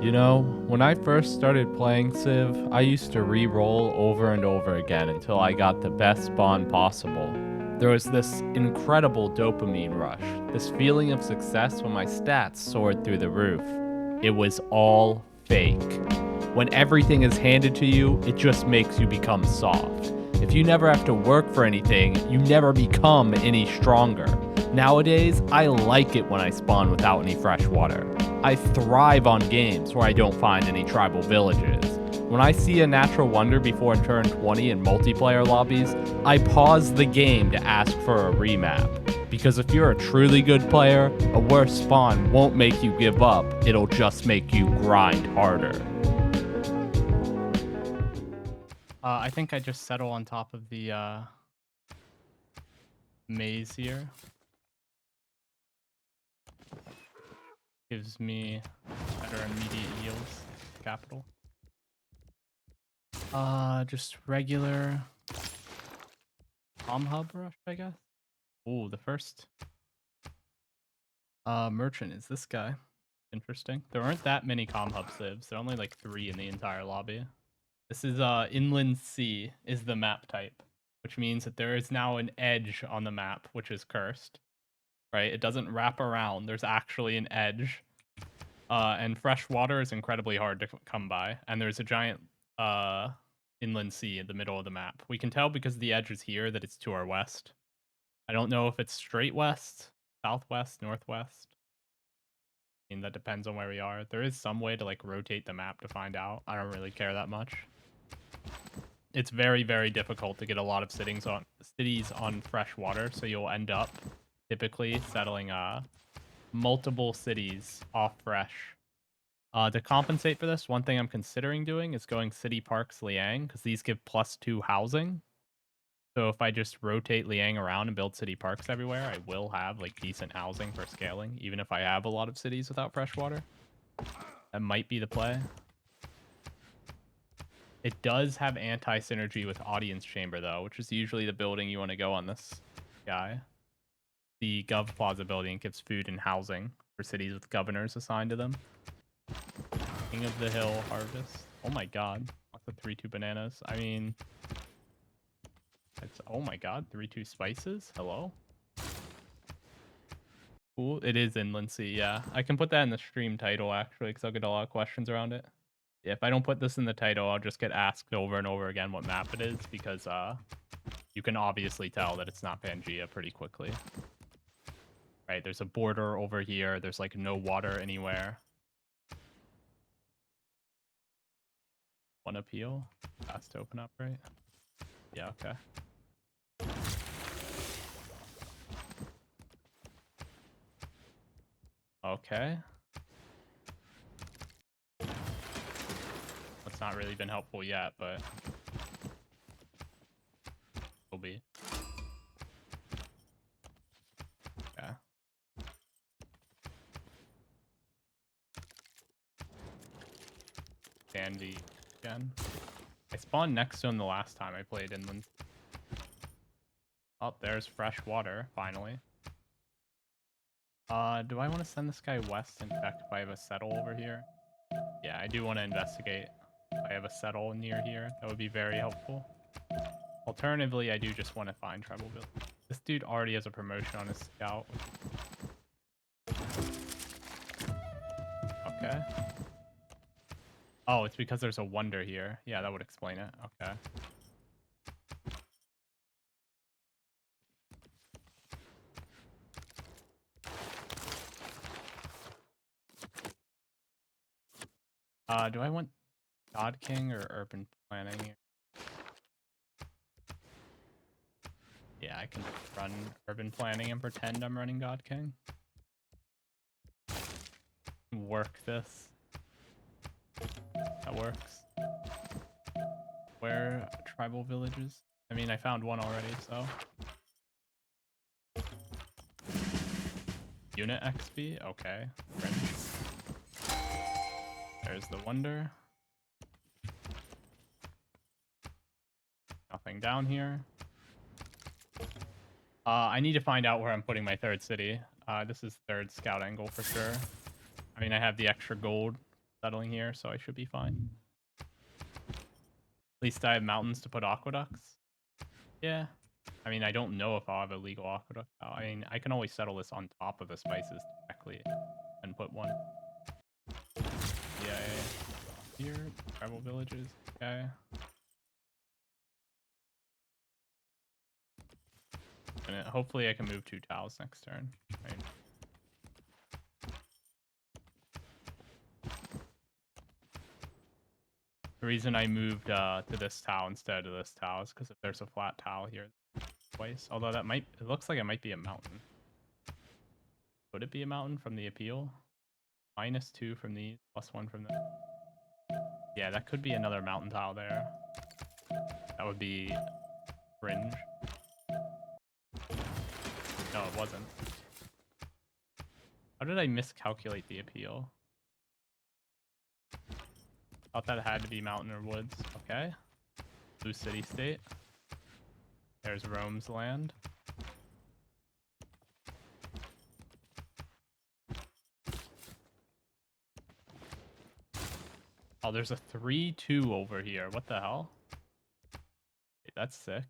You know, when I first started playing Civ, I used to re-roll over and over again until I got the best spawn possible. There was this incredible dopamine rush, this feeling of success when my stats soared through the roof. It was all fake. When everything is handed to you, it just makes you become soft. If you never have to work for anything, you never become any stronger. Nowadays, I like it when I spawn without any fresh water. I thrive on games where I don't find any tribal villages. When I see a natural wonder before turn 20 in multiplayer lobbies, I pause the game to ask for a remap. Because if you're a truly good player, a worse spawn won't make you give up, it'll just make you grind harder. I think I just settle on top of the maze here. Gives me better immediate yields. Capital. Just regular hub rush, I guess. Ooh, the first merchant is this guy. Interesting. There aren't that many hub civs. There are only like 3 in the entire lobby. This is Inland Sea is the map type, which means that there is now an edge on the map, which is cursed. Right? It doesn't wrap around. There's actually an edge. And fresh water is incredibly hard to come by. And there's a giant inland sea in the middle of the map. We can tell because the edge is here that it's to our west. I don't know if it's straight west, southwest, northwest. I mean, that depends on where we are. There is some way to like rotate the map to find out. I don't really care that much. It's very, very difficult to get a lot of cities on fresh water, so you'll end up typically settling multiple cities off fresh. To compensate for this, one thing I'm considering doing is going City Parks Liang, because these give +2 housing. So if I just rotate Liang around and build city parks everywhere, I will have like decent housing for scaling, even if I have a lot of cities without fresh water. That might be the play. It does have anti-synergy with Audience Chamber, though, which is usually the building you want to go on this guy. The Gov Plaza building gives food and housing for cities with governors assigned to them. King of the Hill Harvest. Oh my god. Lots of 3-2 bananas. I mean... It's, oh my god, 3-2 spices? Hello? Cool. It is Inland Sea, yeah. I can put that in the stream title, actually, because I'll get a lot of questions around it. Yeah, if I don't put this in the title, I'll just get asked over and over again what map it is, because you can obviously tell that it's not Pangea pretty quickly. Right, there's a border over here. There's, like, no water anywhere. One appeal. Fast to open up, right? Yeah, okay. Okay. That's not really been helpful yet, but will be. Okay. Dandy again. I spawned next to him the last time I played Inland. Oh, there's fresh water, finally. Do I want to send this guy west and check if I have a settle over here? Yeah, I do want to investigate if I have a settle near here. That would be very helpful. Alternatively, I do just want to find tribal village. This dude already has a promotion on his scout. Okay. Oh, it's because there's a wonder here. Yeah, that would explain it. Okay. Do I want God King or urban planning here? Yeah, I can run urban planning and pretend I'm running God King. Work this. That works. Where tribal villages? I mean, I found one already, so. Unit XP? Okay. Fringe. There's the wonder. Nothing down here. I need to find out where I'm putting my third city. This is third scout angle for sure. I mean, I have the extra gold settling here, so I should be fine. At least I have mountains to put aqueducts. Yeah. I mean, I don't know if I'll have a legal aqueduct. I mean, I can always settle this on top of the spices directly and put one. Yeah. Here, tribal villages. Okay. And hopefully I can move 2 tiles next turn. Right. The reason I moved to this tile instead of this tile is because if there's a flat tile here twice, although it looks like it might be a mountain. Would it be a mountain from the appeal? -2 from these, +1 from the... Yeah, that could be another mountain tile there. That would be fringe. No, it wasn't. How did I miscalculate the appeal? Thought that had to be mountain or woods. Okay. Blue city state. There's Rome's land. Oh, there's a 3-2 over here. What the hell? Wait, that's sick.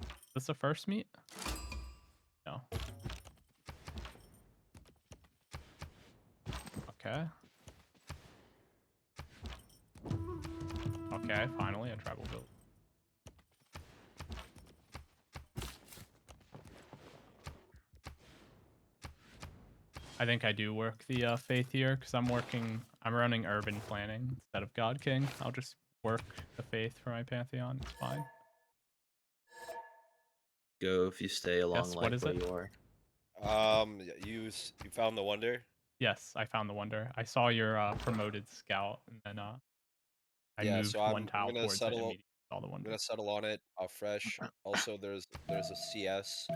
Is this a first meet? No. Okay. Okay, finally a tribal build. I think I do work the faith here because I'm running urban planning instead of God King. I'll just work the faith for my pantheon. It's fine. Go if you stay along Yes, like what is where it? you are. You found the wonder? Yes, I found the wonder. I saw your promoted scout, and then I moved so one tile gonna towards it settle. immediately. Saw the I'm wonder. gonna settle on it fresh. Also, there's a CS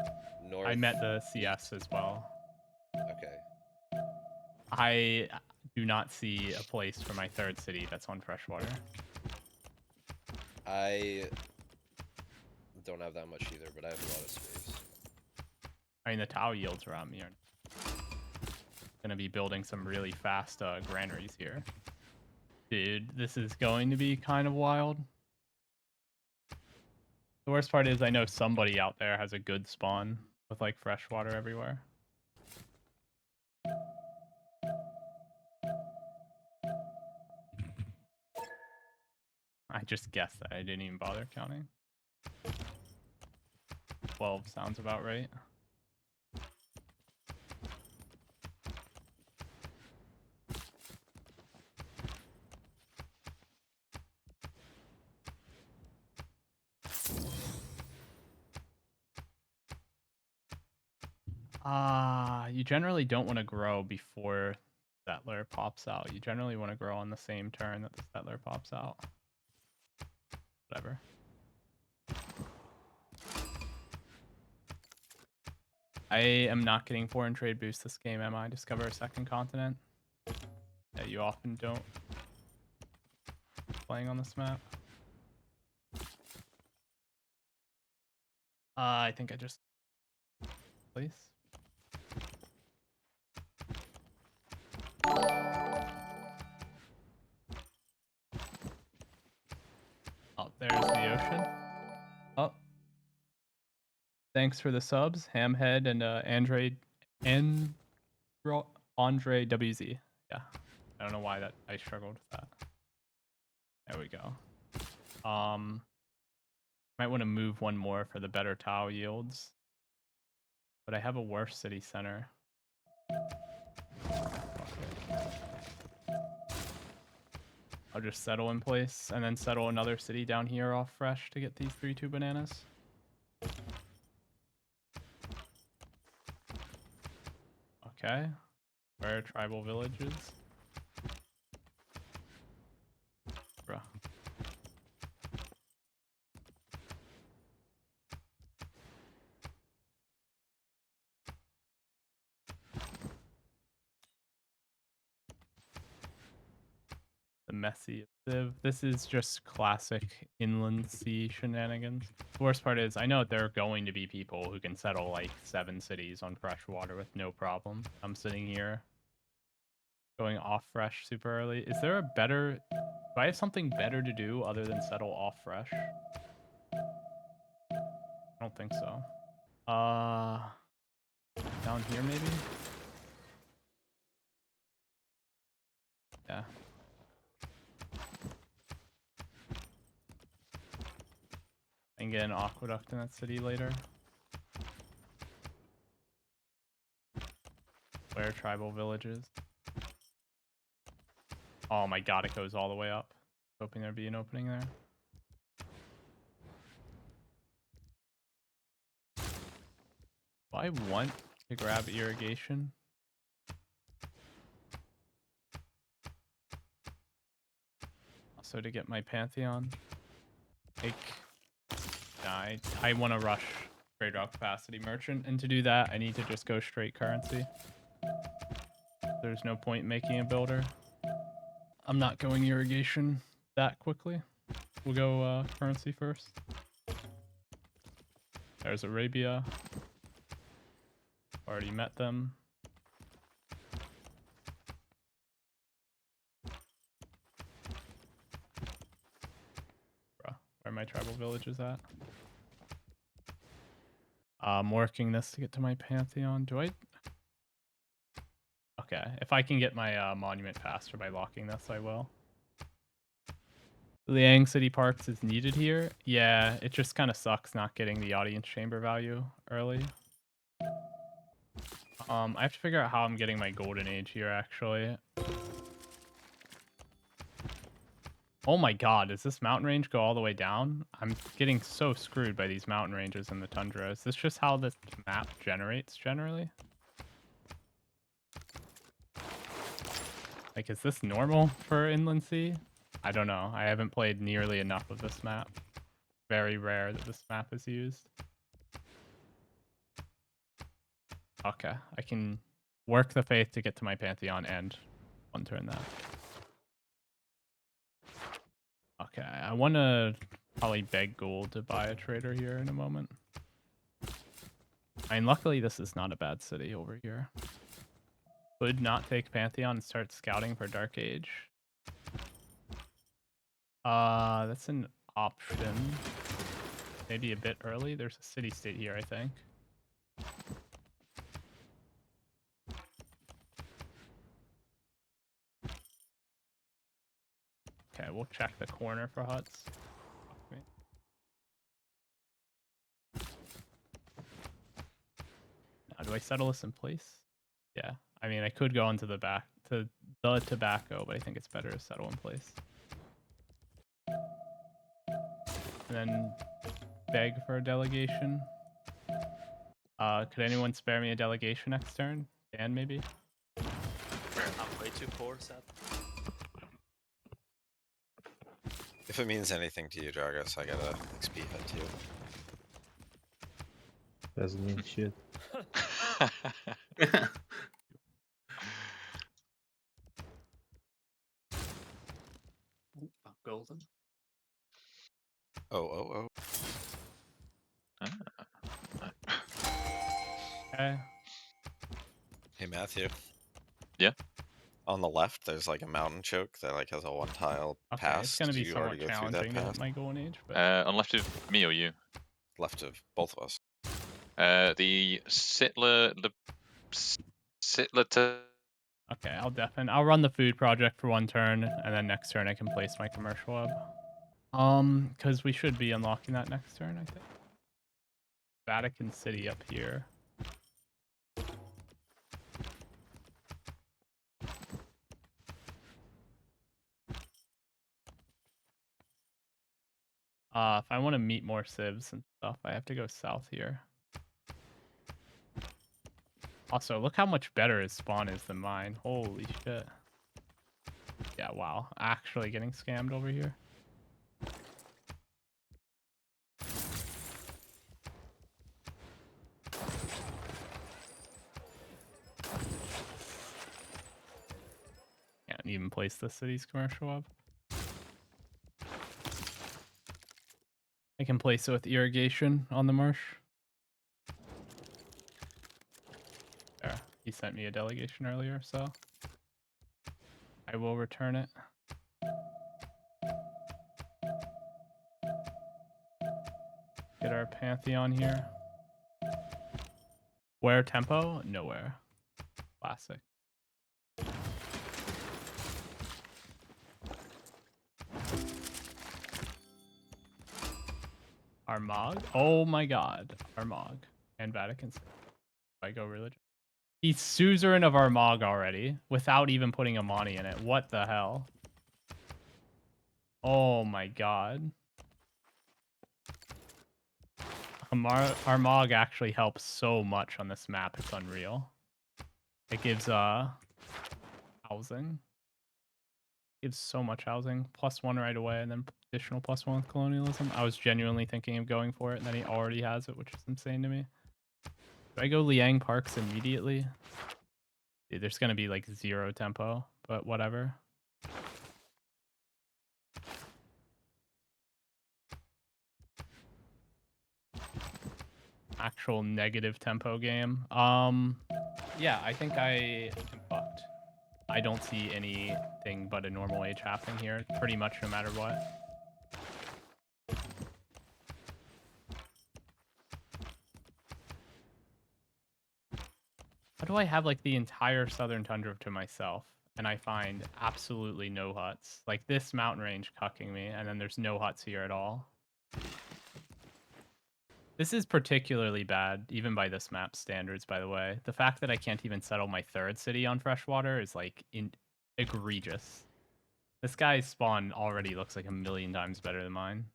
north. I met the CS as well. Okay. I do not see a place for my third city that's on freshwater. I don't have that much either, but I have a lot of space. I mean, the tau yields around me are gonna be building some really fast granaries here. Dude, this is going to be kind of wild. The worst part is I know somebody out there has a good spawn with like fresh water everywhere. I just guessed that. I didn't even bother counting. 12 sounds about right. You generally don't want to grow before settler pops out. You generally want to grow on the same turn that the settler pops out. Whatever. I am not getting foreign trade boost this game, am I? Discover a second continent. Yeah, you often don't. Playing on this map. I think I just... Place. Oh, there's the ocean. Oh. Thanks for the subs, Hamhead and Andre WZ. Yeah. I don't know why I struggled with that. There we go. Might want to move one more for the better tile yields. But I have a worse city center. I'll just settle in place and then settle another city down here off fresh to get these 3-2 bananas. Okay. Where are tribal villages? Bruh. The messy of Civ. This is just classic inland sea shenanigans. The worst part is I know there are going to be people who can settle like 7 cities on fresh water with no problem. I'm sitting here going off fresh super early. Is there a better... Do I have something better to do other than settle off fresh? I don't think so. Down here maybe? Yeah. I can get an aqueduct in that city later. Where tribal villages? Oh my god, it goes all the way up. Hoping there'd be an opening there. Do I want to grab irrigation? Also to get my Pantheon. Like, I want to rush trade route capacity merchant, and to do that I need to just go straight currency. There's no point making a builder. I'm not going irrigation that quickly. We'll go currency first. There's Arabia. Already met them. Bruh, where are my tribal villages at? I'm working this to get to my Pantheon. Do I? Okay, if I can get my monument faster by locking this, I will. Liang City Parks is needed here. Yeah, it just kind of sucks not getting the audience chamber value early. I have to figure out how I'm getting my golden age here, actually. Oh my god, does this mountain range go all the way down? I'm getting so screwed by these mountain ranges in the tundra. Is this just how this map generates generally? Like, is this normal for Inland Sea? I don't know. I haven't played nearly enough of this map. Very rare that this map is used. Okay, I can work the faith to get to my Pantheon and one turn that. Okay, I want to probably beg gold to buy a trader here in a moment. I mean, luckily this is not a bad city over here. Could not take Pantheon and start scouting for Dark Age. That's an option. Maybe a bit early. There's a city-state here, I think. Okay, we'll check the corner for huts. Now, do I settle this in place? Yeah. I mean, I could go into the back to the tobacco, but I think it's better to settle in place. And then beg for a delegation. Could anyone spare me a delegation next turn? Dan, maybe? I'm way too poor, Seth. If it means anything to you, Jargus, I got a XP hit too. Doesn't mean shit. Golden. Oh. Okay. Hey, Matthew. Yeah? On the left, there's like a mountain choke that like has a one tile Okay, pass. it's gonna Did be you already somewhat go through that challenging to path? hit my golden age, but On left of me or you? Left of both of us. The Sittler to... okay, I'll run the food project for one turn, and then next turn I can place my commercial hub. Because we should be unlocking that next turn, I think. Vatican City up here. If I want to meet more civs and stuff, I have to go south here. Also, look how much better his spawn is than mine. Holy shit. Yeah, wow. Actually getting scammed over here. Can't even place the city's commercial hub. I can place it with irrigation on the marsh. There, he sent me a delegation earlier, so I will return it. Get our Pantheon here. Where tempo? Nowhere. Classic. Armagh? Oh my god. Armagh. And Vatican City. If I go religion. He's suzerain of Armagh already, without even putting a Mani in it. What the hell? Oh my god. Armagh actually helps so much on this map, it's unreal. It gives housing. Gives so much housing. +1 right away, and then additional +1 with colonialism. I was genuinely thinking of going for it, and then he already has it, which is insane to me. Do I go Liang Parks immediately? Dude, there's gonna be like 0 tempo, but whatever. Actual negative tempo game. Yeah, I think I am fucked. I don't see anything but a normal age happening here, pretty much no matter what. How do I have like the entire southern tundra to myself and I find absolutely no huts? Like this mountain range cucking me, and then there's no huts here at all. This is particularly bad, even by this map standards, by the way. The fact that I can't even settle my 3rd city on freshwater is like egregious. This guy's spawn already looks like 1,000,000 times better than mine.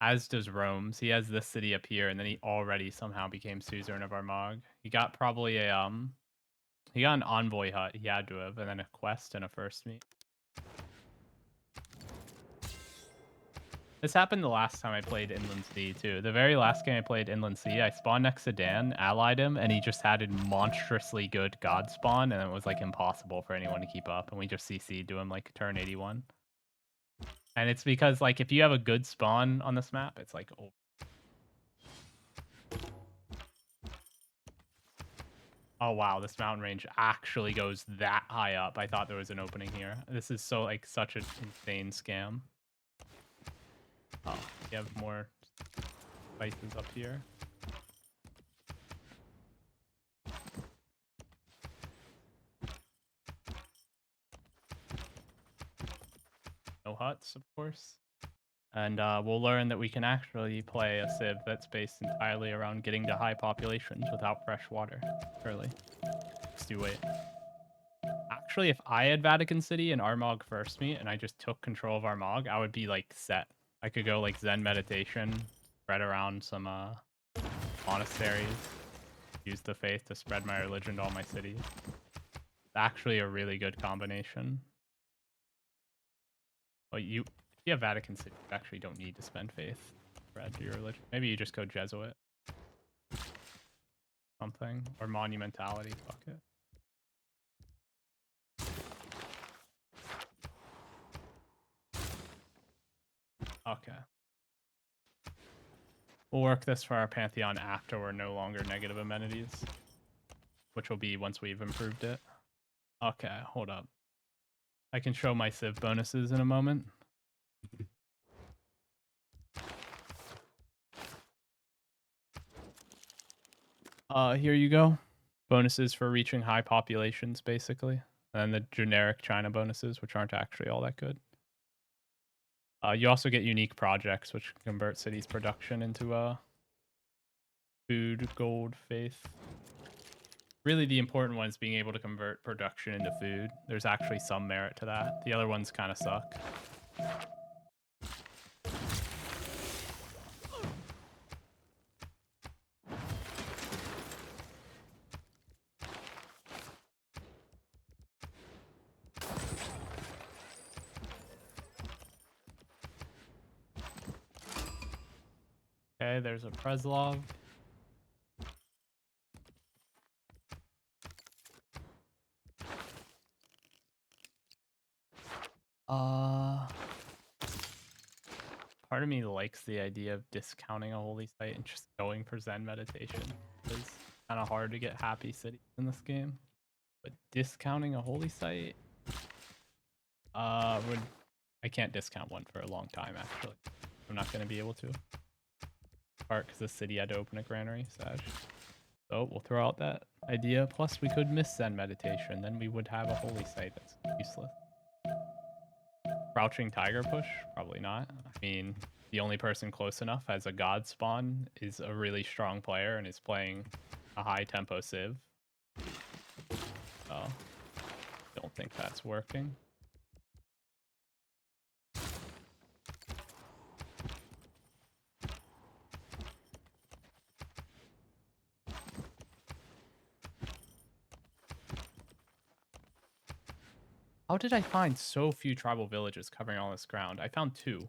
As does Rome's. He has this city up here, and then he already somehow became suzerain of Armagh. He got probably a he got an envoy hut. He had to have, and then a quest and a first meet. This happened the last time I played Inland Sea, too. The very last game I played Inland Sea, I spawned next to Dan, allied him, and he just had a monstrously good god spawn, and it was, like, impossible for anyone to keep up, and we just CC'd to him, like, turn 81. And it's because, like, if you have a good spawn on this map, it's, like, oh. Oh, wow, this mountain range actually goes that high up. I thought there was an opening here. This is so, like, such an insane scam. Oh, you have more spices up here. No huts, of course. And we'll learn that we can actually play a civ that's based entirely around getting to high populations without fresh water. Surely. Just do wait. Actually, if I had Vatican City and Armagh first meet, and I just took control of Armagh, I would be, like, set. I could go, like, Zen meditation, spread around some monasteries, use the faith to spread my religion to all my cities. It's actually a really good combination. Well, if you have Vatican City, you actually don't need to spend faith to spread your religion. Maybe you just go Jesuit. Something. Or monumentality, fuck it. Okay. We'll work this for our Pantheon after we're no longer negative amenities, which will be once we've improved it. Okay, hold up. I can show my civ bonuses in a moment. Here you go. Bonuses for reaching high populations, basically. And then the generic China bonuses, which aren't actually all that good. You also get unique projects, which convert cities' production into food, gold, faith. Really, the important one is being able to convert production into food. There's actually some merit to that. The other ones kind of suck. Okay, there's a Preslov. part of me likes the idea of discounting a holy site and just going for Zen meditation. It's kind of hard to get happy cities in this game. But discounting a holy site, I can't discount one for a long time, actually. I'm not going to be able to. Part because the city had to open a granary, Sag. So we'll throw out that idea. Plus, we could miss Zen meditation. Then we would have a holy site that's useless. Crouching tiger push? Probably not. I mean, the only person close enough as a god spawn is a really strong player and is playing a high tempo civ. So, don't think that's working. How did I find so few tribal villages covering all this ground? I found 2.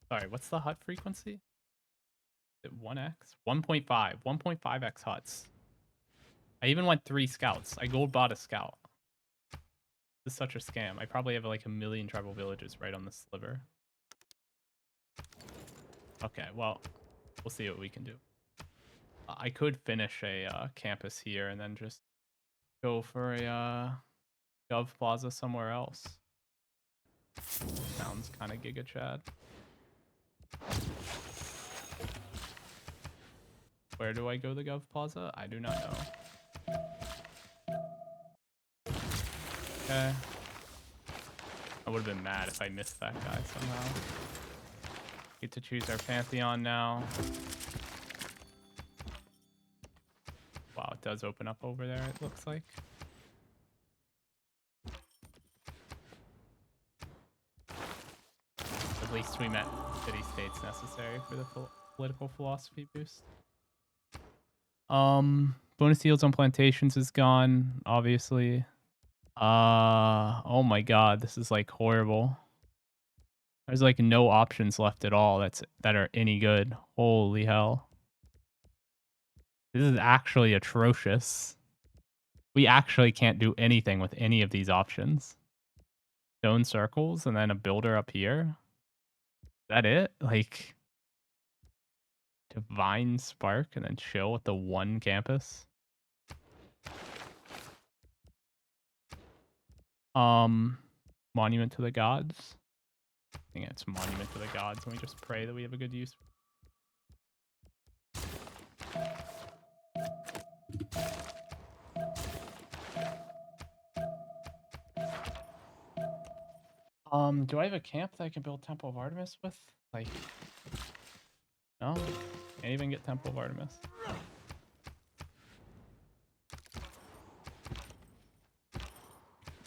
Sorry, what's the hut frequency? Is it 1x? 1.5. 1.5x huts. I even went 3 scouts. I gold bought a scout. This is such a scam. I probably have like 1 million tribal villages right on the sliver. Okay, well, we'll see what we can do. I could finish a campus here and then just go for a Gov Plaza somewhere else. Sounds kind of Giga Chad. Where do I go the Gov Plaza? I do not know. Okay. I would have been mad if I missed that guy somehow. Get to choose our Pantheon now. Wow, it does open up over there, it looks like. At least we met city-states necessary for the political philosophy boost. Bonus yields on plantations is gone, obviously. Oh my god, this is like horrible. There's like no options left at all that are any good. Holy hell. This is actually atrocious. We actually can't do anything with any of these options. Stone circles and then a builder up here. Is that it? Like Divine Spark and then chill with the 1 campus. Monument to the Gods. I think it's Monument to the Gods, and we just pray that we have a good use. Do I have a camp that I can build Temple of Artemis with? Like, no? Can't even get Temple of Artemis.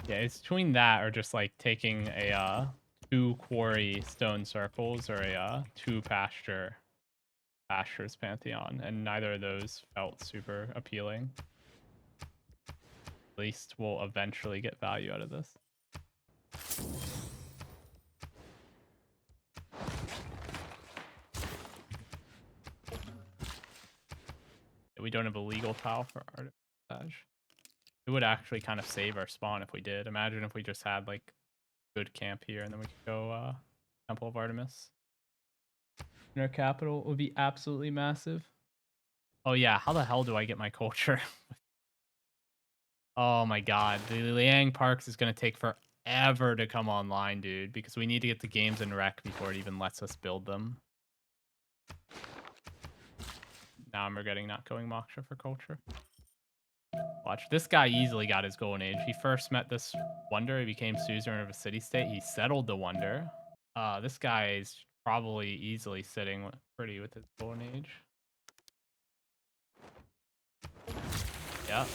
Yeah, it's between that or just like taking a 2 quarry stone circles or a 2 pastures Pantheon, and neither of those felt super appealing. At least we'll eventually get value out of this. We don't have a legal tile for artifact. It would actually kind of save our spawn if we did. Imagine if we just had like good camp here and then we could go Temple of Artemis. In our capital, it would be absolutely massive. Oh yeah, how the hell do I get my culture? Oh my god, the Liang Parks is going to take forever to come online, dude, because we need to get the games in rec before it even lets us build them. Now I'm regretting not going Moksha for culture. Watch, this guy easily got his golden age. He first met this wonder, he became suzerain of a city-state. He settled the wonder. This guy is probably easily sitting pretty with his golden age. Yeah.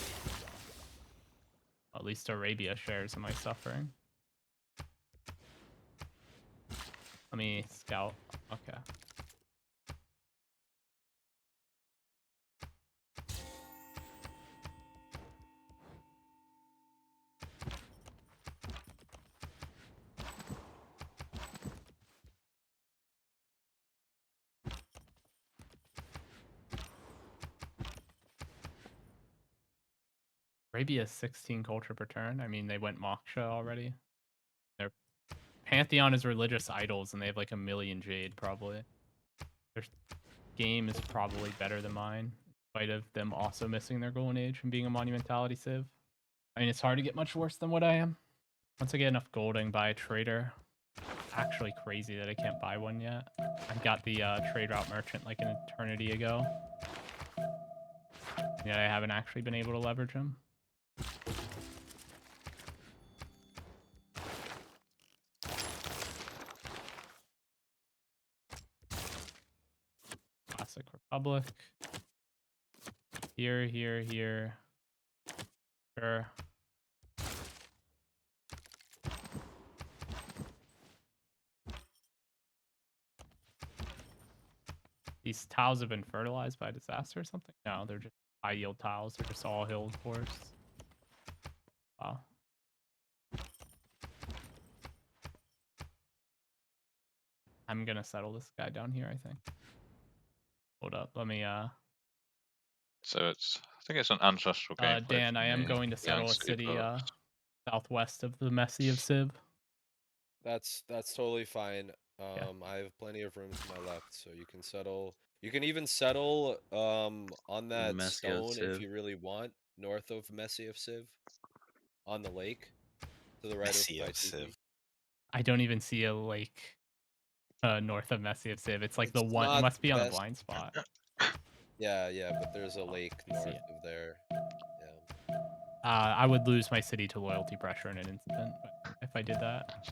At least Arabia shares in my suffering. Let me scout. Okay. Arabia's 16 culture per turn. I mean, they went Moksha already. Their pantheon is religious idols, and they have like 1,000,000 jade probably. Their game is probably better than mine, in spite of them also missing their golden age and being a monumentality civ. I mean, it's hard to get much worse than what I am. Once I get enough gold, I can buy a trader. Actually crazy that I can't buy one yet. I got the trade route merchant like an eternity ago. Yet I haven't actually been able to leverage him. Classic Republic. Here, here, here. Sure. These tiles have been fertilized by disaster or something? No, they're just high yield tiles. They're just all hill forests. Wow. I'm gonna settle this guy down here, I think. Hold up, let me So it's, I think it's an ancestral gameplay. Dan, I am going to settle a city southwest of the Messy of Civ. That's totally fine. I have plenty of room to my left, so you can settle. You can even settle on that Messy of stone if Civ. you really want, north of Messy of Civ, on the lake, to the right Messy of of Paituki. Civ. I don't even see a lake north of Messy of Civ. It's like the It's one. It not must be on a best- blind spot. Yeah, but there's a lake I see north it. of there. Yeah. I would lose my city to loyalty pressure in an instant if I did that.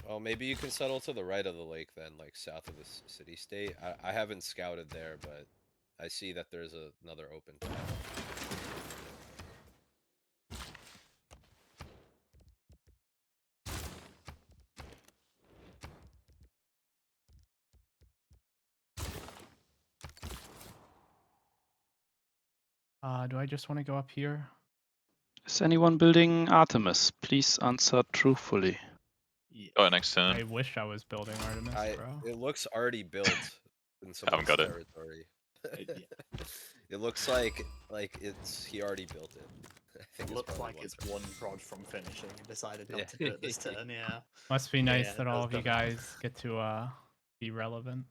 Well, maybe you can settle to the right of the lake then, like south of the city state. I haven't scouted there, but I see that there's another open tile. Do I just want to go up here? Is anyone building Artemis? Please answer truthfully. Oh, next turn. I wish I was building Artemis, bro. It looks already built in Haven't someone's got it. territory. It looks like he already built it. I think it's Looks probably like one it's turn. one prod from finishing. He decided not Yeah. to do it this turn, yeah. Must be nice Yeah, that it all does of you done. guys get to be relevant.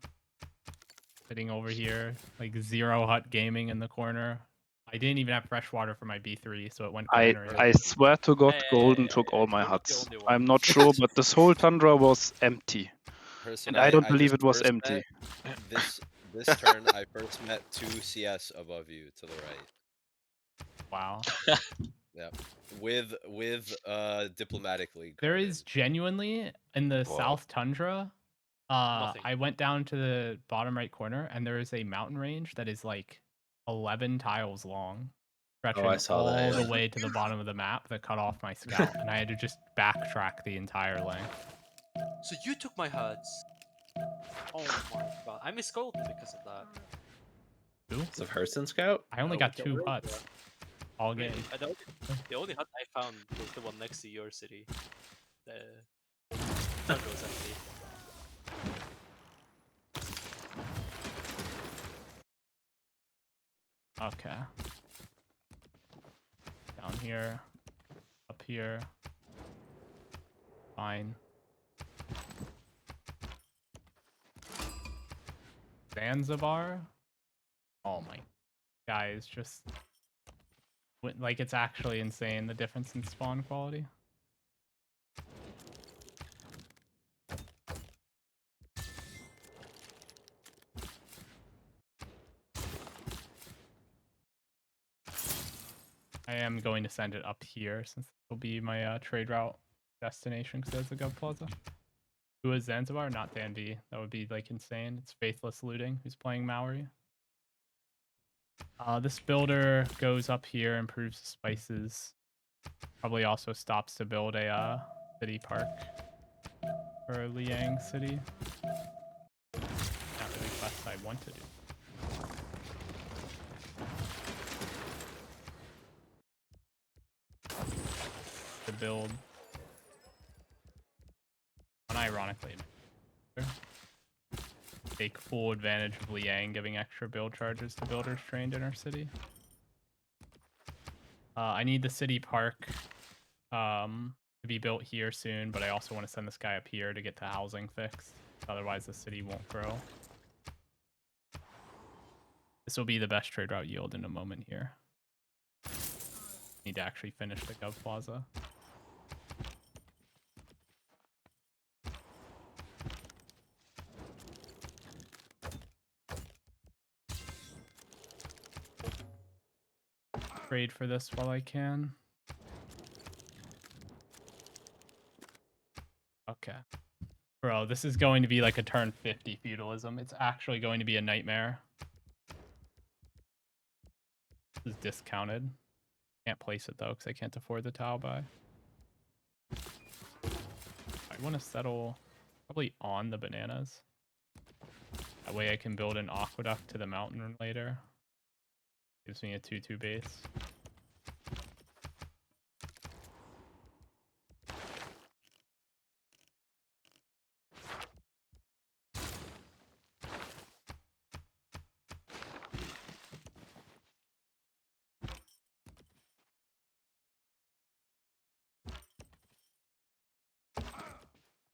Sitting over here, like 0 hut gaming in the corner. I didn't even have fresh water for my B3, so it went I granary. swear to God, Golden took all my huts. I'm not sure, but this whole tundra was empty. Herson, And I don't believe just it was first empty. met this turn, I first met 2 CS above you to the right. Wow. Yeah, with diplomatically. There guarded. is genuinely in the Whoa. South Tundra. I went down to the bottom right corner, and there is a mountain range that is like 11 tiles long, stretching I saw all that, the yeah. way to the bottom of the map that cut off my scout, and I had to just backtrack the entire length. So you took my huts. Oh my god, I missed gold because of that. Who? It's a Herson scout? I only Oh, got the 2 real huts all game. Really? The only hut I found was the one next to your city. The tundra was empty. Okay. Down here. Up here. Fine. Zanzibar? Oh my. Guys, just... Like, it's actually insane, the difference in spawn quality. I am going to send it up here since it will be my trade route destination because there's a Gov Plaza. Who is Zanzibar? Not Dan V. That would be like insane. It's Faithless Looting who's playing Maori. This builder goes up here, improves the spices. Probably also stops to build a city park for Liang City. Not really quest I want to do. To build. Unironically, take full advantage of Liang giving extra build charges to builders trained in our city. I need the city park to be built here soon, but I also want to send this guy up here to get the housing fixed. Otherwise, the city won't grow. This will be the best trade route yield in a moment here. Need to actually finish the Gov Plaza. Trade for this while I can. Okay. Bro, this is going to be like a turn 50 feudalism. It's actually going to be a nightmare. This is discounted. Can't place it though because I can't afford the Tau buy. I want to settle probably on the bananas. That way I can build an aqueduct to the mountain later. Gives me a 2-2 base.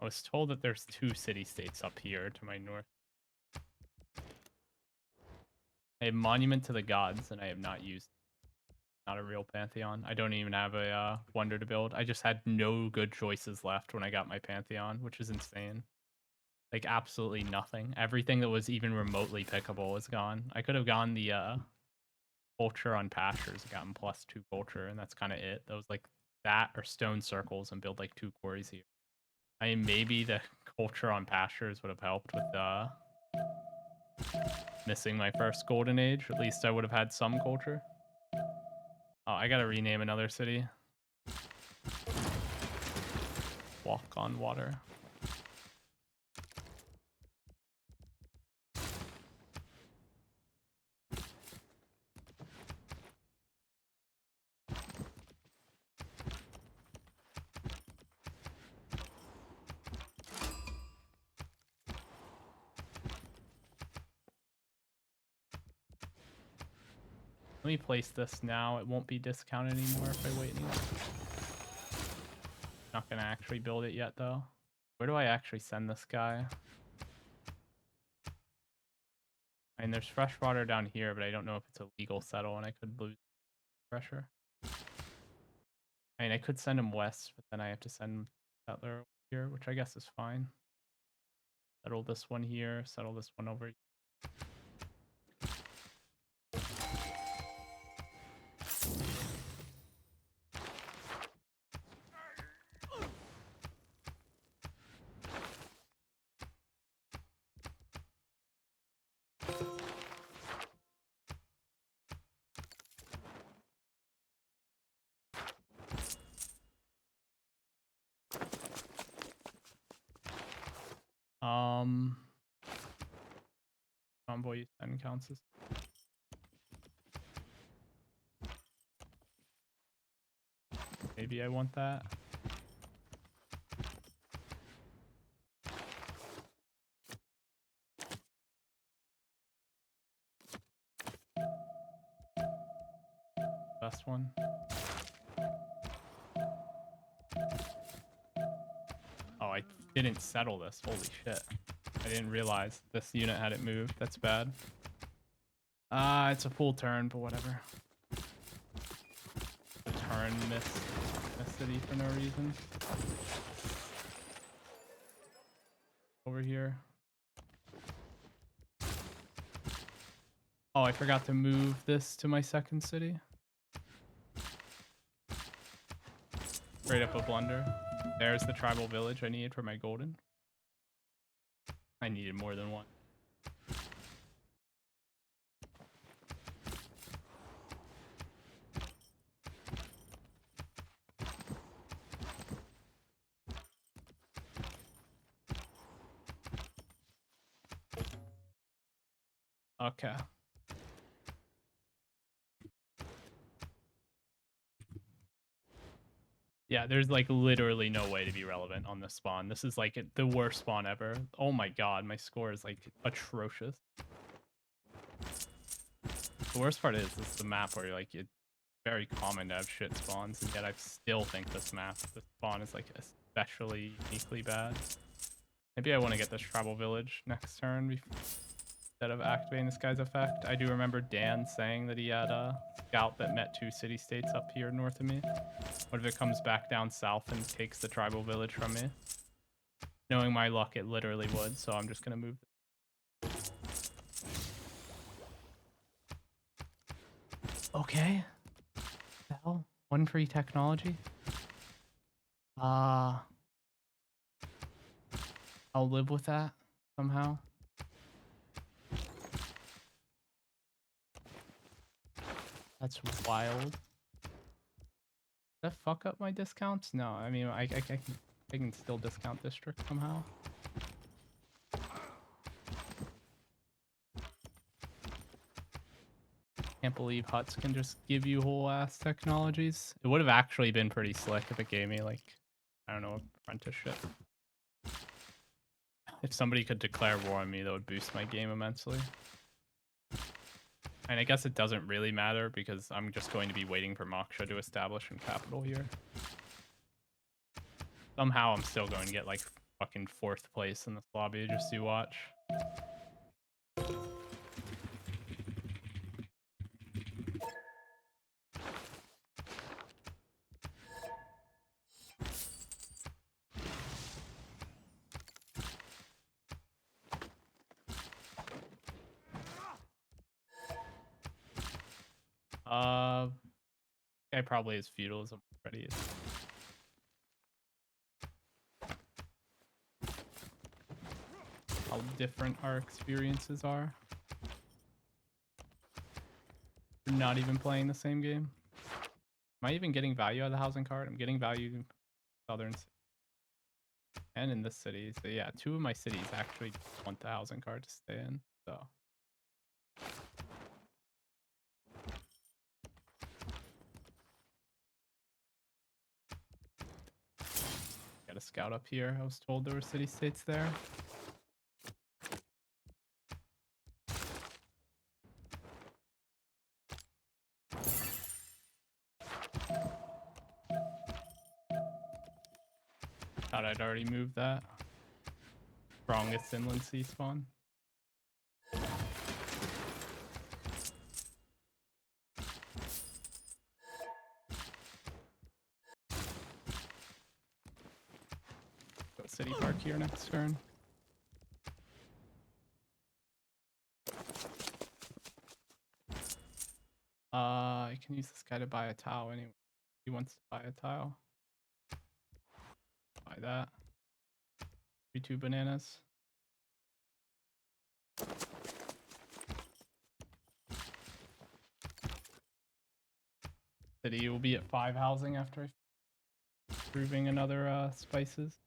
I was told that there's 2 city-states up here to my north. I have Monument to the Gods, and I have not used. Not a real Pantheon. I don't even have a Wonder to build. I just had no good choices left when I got my Pantheon, which is insane. Like, absolutely nothing. Everything that was even remotely pickable is gone. I could have gone the Culture on Pastures and gotten +2 Culture, and that's kind of it. That was like that or Stone Circles and build like 2 quarries here. I mean, maybe the Culture on Pastures would have helped with missing my first Golden Age. At least I would have had some culture. Oh, I gotta rename another city. Walk on Water. Let me place this now. It won't be discounted anymore if I wait anymore. Not gonna actually build it yet though. Where do I actually send this guy? I mean, there's fresh water down here, but I don't know if it's a legal settle and I could lose pressure. I mean, I could send him west, but then I have to send settler here, which I guess is fine. Settle this one here, settle this one over here. Convoy 10 counts as maybe I want that. Best one. Oh, I didn't settle this. Holy shit. I didn't realize this unit had it moved. That's bad. It's a full turn, but whatever. A turn this city for no reason. Over here. Oh, I forgot to move this to my second city. Straight up a blunder. There's the tribal village I need for my golden. I needed more than one. Okay. Yeah, there's like literally no way to be relevant on this spawn. This is like the worst spawn ever. Oh my god, my score is like atrocious. The worst part is it's the map where like it very common to have shit spawns, and yet I still think this spawn is like especially uniquely bad. Maybe I want to get this tribal village next turn instead of activating this guy's effect. I do remember Dan saying that he had a scout that met 2 city-states up here north of me. What if it comes back down south and takes the tribal village from me? Knowing my luck, it literally would, so I'm just going to move. Okay. The hell? 1 free technology? I'll live with that somehow. That's wild. Did that fuck up my discounts? No, I mean I can still discount district somehow. Can't believe huts can just give you whole ass technologies. It would have actually been pretty slick if it gave me like, I don't know, apprenticeship. If somebody could declare war on me, that would boost my game immensely. And I guess it doesn't really matter because I'm just going to be waiting for Moksha to establish in capital here. Somehow I'm still going to get like fucking 4th place in this lobby, just you watch. Guy probably has feudalism already. How different our experiences are. We're not even playing the same game. Am I even getting value out of the housing card? I'm getting value in southern and in this city. So yeah, 2 of my cities actually want the housing card to stay in. So. Got a scout up here. I was told there were city-states there. Thought I'd already moved that. Strongest inland sea spawn. Go city park here next turn. I can use this guy to buy a tile anyway. He wants to buy a tile. Buy that. 2 bananas. City will be at 5 housing after proving another spices.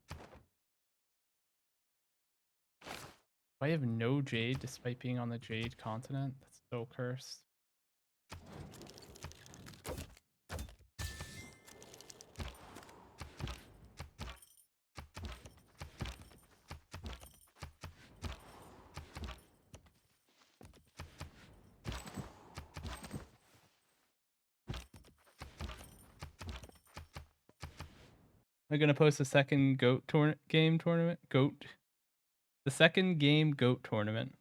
I have no jade despite being on the jade continent. That's so cursed. I'm gonna post a second goat game tournament. The second game goat tournament.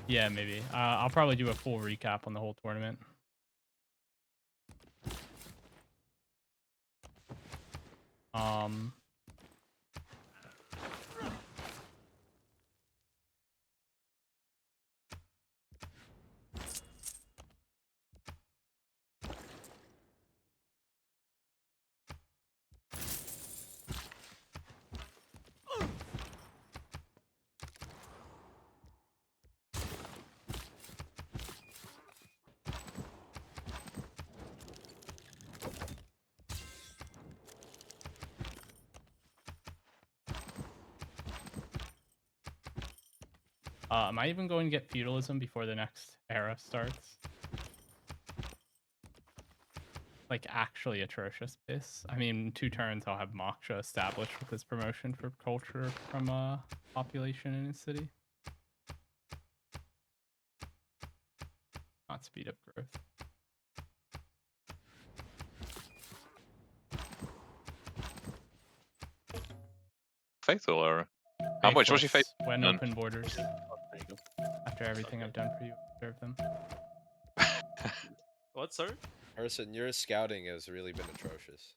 Yeah, maybe. I'll probably do a full recap on the whole tournament. Am I even going to get feudalism before the next era starts? Like, actually atrocious pace. I mean, 2 turns I'll have Moksha established with his promotion for culture from population in his city. Not speed up growth. Faithful or how much was your faith? Faithless, when None. open borders. There you go. After everything I've done for you, serve them. What, sir? Herson, your scouting has really been atrocious.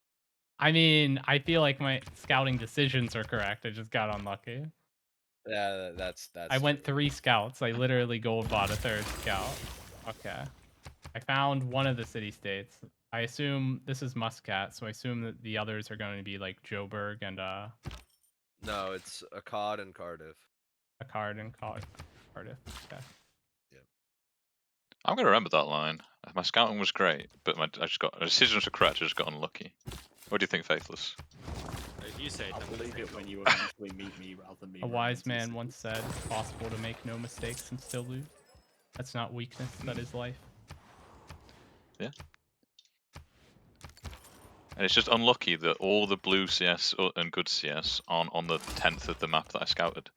I mean, I feel like my scouting decisions are correct. I just got unlucky. Yeah, that's. I went true. 3 scouts. I literally gold bought a 3rd scout. Okay. I found one of the city-states. I assume this is Muscat, so I assume that the others are going to be like Joburg and No, it's Akkad and Cardiff. Akkad and Cardiff. Okay. I'm gonna remember that line. My scouting was great, but my decisions were correct. I just got unlucky. What do you think, Faithless? If you say it, I'll then believe say it so. when you eventually meet me rather than me. A running wise into the man city. once said, "It's possible to make no mistakes and still lose. That's not weakness, that is life." Yeah. And it's just unlucky that all the blue CS and good CS aren't on the 10th of the map that I scouted.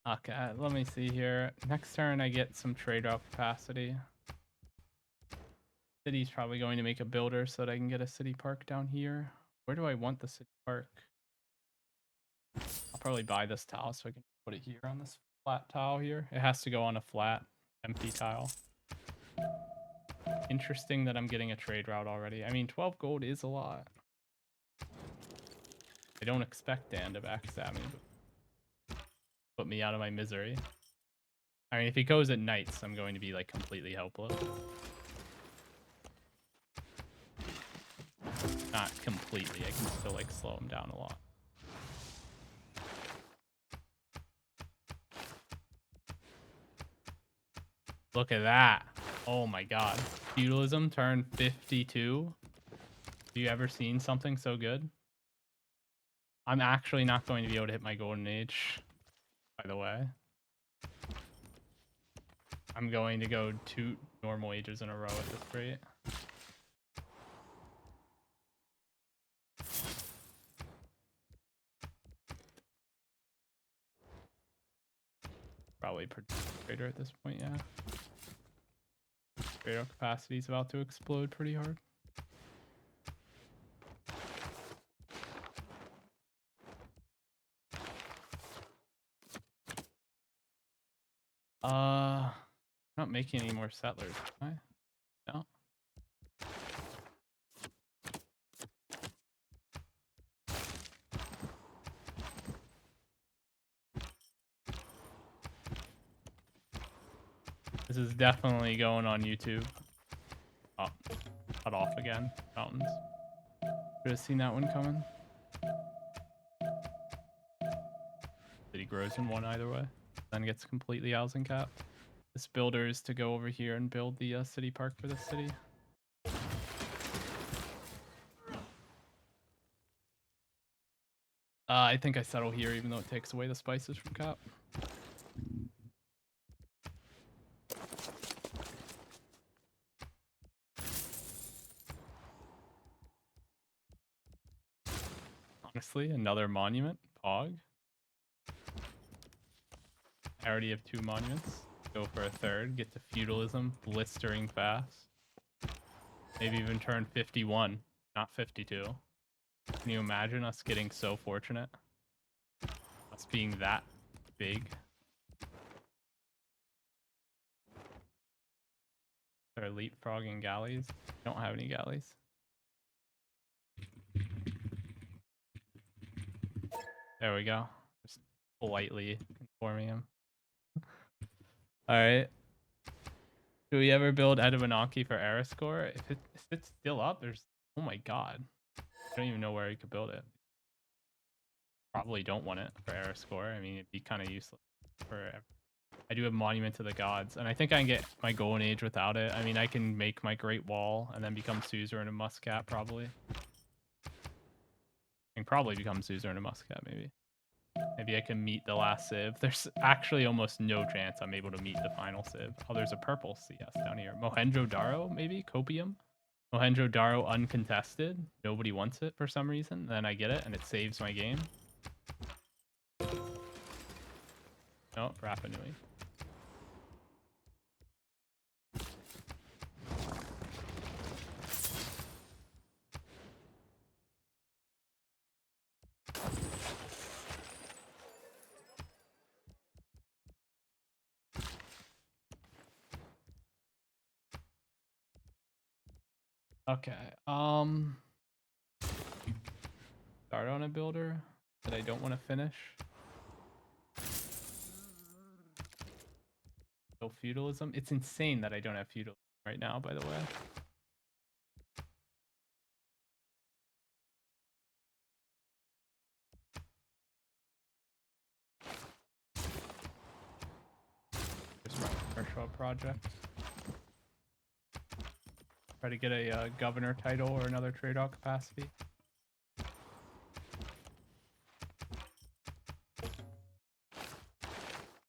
Okay, let me see here. Next turn, I get some trade route capacity. City's probably going to make a builder so that I can get a city park down here. Where do I want the city park? I'll probably buy this tile so I can put it here on this flat tile here. It has to go on a flat, empty tile. Interesting that I'm getting a trade route already. I mean, 12 gold is a lot. I don't expect Dan to backstab me, but put me out of my misery. I mean, if he goes at knights, I'm going to be like completely helpless. Not completely, I can still like slow him down a lot. Look at that. Oh my god. Feudalism turn 52. Have you ever seen something so good? I'm actually not going to be able to hit my golden age, by the way. I'm going to go 2 normal ages in a row at this rate. Probably trader at this point, yeah. Trader capacity is about to explode pretty hard. I'm not making any more settlers, am I? No. This is definitely going on YouTube. Oh, cut off again. Mountains. Should have seen that one coming. City grows in 1 either way. Then gets completely housing cap. This builder is to go over here and build the city park for the city. I think I settle here even though it takes away the spices from cap. Honestly, another monument. Pog. I already have 2 monuments. Go for a 3rd. Get to feudalism. Blistering fast. Maybe even turn 51, not 52. Can you imagine us getting so fortunate? Us being that big. They're leapfrogging galleys. Don't have any galleys. There we go. Just politely informing him. Alright. Do we ever build Edwinaki for Ariscore? If it's still up, there's... Oh my god. I don't even know where you could build it. Probably don't want it for Ariscore. I mean, it'd be kind of useless for... I do have Monument to the Gods, and I think I can get my Golden Age without it. I mean, I can make my Great Wall and then become Suzerain of Muscat, probably. I can probably become Suzerain of Muscat, maybe. Maybe I can meet the last Civ. There's actually almost no chance I'm able to meet the final Civ. Oh, there's a purple CS down here. Mohenjo-Daro, maybe? Copium? Mohenjo-Daro uncontested. Nobody wants it for some reason. Then I get it, and it saves my game. No, Rapa Nui. Okay. Start on a builder that I don't want to finish. So feudalism. It's insane that I don't have feudalism right now, by the way. Just run a commercial project. Try to get a governor title or another trade out capacity.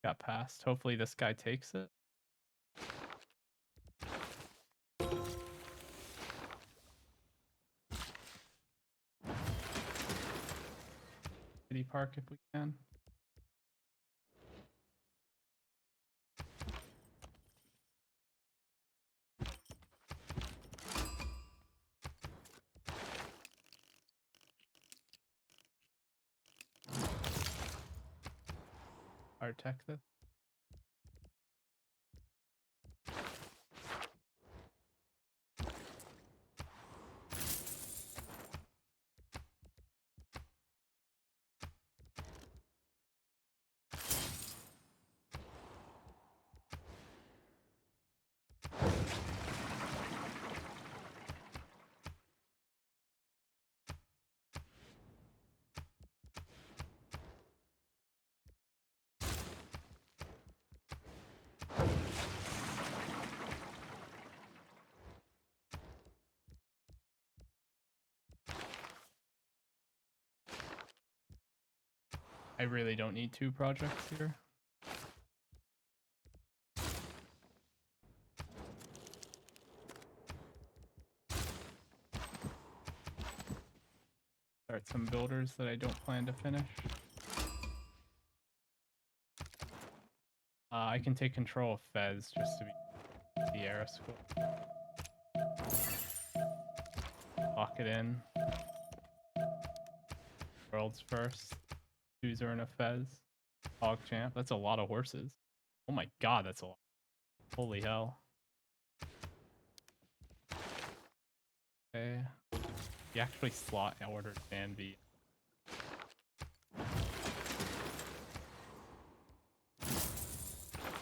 Got passed. Hopefully this guy takes it. City Park if we can. Tech this. I really don't need 2 projects here. Start some builders that I don't plan to finish. I can take control of Fez just to be the Era School. Lock it in. World's first. User and a Fez. Hog champ. That's a lot of horses. Oh my god, that's a lot. Holy hell. Okay. You actually slot ordered fan V.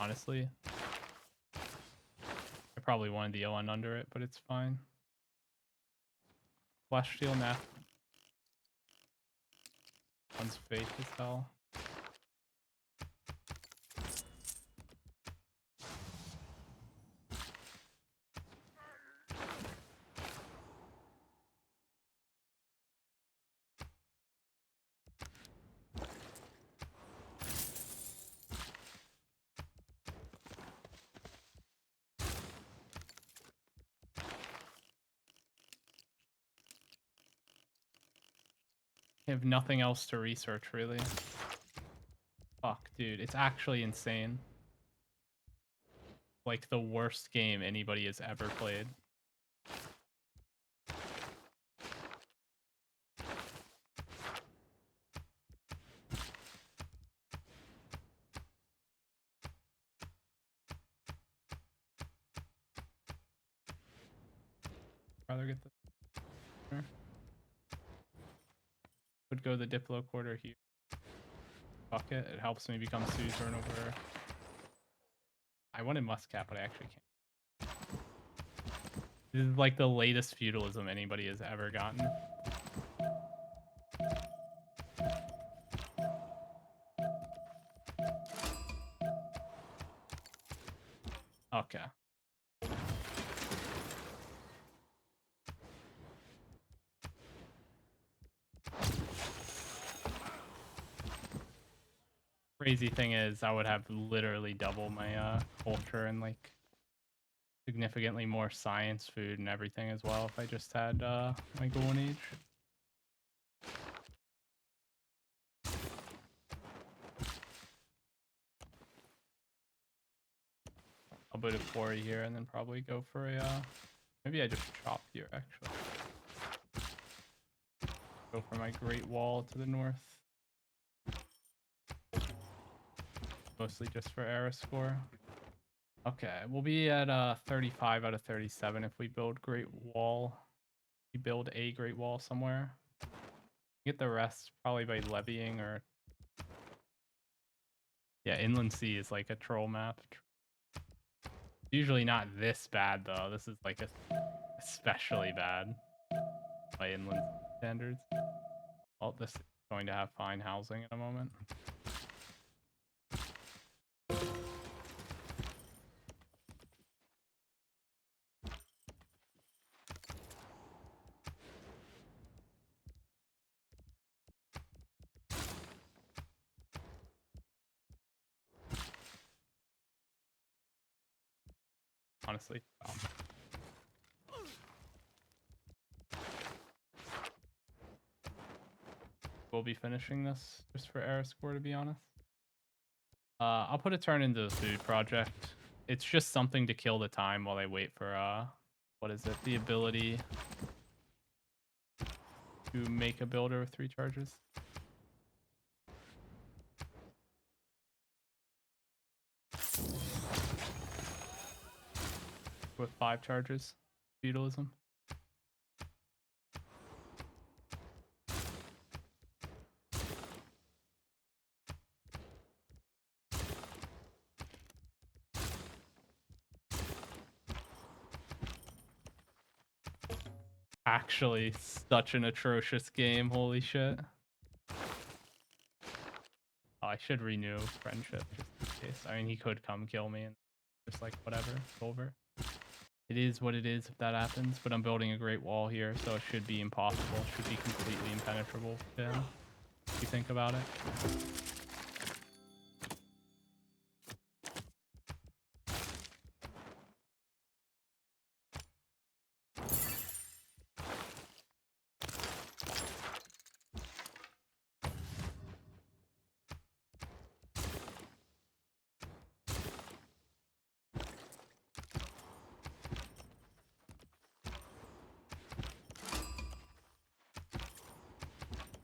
Honestly, I probably wanted the ON under it, but it's fine. Flash Steel Math. One's fake as hell. I have nothing else to research, really. Fuck, dude. It's actually insane. Like, the worst game anybody has ever played. Rather get the... Would go the Diplo quarter here. Fuck it. It helps me become suzerain over... I wanted Muscat, but I actually can't. This is like the latest feudalism anybody has ever gotten. Okay. Crazy thing is, I would have literally double my culture and like significantly more science, food, and everything as well if I just had my golden age. I'll put a quarry here and then probably go for a maybe I just chop here actually. Go for my Great Wall to the north. Mostly just for era score. Okay, we'll be at 35 out of 37 if we build Great Wall. You build a Great Wall somewhere. Get the rest probably by levying or... Yeah, Inland Sea is like a troll map. Usually not this bad though. This is like especially bad by inland standards. Well, this is going to have fine housing in a moment. Honestly, wow. We'll be finishing this just for Era Score, to be honest. I'll put a turn into the food project. It's just something to kill the time while I wait for what is it? The ability to make a builder with 3 charges. With 5 charges. Feudalism. Actually, such an atrocious game. Holy shit. Oh, I should renew friendship just in case. I mean, he could come kill me and just like whatever, it's over. It is what it is if that happens, but I'm building a great wall here, so it should be impossible. It should be completely impenetrable to him, if you think about it.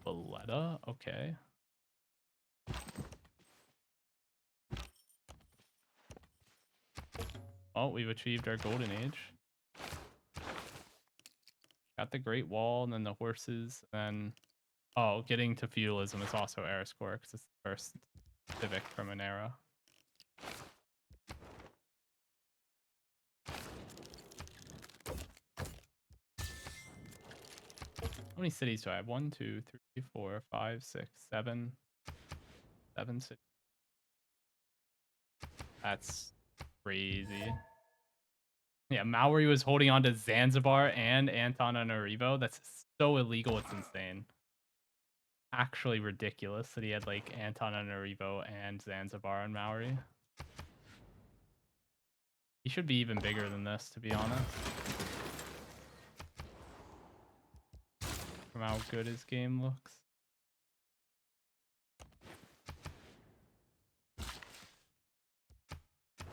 Valletta, okay. Oh, we've achieved our golden age. Got the Great Wall and then the horses, and then oh, getting to feudalism is also era score because it's the first civic from an era. How many cities do I have? 1, 2, 3, 4, 5, 6, 7. 7 cities. That's crazy. Yeah, Maori was holding on to Zanzibar and Antananarivo. That's so illegal, it's insane. Actually ridiculous that he had like Antananarivo and Zanzibar on Maori. He should be even bigger than this, to be honest. From how good his game looks.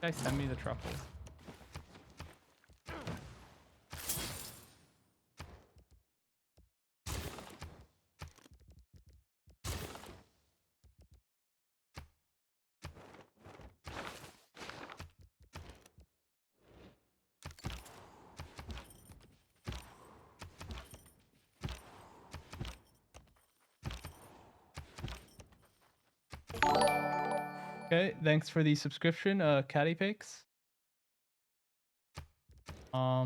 Guys, send me the truffles. Okay, thanks for the subscription, Catty Picks. Yeah,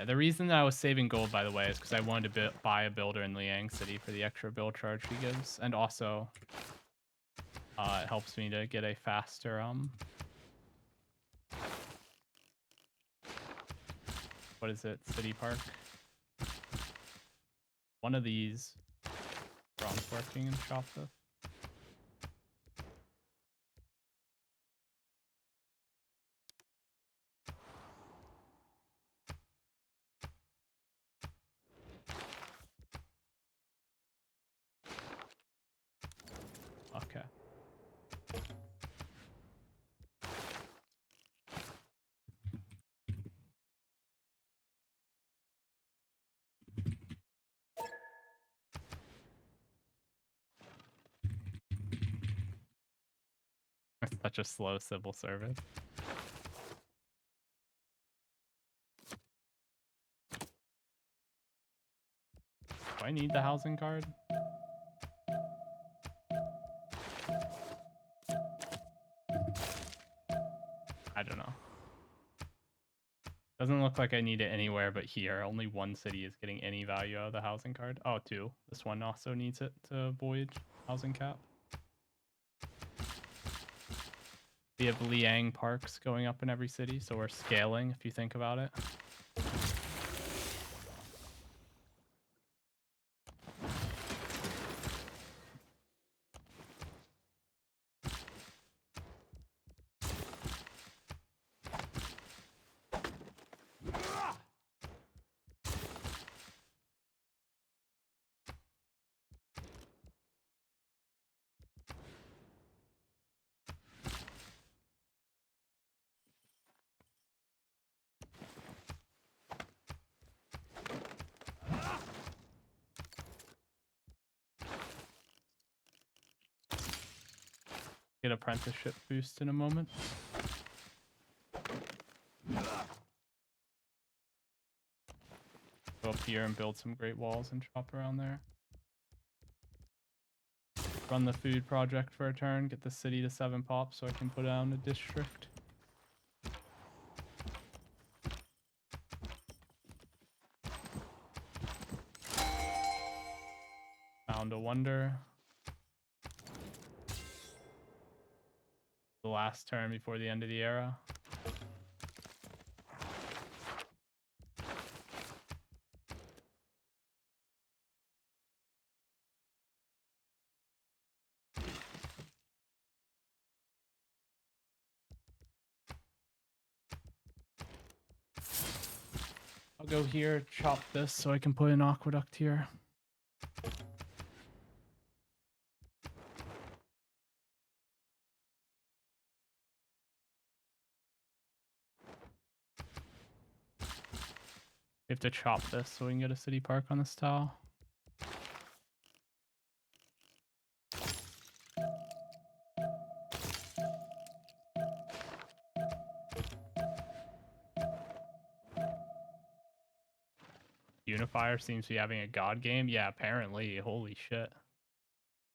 the reason that I was saving gold, by the way, is because I wanted to buy a builder in Liang City for the extra build charge he gives, and also it helps me to get a faster what is it? City Park. One of these bronze working in Shopta. Okay. It's such a slow civil service. I need the housing card? I don't know. Doesn't look like I need it anywhere but here. Only one city is getting any value out of the housing card. Oh, two. This one also needs it to avoid housing cap. We have Liang parks going up in every city, so we're scaling if you think about it. Get apprenticeship boost in a moment. Go up here and build some great walls and chop around there. Run the food project for a turn, get the city to 7 pops so I can put down a district. Found a wonder. The last turn before the end of the era. I'll go here, chop this so I can put an aqueduct here. We have to chop this so we can get a city park on this tile. Unifier seems to be having a god game. Yeah, apparently. Holy shit.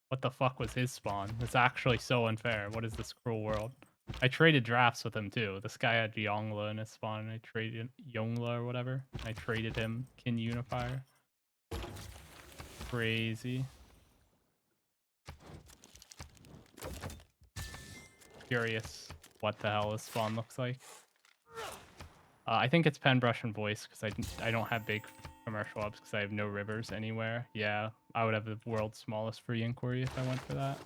What the fuck was his spawn? It's actually so unfair. What is this cruel world? I traded drafts with him too. This guy had Yongle in his spawn and I traded Yongle or whatever. I traded him Kin Unifier. Crazy. Curious what the hell this spawn looks like. I think it's pen, brush, and voice because I don't have big commercial hubs because I have no rivers anywhere. Yeah, I would have the world's smallest free inquiry if I went for that.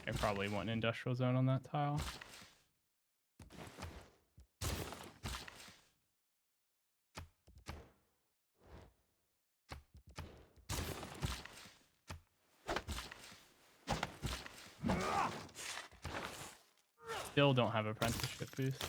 I probably want an industrial zone on that tile. Still don't have apprenticeship boost.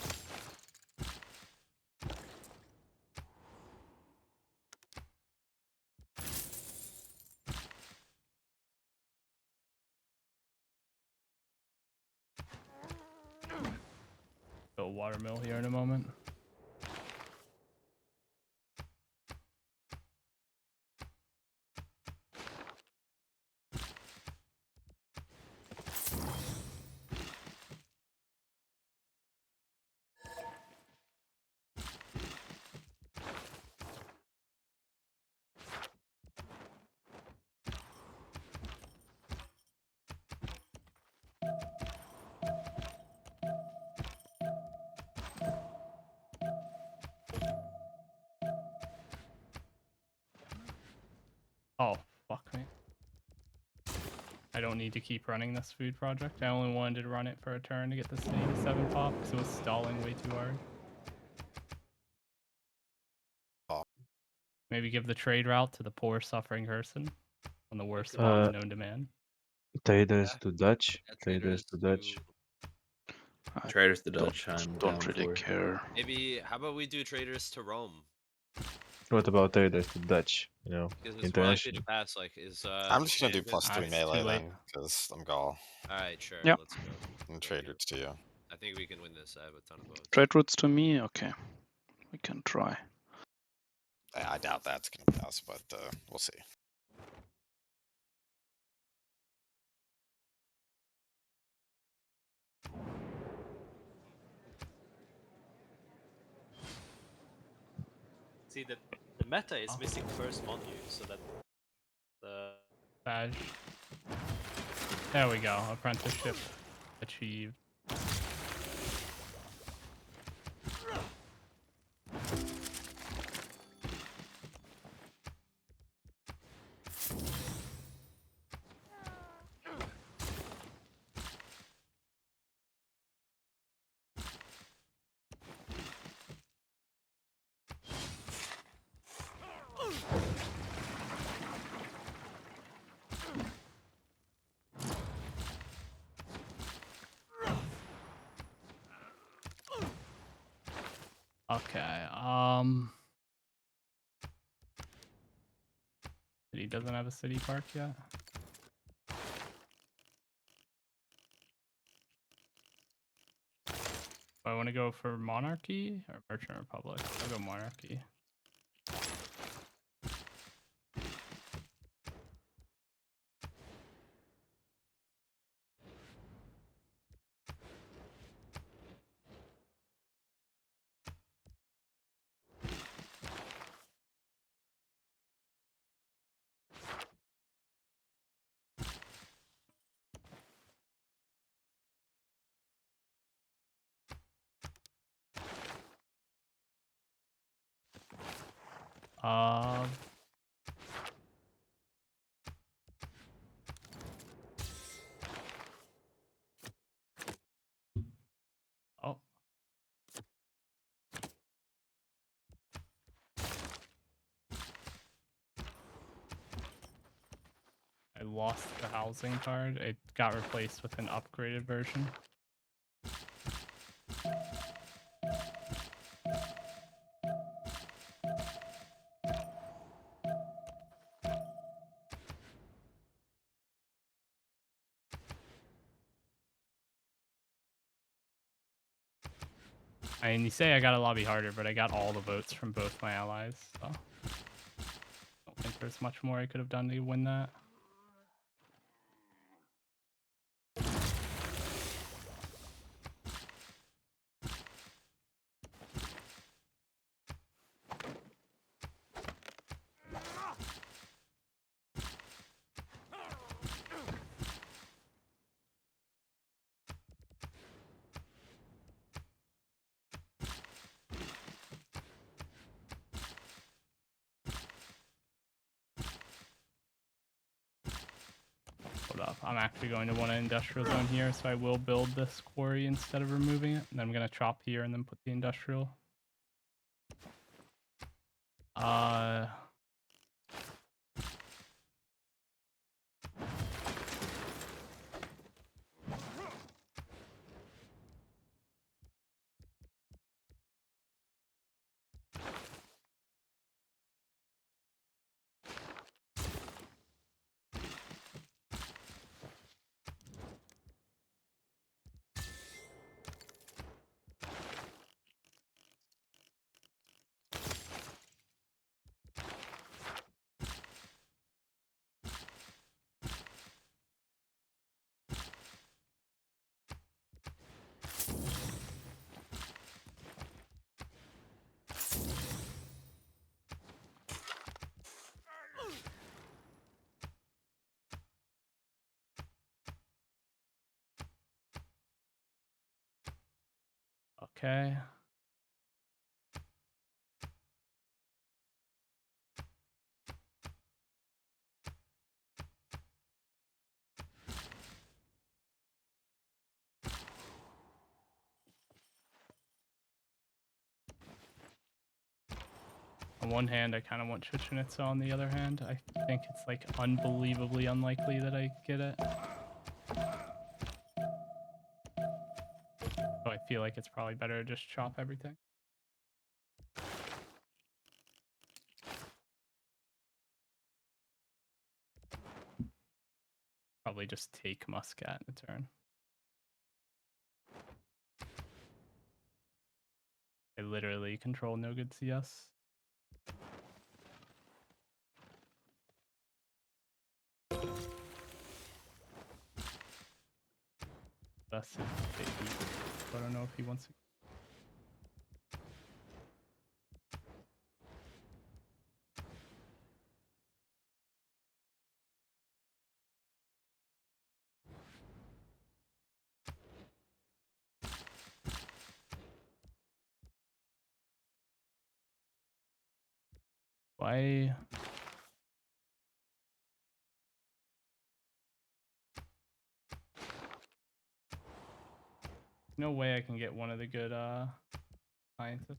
Go watermill here in a moment. Oh, fuck me. I don't need to keep running this food project. I only wanted to run it for a turn to get the city to 7 pop because it was stalling way too hard. Oh, Maybe give the trade route to the poor, suffering Herson on the worst Uh, spot with known demand. Traders to Dutch. Yeah, Traders to Dutch. I Traders to Dutch. I'm don't down really for. care. Maybe how about we do traders to Rome? What about traders to Dutch? You know, Because it's more likely to international. pass. Like, is I'm just gonna do Japan +3 it's too melee late. then, because I'm Gaul. Alright, sure. Yep. Let's go. And Go trade you. routes to you. I think we can win this. I have a ton of votes. Trade routes to me? Okay. We can try. I doubt that's gonna pass, but we'll see. See, the meta is missing first on you, so that the Badge. There we go. Apprenticeship achieved. Okay. City doesn't have a city park yet. Do I want to go for monarchy or merchant republic? I'll go monarchy. Uh, oh. I lost the housing card. It got replaced with an upgraded version. I mean, you say I gotta lobby harder, but I got all the votes from both my allies, so I don't think there's much more I could have done to win that. Hold up, I'm actually going to want an industrial zone here, so I will build this quarry instead of removing it. And then I'm gonna chop here and then put the industrial. Okay. On one hand, I kind of want Chichenitsa. On the other hand, I think it's like unbelievably unlikely that I get it. So I feel like it's probably better to just chop everything. Probably just take Muscat in a turn. I literally control no good CS. That's it. I don't know if he wants to. Why? No way I can get one of the good scientists.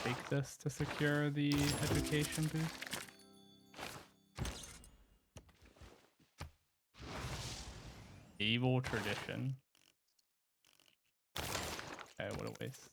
Take this to secure the education boost. Evil tradition. Okay, what a waste.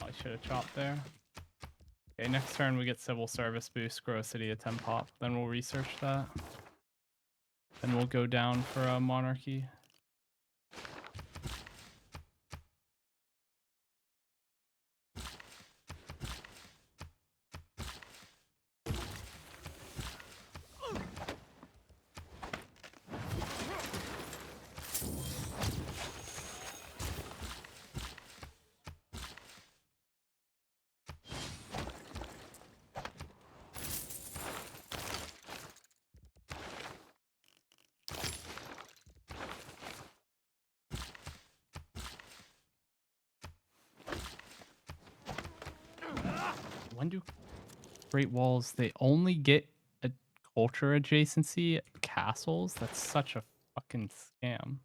I should have chopped there. Okay, next turn we get civil service boost, grow a city at 10 pop. Then we'll research that. Then we'll go down for a monarchy. When do Great Walls, they only get a culture adjacency castles? That's such a fucking scam.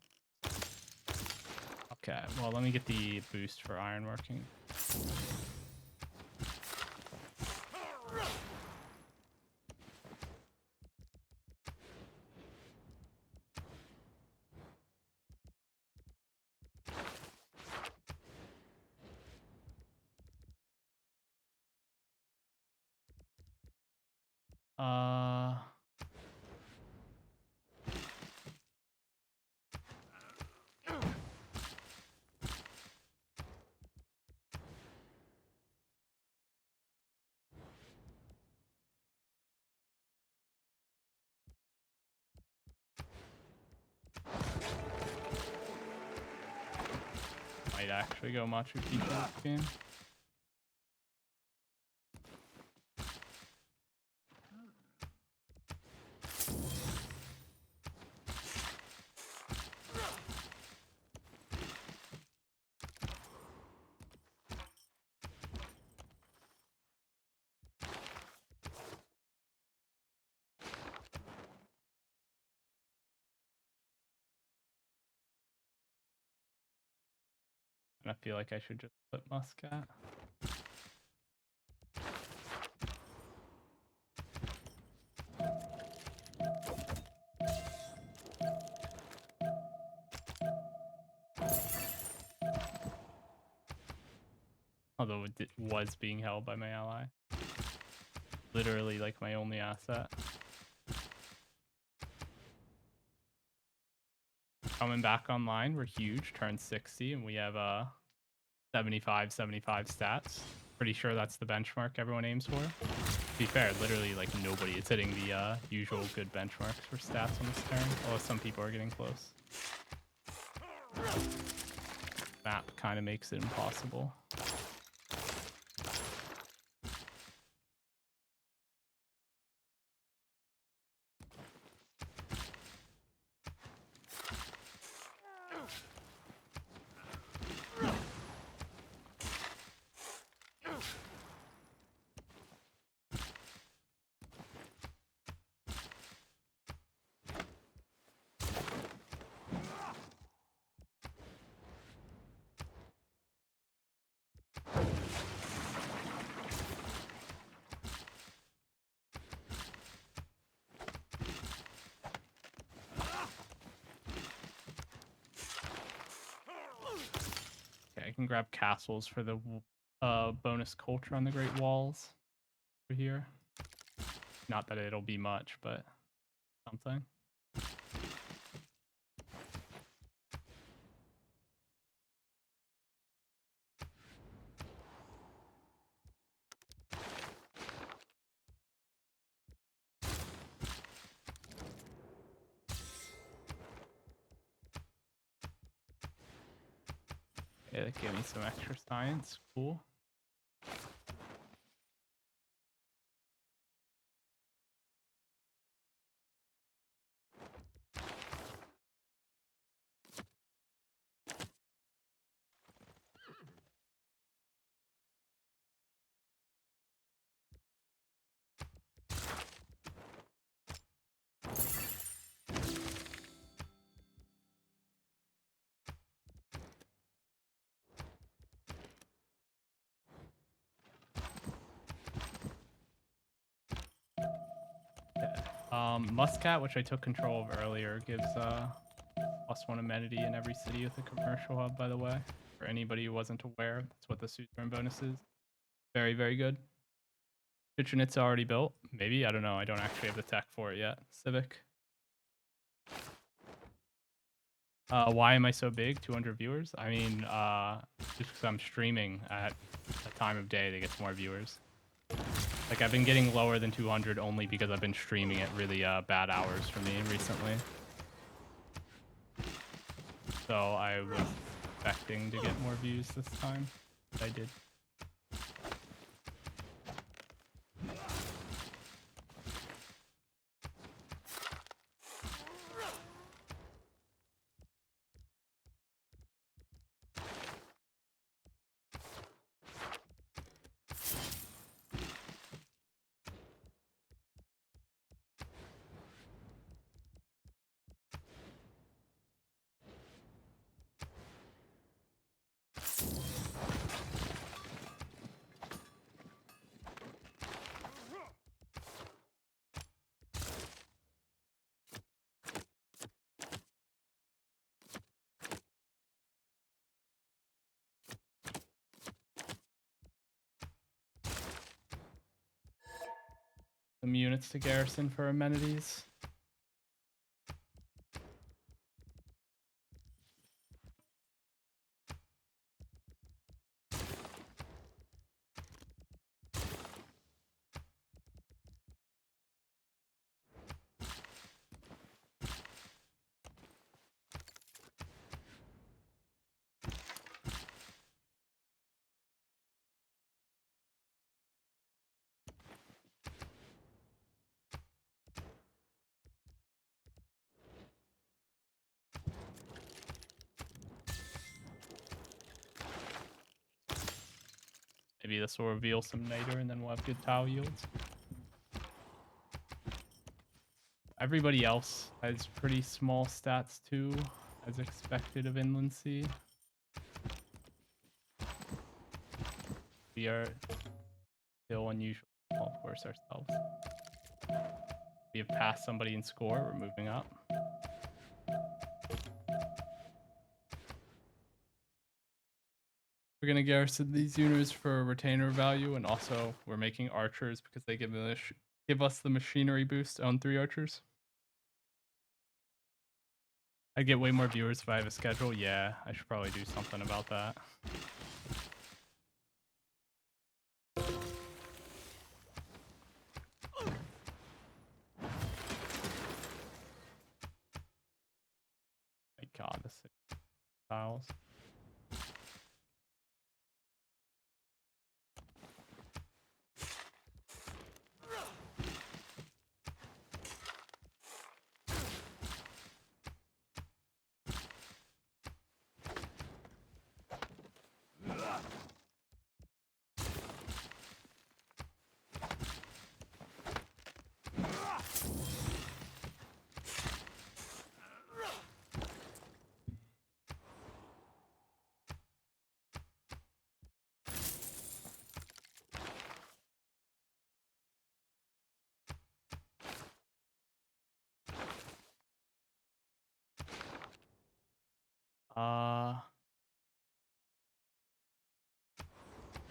Okay, well, let me get the boost for ironworking. Might actually go Machu Picchu this game. And I feel like I should just put Muscat. Although it was being held by my ally. Literally like my only asset. Coming back online, we're huge, turn 60, and we have 75 stats. Pretty sure that's the benchmark everyone aims for. To be fair, literally like nobody is hitting the usual good benchmarks for stats on this turn, although some people are getting close. Map kind of makes it impossible. I can grab castles for the bonus culture on the Great Walls over here. Not that it'll be much, but something. Yeah, that gave me some extra science. Cool. Muscat, which I took control of earlier, gives +1 amenity in every city with a commercial hub, by the way. For anybody who wasn't aware, that's what the suzerain bonus is. Very, very good. Kitchenette's already built. Maybe, I don't know. I don't actually have the tech for it yet. Civic. Why am I so big? 200 viewers? I mean, just because I'm streaming at a time of day that gets more viewers. Like, I've been getting lower than 200 only because I've been streaming at really bad hours for me recently. So I was expecting to get more views this time. I did. Some units to garrison for amenities. Maybe this will reveal some niter and then we'll have good tile yields. Everybody else has pretty small stats too, as expected of Inland Sea. We are still unusually small, of course, ourselves. We have passed somebody in score, we're moving up. We're gonna garrison these units for retainer value, and also we're making archers because they give us the machinery boost on 3 archers. I get way more viewers if I have a schedule. Yeah, I should probably do something about that. My God, this tiles.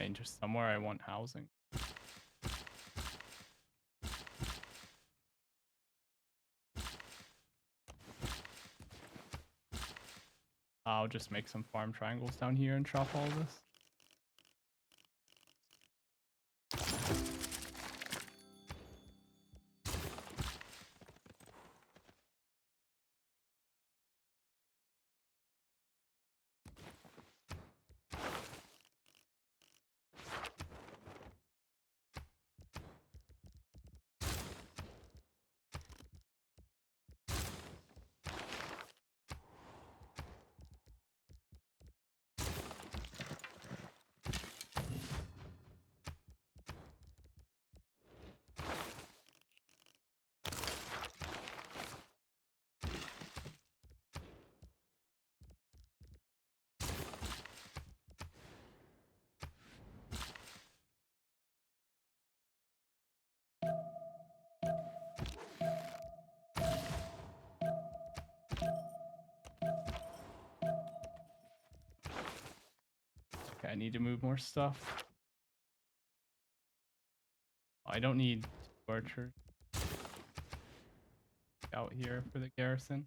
And just somewhere I want housing. I'll just make some farm triangles down here and chop all this. Okay, I need to move more stuff. I don't need archers out here for the garrison.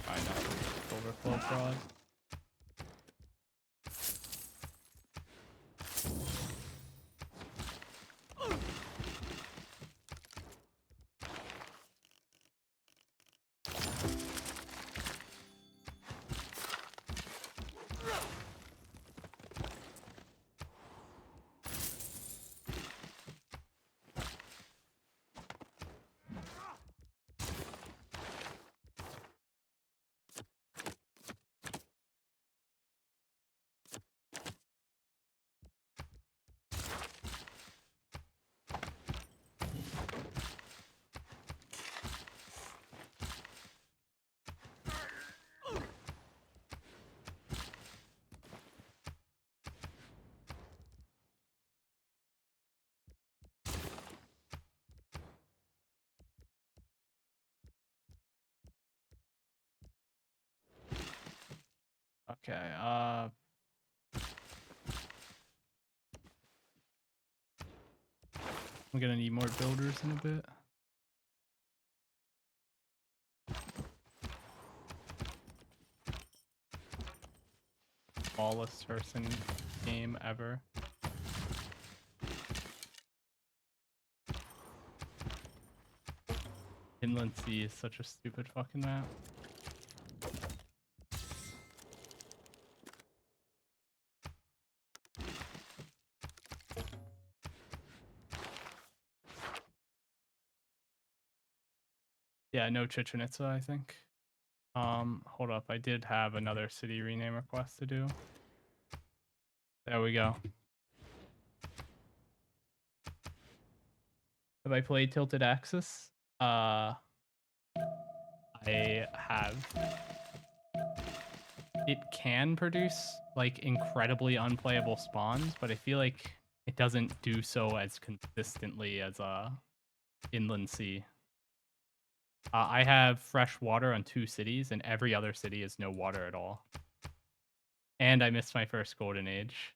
I know, overflow fraud. Okay, I'm gonna need more builders in a bit. Smallest Herson game ever. Inland Sea is such a stupid fucking map. Yeah, no Chichen Itza, I think. Hold up, I did have another city rename request to do. There we go. Have I played Tilted Axis? I have. it can produce like incredibly unplayable spawns, but I feel like it doesn't do so as consistently as Inland Sea. I have fresh water on 2 cities, and every other city is no water at all. And I missed my first golden age.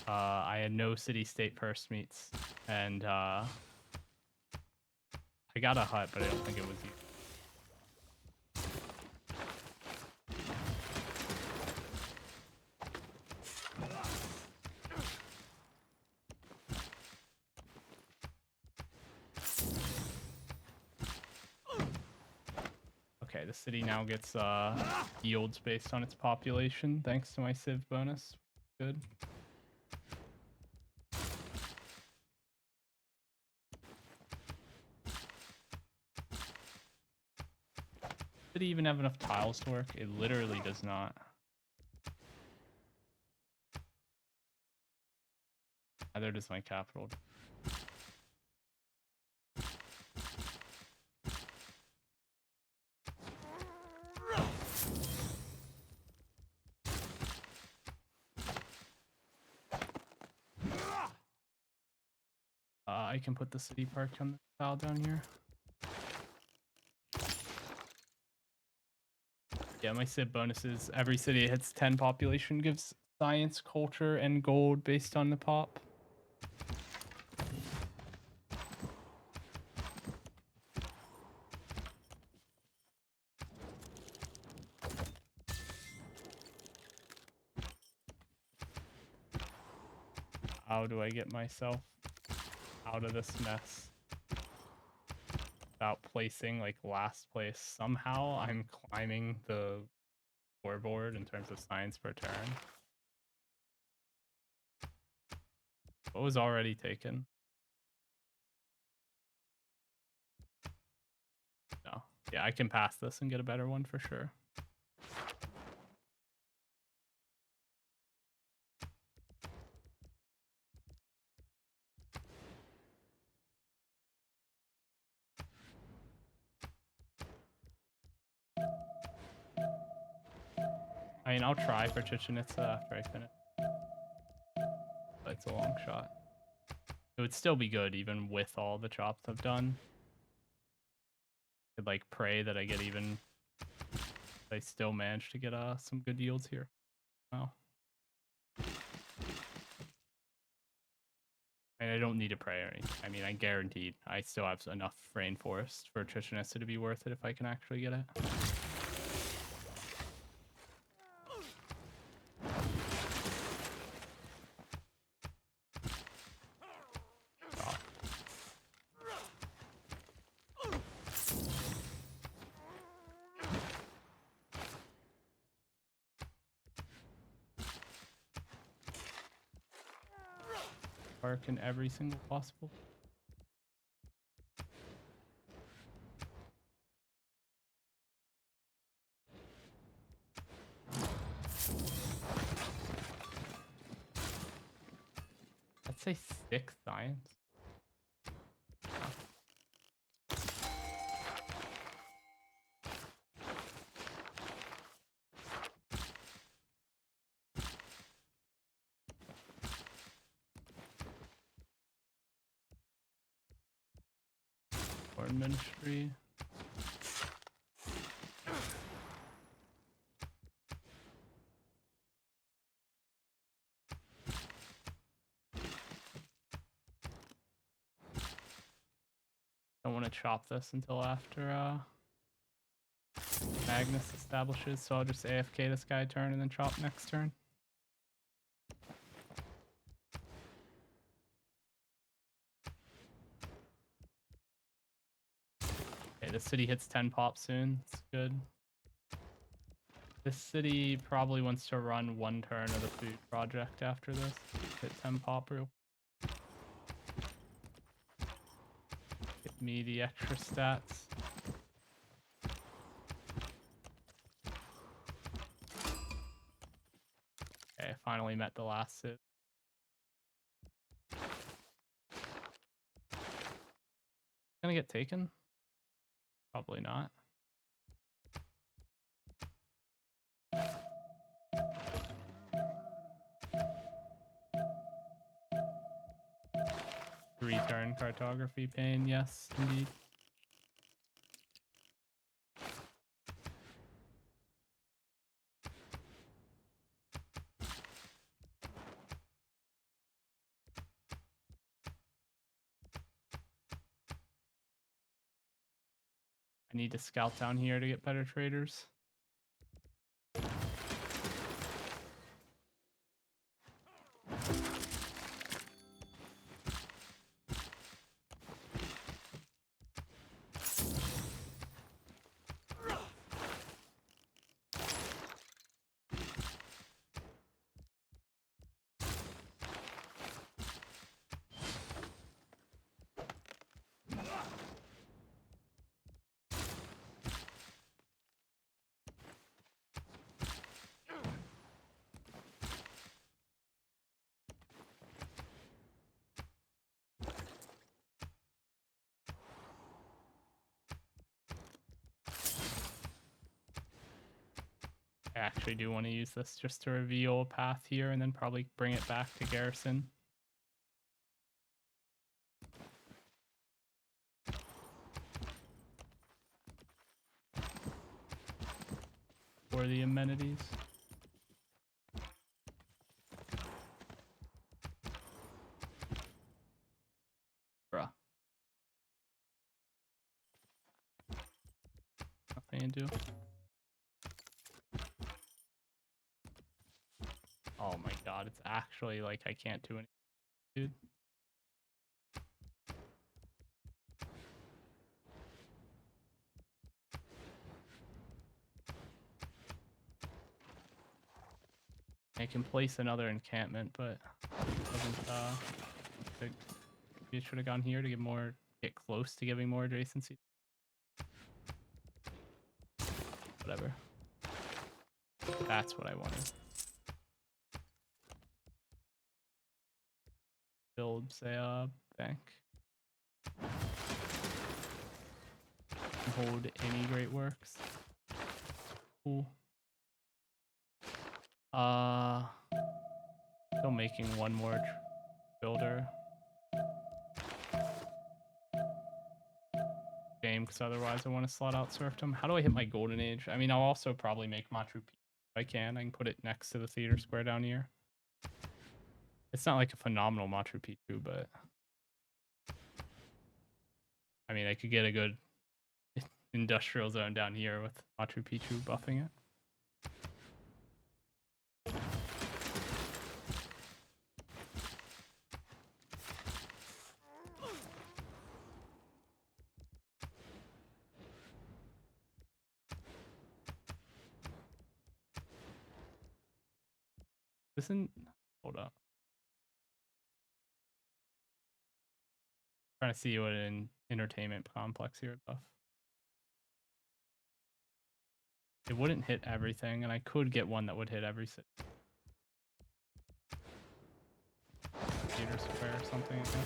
I had no city-state first meets, and I got a hut, but I don't think it was used. Okay, the city now gets yields based on its population, thanks to my Civ bonus. Good. Did it even have enough tiles to work? It literally does not. Neither does my capital. I can put the city park on the tile down here. Yeah, my Civ bonuses. Every city hits 10 population gives science, culture, and gold based on the pop. How do I get myself out of this mess without placing like last place? Somehow I'm climbing the scoreboard in terms of science per turn. What was already taken? No. Yeah, I can pass this and get a better one for sure. I mean, I'll try for Chichen Itza after I finish. But it's a long shot. It would still be good even with all the chops I've done. Could like pray that I get even. I still manage to get some good yields here. Wow. I mean, I don't need to pray or anything. I mean, I guaranteed I still have enough rainforest for Chichen Itza to be worth it if I can actually get it. Park in every single possible. I'd say 6 science. Foreign ministry. Don't want to chop this until after Magnus establishes, so I'll just AFK this guy turn and then chop next turn. Okay, this city hits 10 pop soon. It's good. This city probably wants to run 1 turn of the food project after this. Hit 10 pop real. Get me the extra stats. Okay, I finally met the last civ. Gonna get taken? Probably not. 3-turn cartography pain, yes, indeed. I need to scout down here to get better traders. I actually do want to use this just to reveal a path here and then probably bring it back to Garrison. For the amenities. Bruh. Nothing to do. Oh my god, it's actually like I can't do anything, dude. I can place another encampment, but doesn't, it should have gone here to get close to giving more adjacency. Whatever. That's what I wanted. Build, say, a bank. Hold any great works. Cool. Still making one more builder. Game, because otherwise I want to slot out serfdom. How do I hit my golden age? I mean, I'll also probably make Machu Picchu if I can. I can put it next to the theater square down here. It's not like a phenomenal Machu Picchu, but I mean, I could get a good industrial zone down here with Machu Picchu buffing it. Hold up. Trying to see what an entertainment complex here buff. It wouldn't hit everything, and I could get one that would hit every city. Theater square or something, I guess.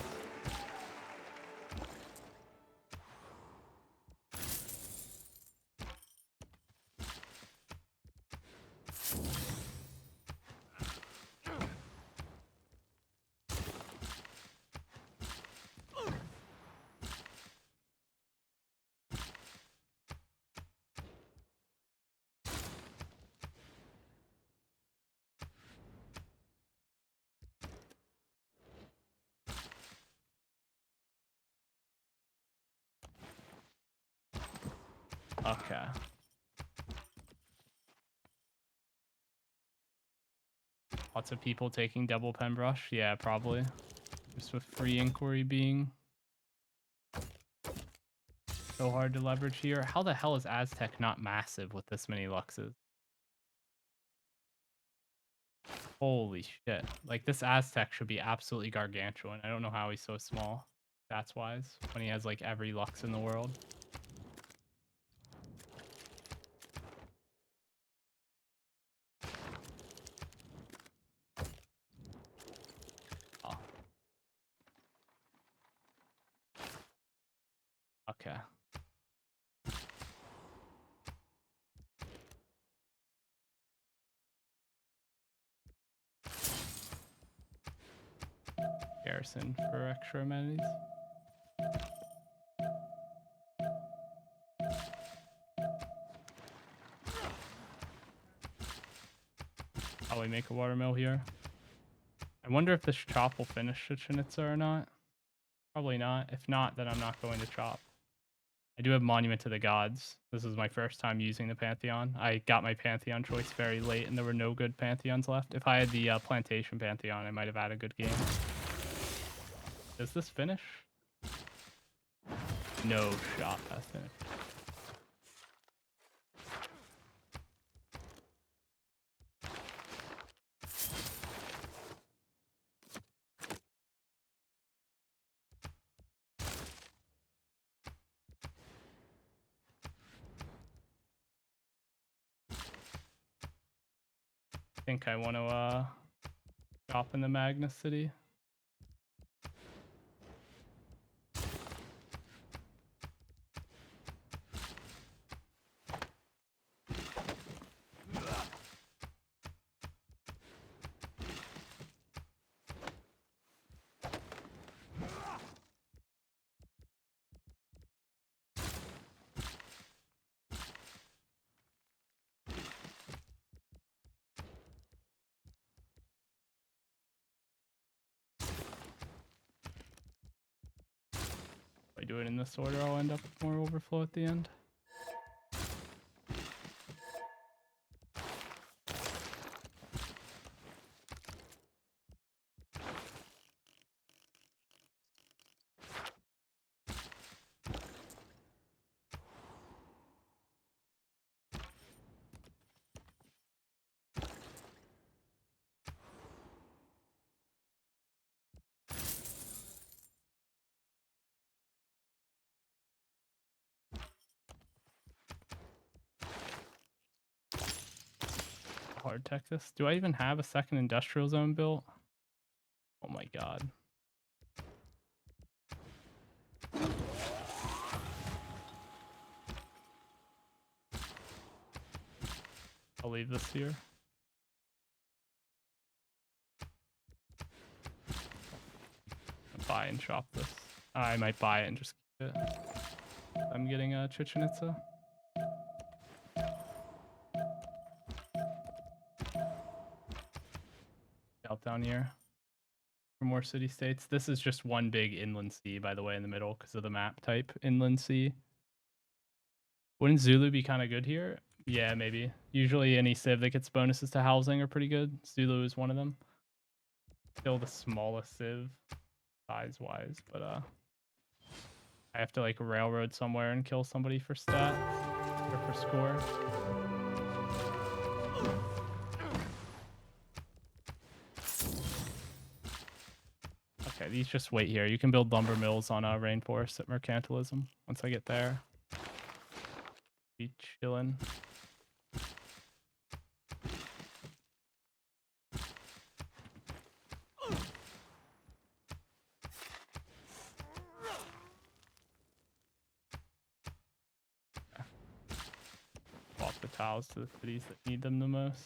Okay. Lots of people taking double pen brush. Yeah, probably. Just with free inquiry being so hard to leverage here. How the hell is Aztec not massive with this many luxes? Holy shit. Like, this Aztec should be absolutely gargantuan. I don't know how he's so small, stats-wise, when he has, like, every lux in the world. Oh. Okay. Herson for extra amenities. Probably make a watermill here. I wonder if this chop will finish Chichen Itza or not. Probably not. If not, then I'm not going to chop. I do have Monument to the Gods. This is my first time using the Pantheon. I got my Pantheon choice very late, and there were no good Pantheons left. If I had the Plantation Pantheon, I might have had a good game. Does this finish? No shot. That's finished. I think I want to shop in the Magna City. If I do it in this order, I'll end up with more overflow at the end. Hard tech this. Do I even have a second industrial zone built? Oh my god. I'll leave this here. I'll buy and shop this. I might buy it and just keep it. I'm getting a Chichen Itza. Out down here for more city states. This is just one big inland sea, by the way, in the middle because of the map type. Inland sea. Wouldn't Zulu be kind of good here? Yeah, maybe. Usually any civ that gets bonuses to housing are pretty good. Zulu is one of them. Still the smallest civ size-wise, but I have to like railroad somewhere and kill somebody for stats or for score. Okay, these just wait here. You can build lumber mills on Rainforest at Mercantilism once I get there. Be chilling. Walk the tiles to the cities that need them the most.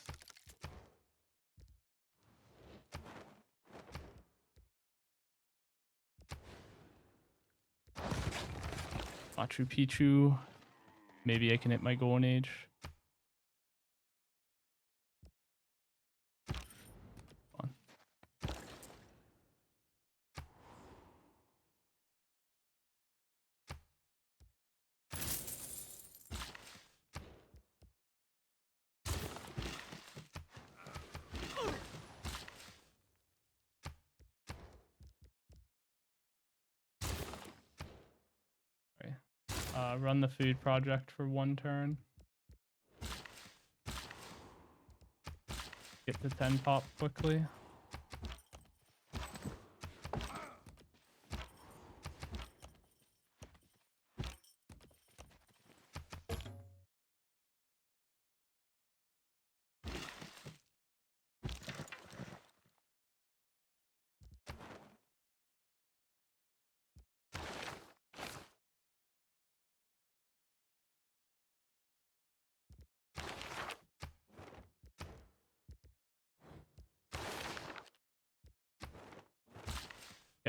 Machu Picchu. Maybe I can hit my golden age. Come on. Run the food project for 1 turn. Get the 10 pop quickly.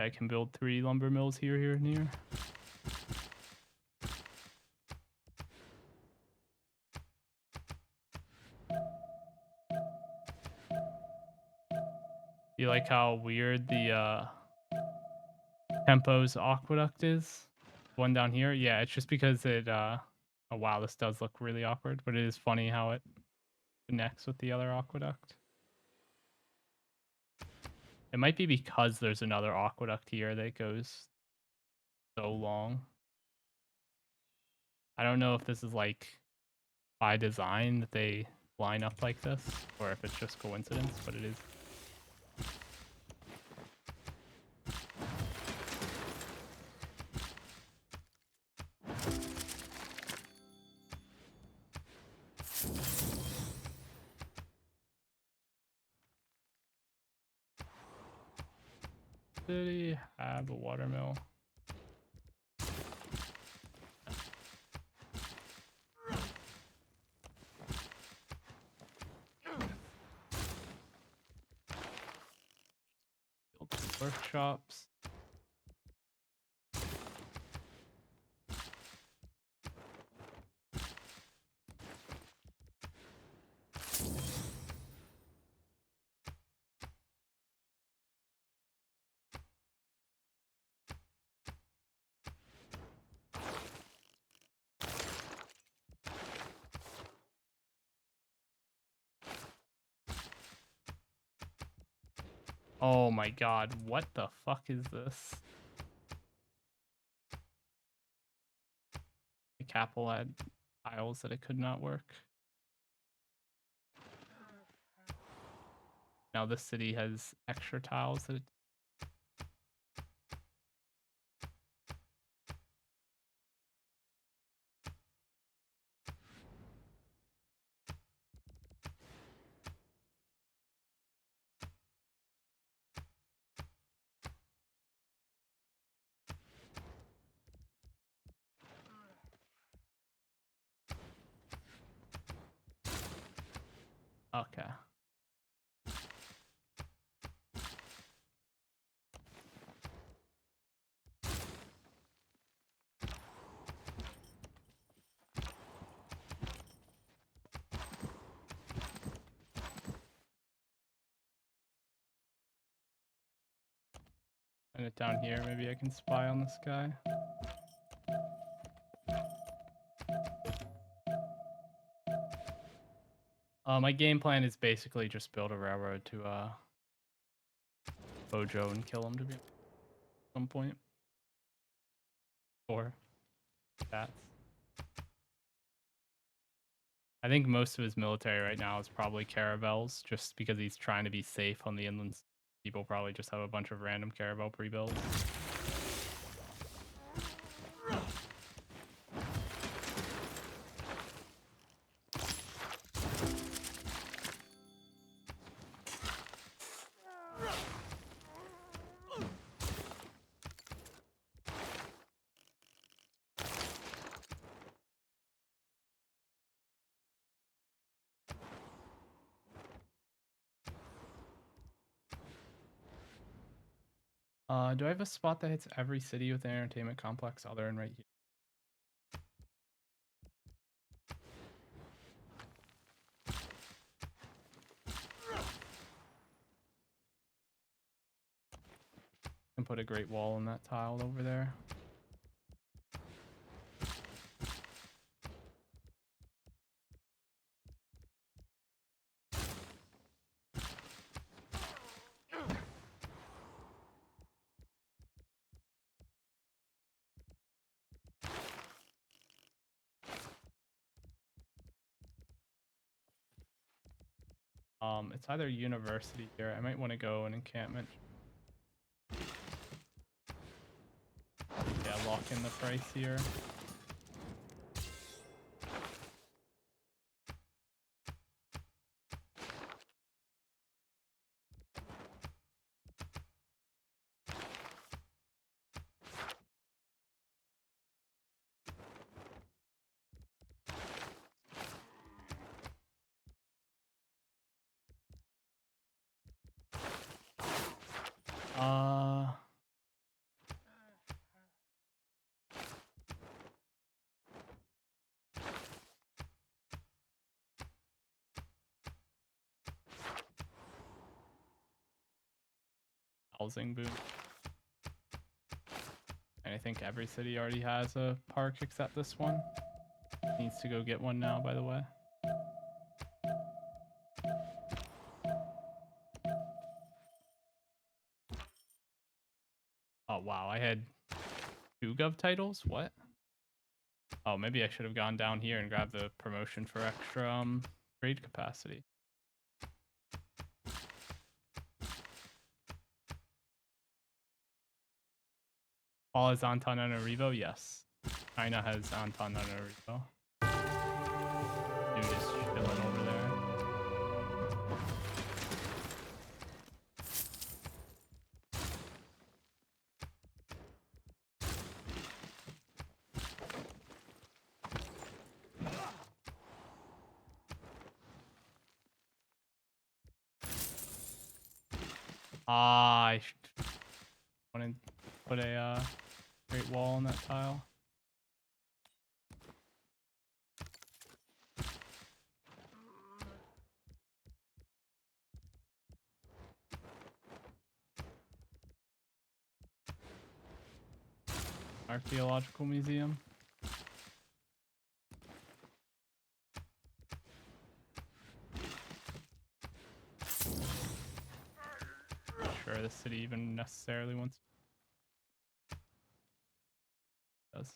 Okay, I can build 3 lumber mills here, and here. You like how weird the Tempo's aqueduct is? One down here? Yeah, it's just because it oh wow, this does look really awkward, but it is funny how it connects with the other aqueduct. It might be because there's another aqueduct here that goes so long. I don't know if this is like by design that they line up like this, or if it's just coincidence, but it is. City have a watermill. Build some workshops. Oh my god, what the fuck is this? The Capel had tiles that it could not work. Now this city has extra tiles that it... Okay. And it down here, maybe I can spy on this guy. My game plan is basically just build a railroad to Bojo and kill him to be at some point. Or that. I think most of his military right now is probably caravels, just because he's trying to be safe on the inland. People probably just have a bunch of random caravel pre-builds. Do I have a spot that hits every city with an entertainment complex other than right here? And put a great wall on that tile over there. It's either university here. I might want to go an encampment. Yeah, lock in the price here. housing boom. And I think every city already has a park except this one. Needs to go get one now, by the way. Oh wow, I had 2 gov titles? What? Oh, maybe I should have gone down here and grabbed the promotion for extra trade capacity. Paul has Antananarivo? Yes. China has Antananarivo. Dude is chilling over there. I want to put a great wall on that tile. Archaeological museum. Not sure the city even necessarily wants. Does.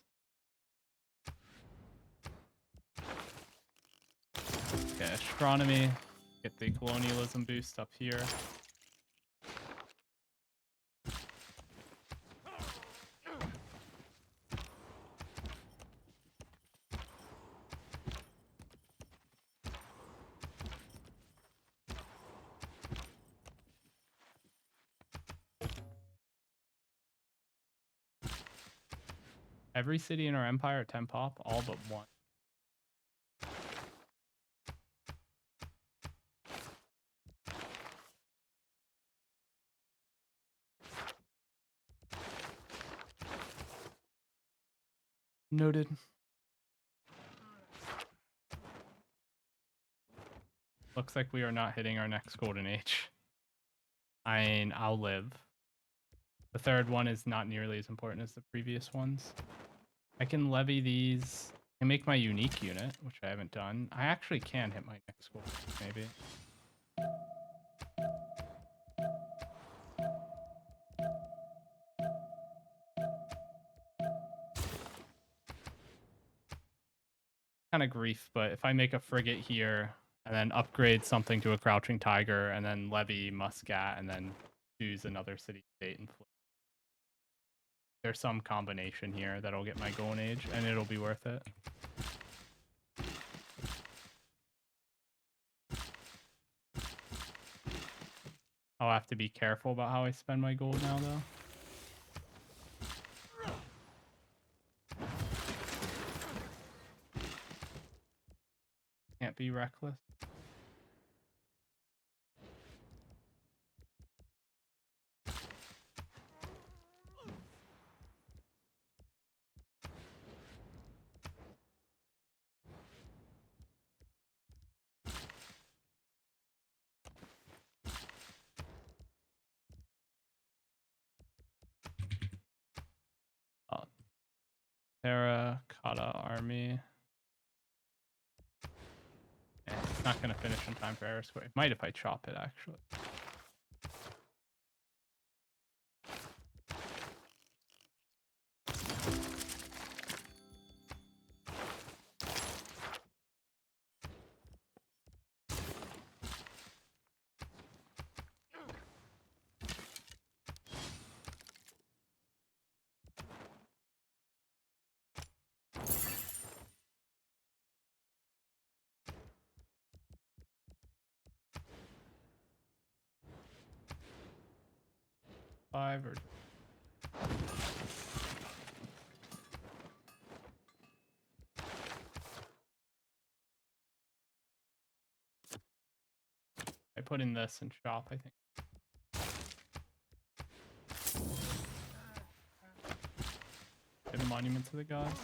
Okay, astronomy. Get the colonialism boost up here. Every city in our empire at 10 pop, all but one. Noted. Looks like we are not hitting our next golden age. I'll live. The third one is not nearly as important as the previous ones. I can levy these and make my unique unit, which I haven't done. I actually can hit my next goal, maybe. Kind of grief, but if I make a frigate here and then upgrade something to a crouching tiger and then levy Muscat and then choose another city state and flip. There's some combination here that'll get my golden age and it'll be worth it. I'll have to be careful about how I spend my gold now though. Can't be reckless. Terracotta army. Yeah, it's not going to finish in time for Air Square. It might if I chop it, actually. Five or I put in this and shop, I think. Get a monument to the gods.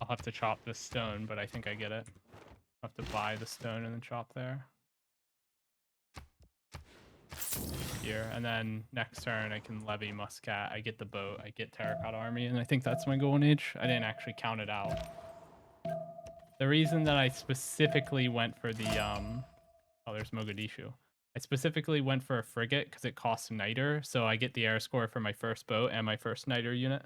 I'll have to chop this stone, but I think I get it. I'll have to buy the stone and then chop there. Here, and then next turn I can levy Muscat, I get the boat, I get Terracotta Army, and I think that's my golden age. I didn't actually count it out. The reason that I specifically went for the oh, there's Mogadishu. I specifically went for a frigate because it costs Niter, so I get the air score for my first boat and my first Niter unit.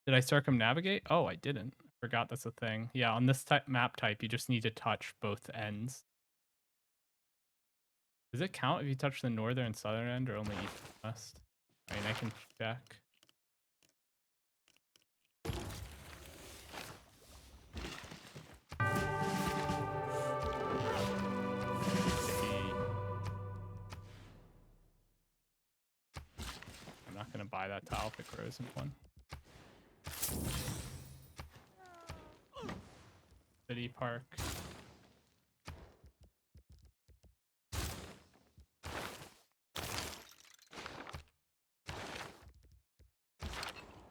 Did I circumnavigate? Oh, I didn't. I forgot that's a thing. Yeah, on this map type, you just need to touch both ends. Does it count if you touch the northern and southern end, or only east and west? I mean, I can check. I'm not gonna buy that tile if it grows in one. City Park.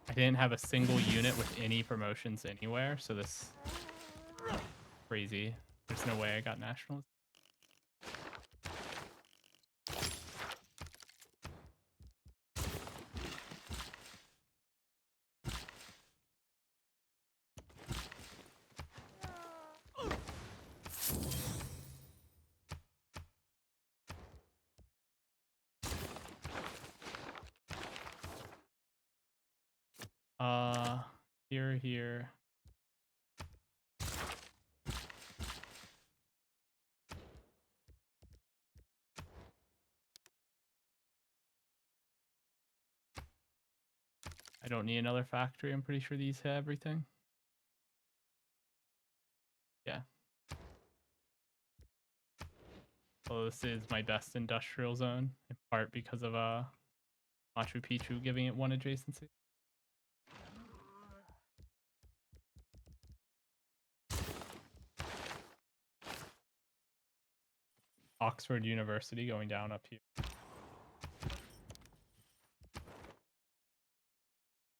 I didn't have a single unit with any promotions anywhere, so this crazy. There's no way I got nationals. Here. I don't need another factory. I'm pretty sure these have everything. Yeah. So this is my best industrial zone, in part because of Machu Picchu giving it one adjacency. Oxford University going down up here.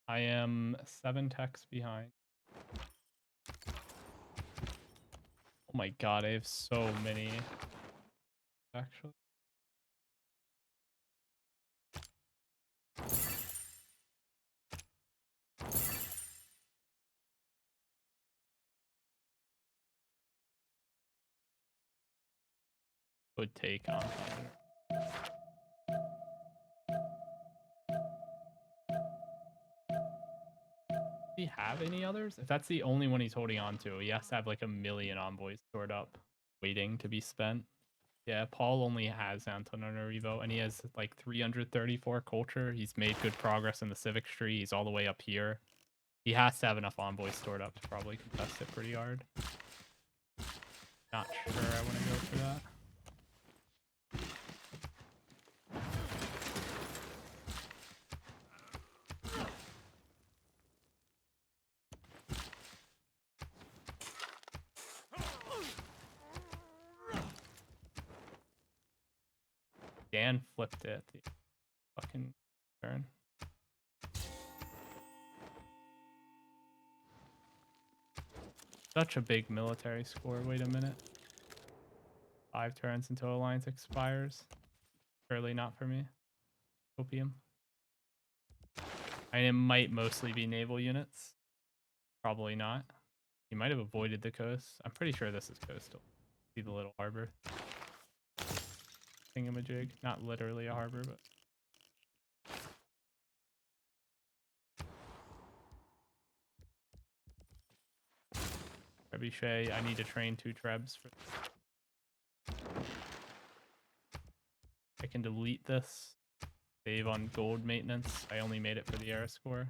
I am 7 techs behind. Oh my god, I have so many. Actually. Would take on. Does he have any others? If that's the only one he's holding on to, he has to have like 1 million envoys stored up, waiting to be spent. Yeah, Paul only has Antananarivo, and he has like 334 culture. He's made good progress in the civic tree. He's all the way up here. He has to have enough envoys stored up to probably contest it pretty hard. Not sure I want to go for that. Dan flipped it. The fucking turn. Such a big military score. Wait a minute. 5 turns until alliance expires. Surely not for me. Opium. And it might mostly be naval units. Probably not. He might have avoided the coast. I'm pretty sure this is coastal. See the little harbor. Thingamajig. Not literally a harbor, but... Trebuchet, I need to train 2 trebs for... I can delete this. Save on gold maintenance. I only made it for the era score.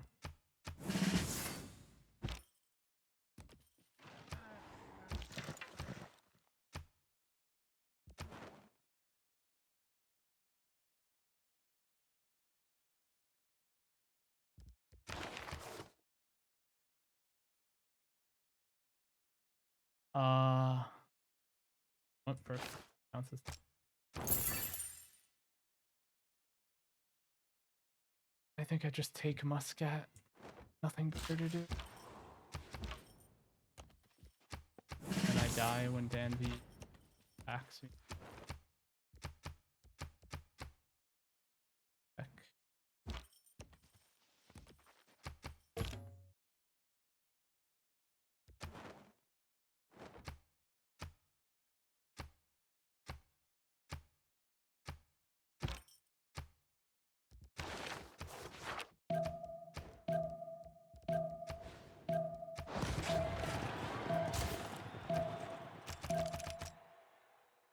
What first bounces? I think I just take Muscat. Nothing better to do. die when Danby attacks me. Heck.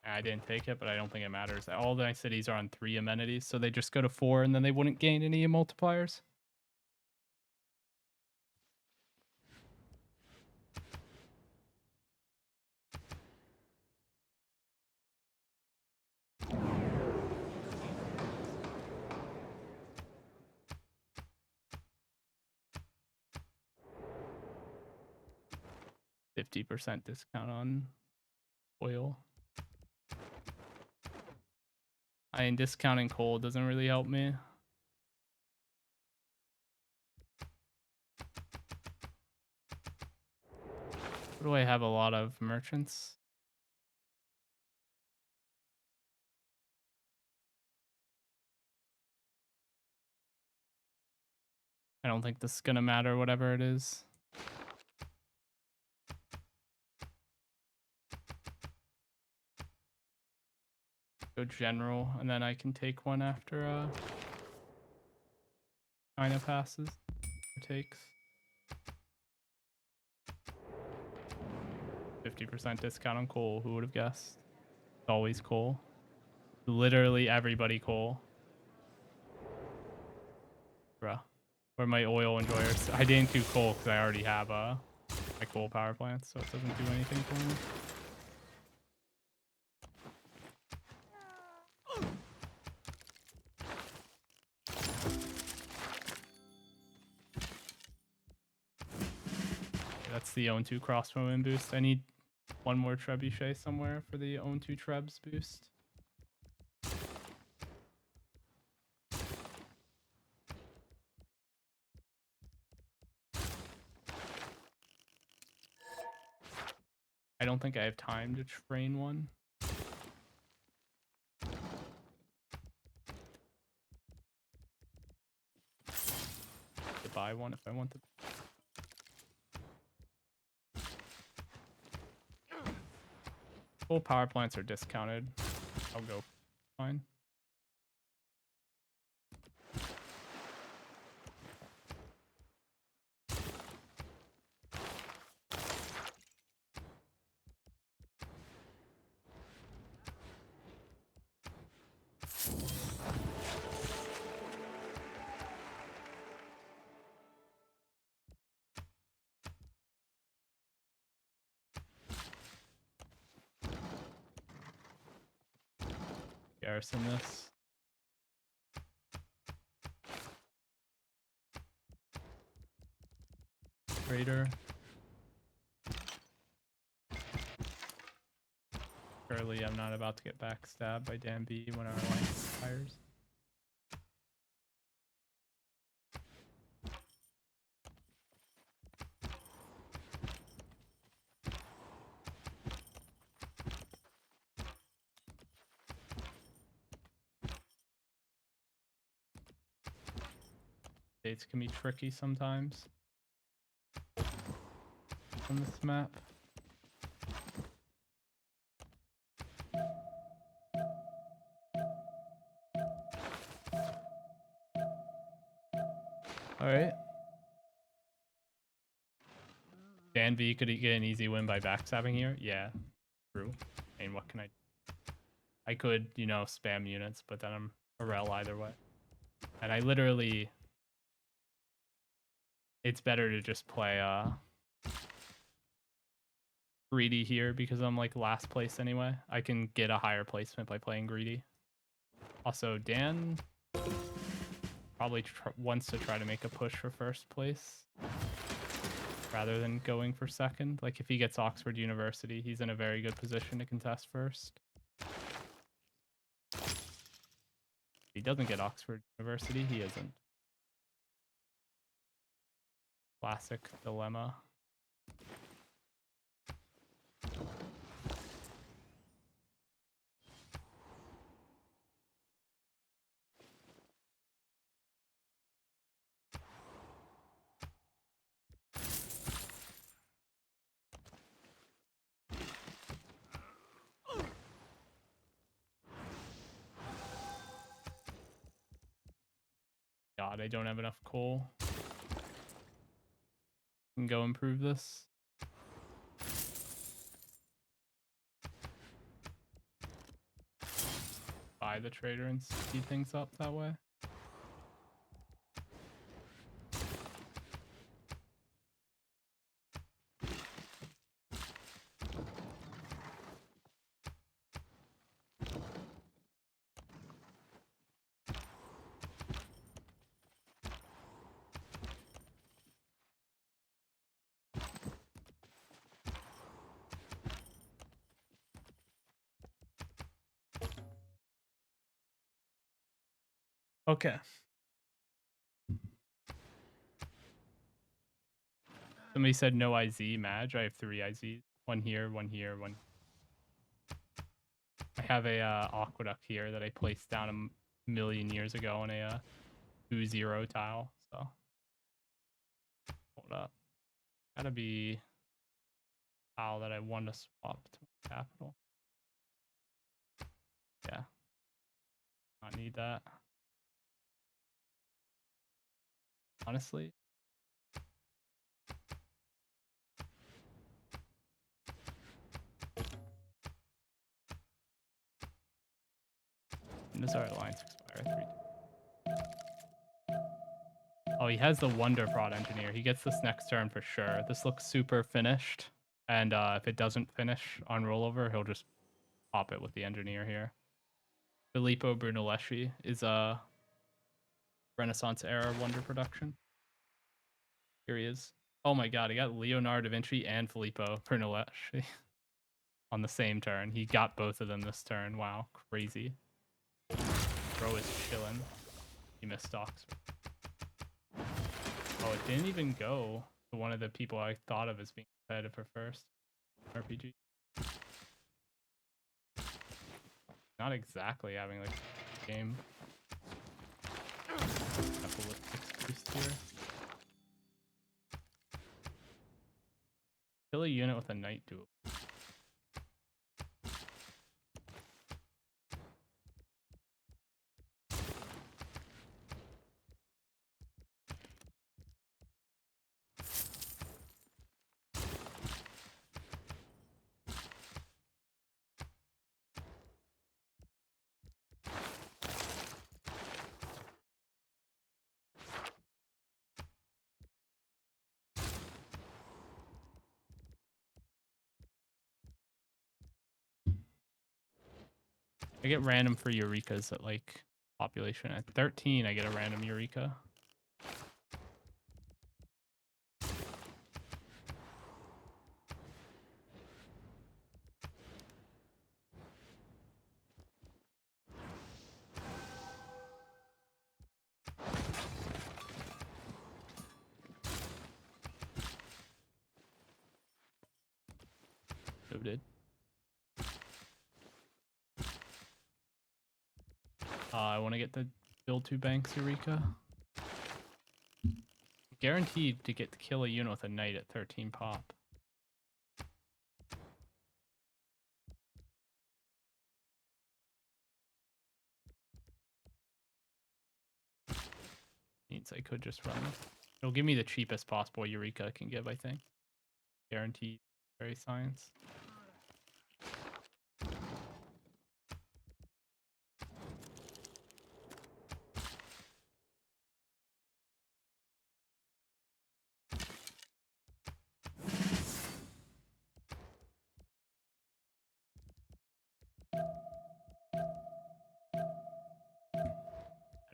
I didn't take it, but I don't think it matters. All my cities are on 3 amenities, so they just go to 4 and then they wouldn't gain any multipliers. %50 discount on oil. I mean, discounting coal doesn't really help me. What do I have? A lot of merchants. I don't think this is gonna matter, whatever it is. Go general, and then I can take one after China passes or takes. 50% discount on coal. Who would have guessed? It's always coal. Literally everybody coal. Bruh. Where my oil enjoyers? I didn't do coal because I already have my coal power plant, so it doesn't do anything for me. That's the own 2 crossbowman boost. I need one more trebuchet somewhere for the own 2 trebs boost. I don't think I have time to train one. To buy one if I want to. Full power plants are discounted. I'll go fine. Garrison this. Trader. Surely I'm not about to get backstabbed by Dan B when our alliance expires. Dates can be tricky sometimes on this map. Alright. Dan V, could he get an easy win by backstabbing here? Yeah, true. I mean, what can I do? I could, you know, spam units, but then I'm a rel either way. And I literally... It's better to just play greedy here because I'm like last place anyway. I can get a higher placement by playing greedy. Also, Dan probably wants to try to make a push for first place rather than going for second. Like if he gets Oxford University, he's in a very good position to contest first. If he doesn't get Oxford University, he isn't. Classic dilemma. I don't have enough coal. Can go improve this. Buy the trader and speed things up that way. Okay. Somebody said no IZ, Madge. I have 3 IZs. One here, one here, one. I have a aqueduct here that I placed down a million years ago on a 2-0 tile. So hold up. Gotta be tile that I want to swap to my capital. Yeah. Not need that. Honestly. When does our alliance expire? 3. Oh, he has the Wonder Prod Engineer. He gets this next turn for sure. This looks super finished. And if it doesn't finish on rollover, he'll just pop it with the Engineer here. Filippo Brunelleschi is a Renaissance era Wonder production. Here he is. Oh my god, he got Leonardo da Vinci and Filippo Brunelleschi on the same turn. He got both of them this turn. Wow, crazy. Bro is chilling. He missed stocks. Oh, it didn't even go to one of the people I thought of as being competitive for first. RPG. Not exactly having like a game. Couple of boost here. Kill a unit with a knight duel. I get random for Eurekas at like population. At 13, I get a random Eureka. Noted. I want to get the build 2 banks Eureka. Guaranteed to get to kill a unit with a knight at 13 pop. Means I could just run this. It'll give me the cheapest possible Eureka I can give, I think. Guaranteed very science.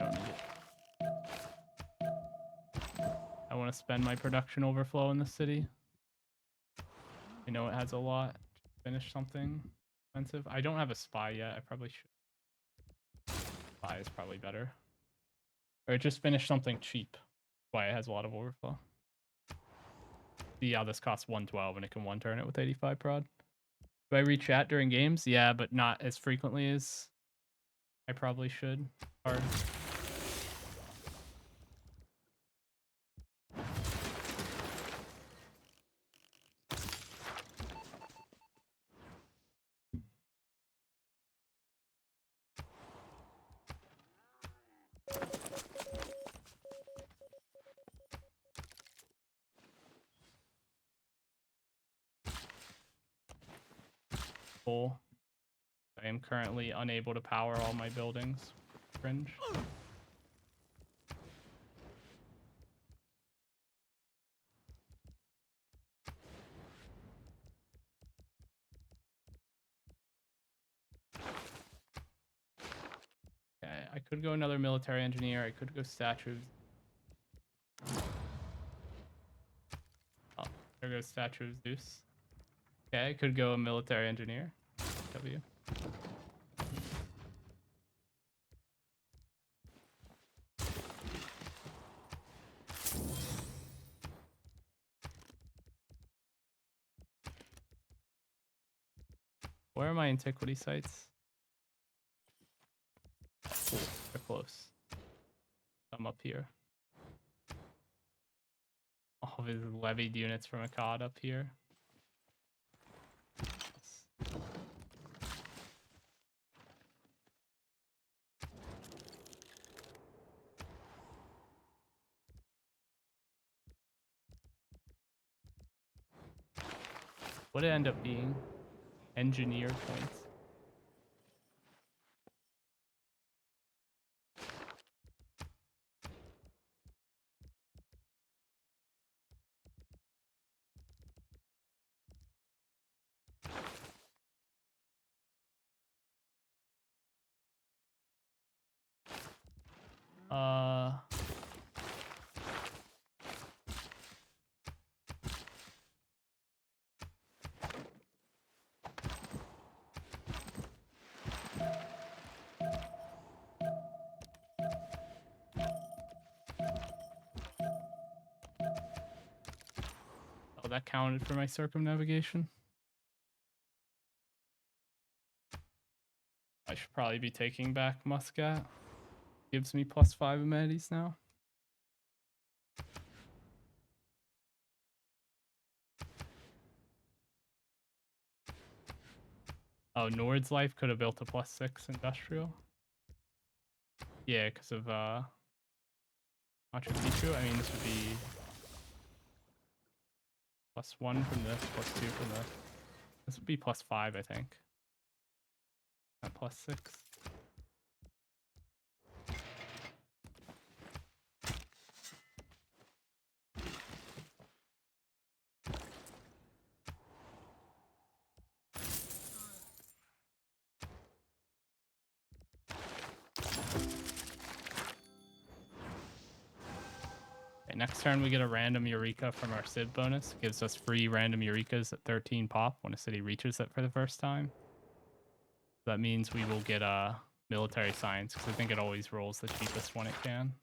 I don't need it. I want to spend my production overflow in the city. I know it has a lot. Finish something expensive. I don't have a spy yet. I probably should. Spy is probably better. Or just finish something cheap. Why it has a lot of overflow. See how this costs 112 and it can one turn it with 85 prod. Do I read chat during games? Yeah, but not as frequently as I probably should. Hard. full. I am currently unable to power all my buildings. Cringe. Okay, I could go another military engineer. I could go statues. Oh, there goes statue of Zeus. Okay, I could go a military engineer. W. Where are my antiquity sites? Cool. They're close. I'm up here. All of his levied units from Akkad up here. What did it end up being? Engineer points. Oh, that counted for my circumnavigation. I should probably be taking back Muscat. Gives me +5 amenities now. Oh, Nord's Life could have built a +6 industrial. Yeah, because of Machu Picchu. I mean, this would be +1 from this, +2 from this. This would be +5, I think. Not +6. Next turn, we get a random Eureka from our Civ bonus. It gives us free random Eurekas at 13 pop when a city reaches it for the first time. That means we will get a military science, because I think it always rolls the cheapest one it can.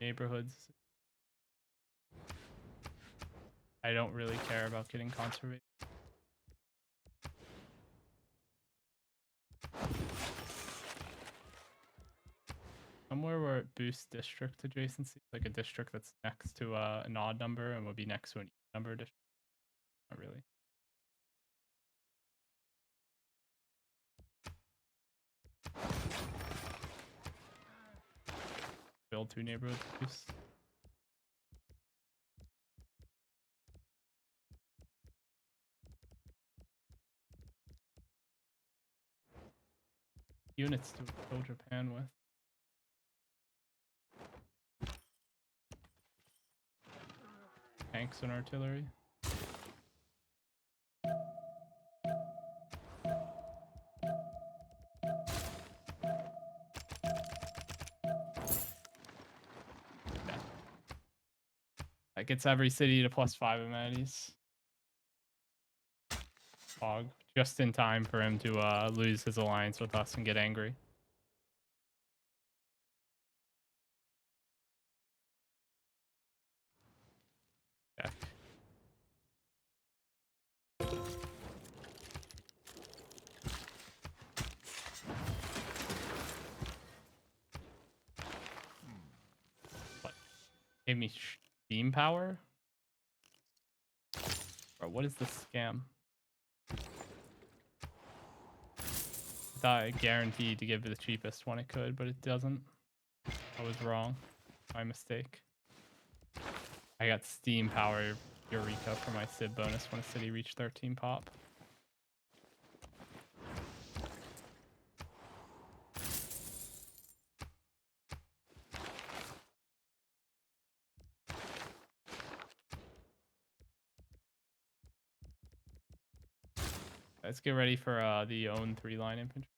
Neighborhoods. I don't really care about getting conservation. Somewhere where it boosts district adjacency, like a district that's next to an odd number and would be next to an even number district. Not really. Build 2 neighborhoods boost. Units to kill Japan with. Tanks and artillery. Yeah. That gets every city to +5 amenities. Fog. Just in time for him to lose his alliance with us and get angry. Gave me steam power? Bro, what is this scam? I thought it guaranteed to give the cheapest one it could, but it doesn't. I was wrong. My mistake. I got steam power Eureka for my Civ bonus when a city reached 13 pop. Let's get ready for the own 3-line infantry.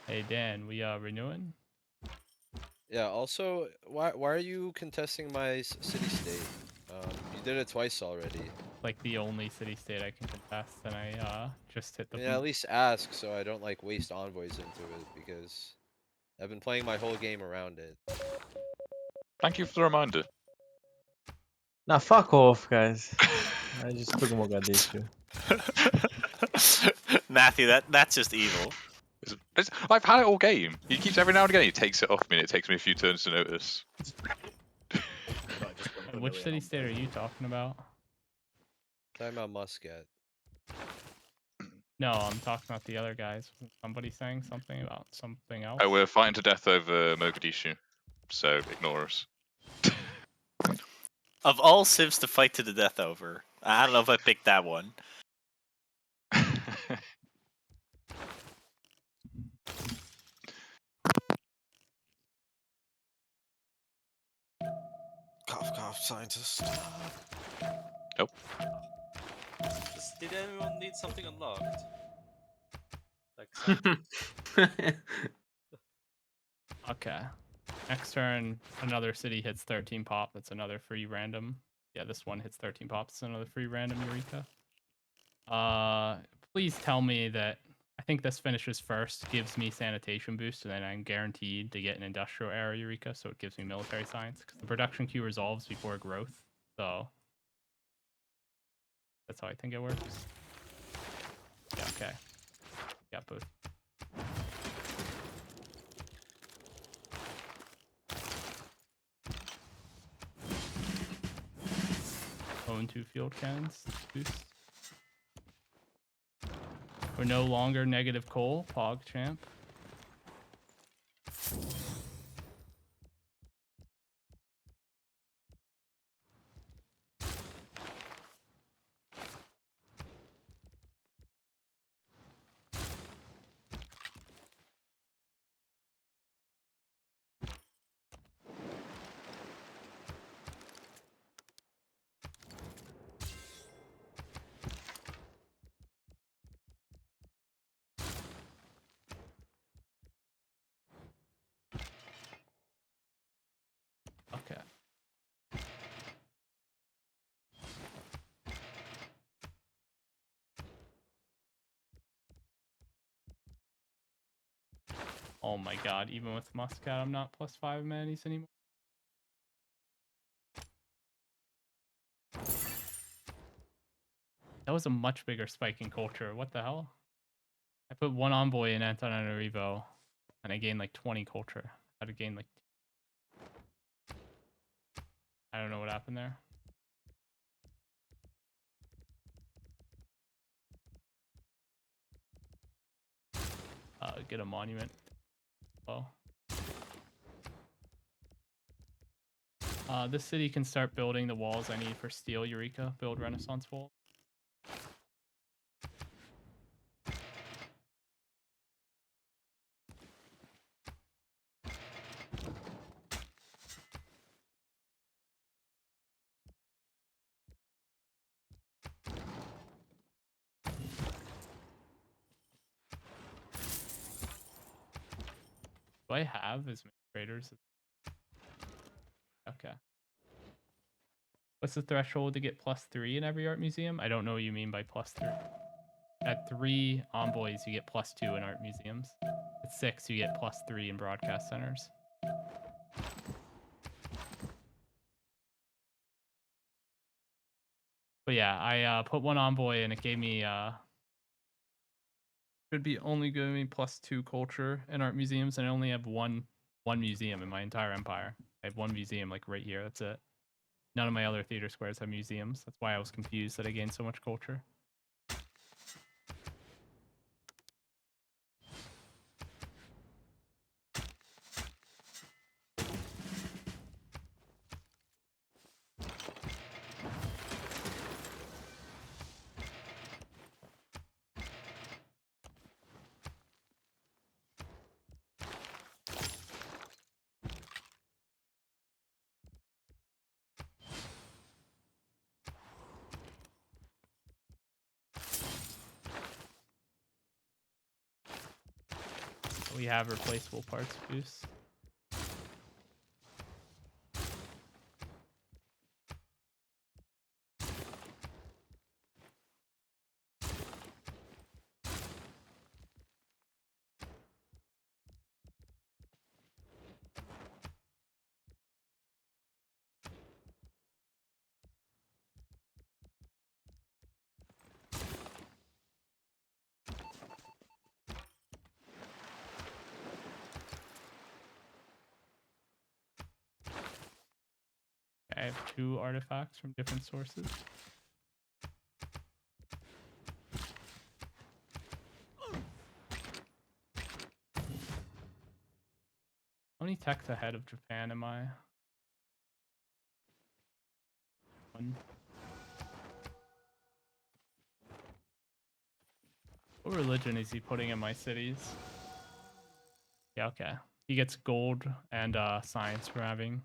Hey Dan, we renewing? Yeah. Also, why are you contesting my city state? You did it twice already. Like the only city state I can contest, and I just hit the. I mean, at least ask so I don't like waste envoys into it because I've been playing my whole game around it. Thank you for the reminder. Nah, fuck off, guys. I just took Mogadishu. Matthew, that's just evil. I've had it all game. He keeps every now and again he takes it off me and it takes me a few turns to notice. Which city state are you talking about? Talking about Muscat. No, I'm talking about the other guys. Somebody saying something about something else. Oh, we're fighting to death over Mogadishu, so ignore us. Of all civs to fight to the death over, I don't know if I picked that one. Cough, cough, scientist. Nope. Did anyone need something unlocked? Like Okay. Next turn, another city hits 13 pop. That's another free random. Yeah, this one hits 13 pop. It's another free random Eureka. Please tell me that I think this finishes first, gives me sanitation boost, and then I'm guaranteed to get an industrial era Eureka, so it gives me military science. Because the production queue resolves before growth, so that's how I think it works. Yeah, okay. Got both. Own 2 field cannons. Boost. We're no longer negative coal, Pog champ. Okay. Oh my god, even with Muscat, I'm not +5 manis anymore. That was a much bigger spike in culture. What the hell? I put 1 envoy in Antananarivo, and I gained like 20 culture. I had to gain like... I don't know what happened there. Get a monument. Oh. This city can start building the walls I need for steel Eureka. Build Renaissance wall. Do I have administrators? Okay. What's the threshold to get +3 in every art museum? I don't know what you mean by +3. At 3 envoys, you get +2 in art museums. At 6, you get +3 in broadcast centers. But yeah, I put one envoy and it gave me should be only giving me +2 culture and art museums, and I only have one museum in my entire empire. I have one museum like right here. That's it. None of my other theater squares have museums. That's why I was confused that I gained so much culture. We have replaceable parts boost. I have 2 artifacts from different sources. How many techs ahead of Japan am I? 1. What religion is he putting in my cities? Yeah, okay. He gets gold and science for having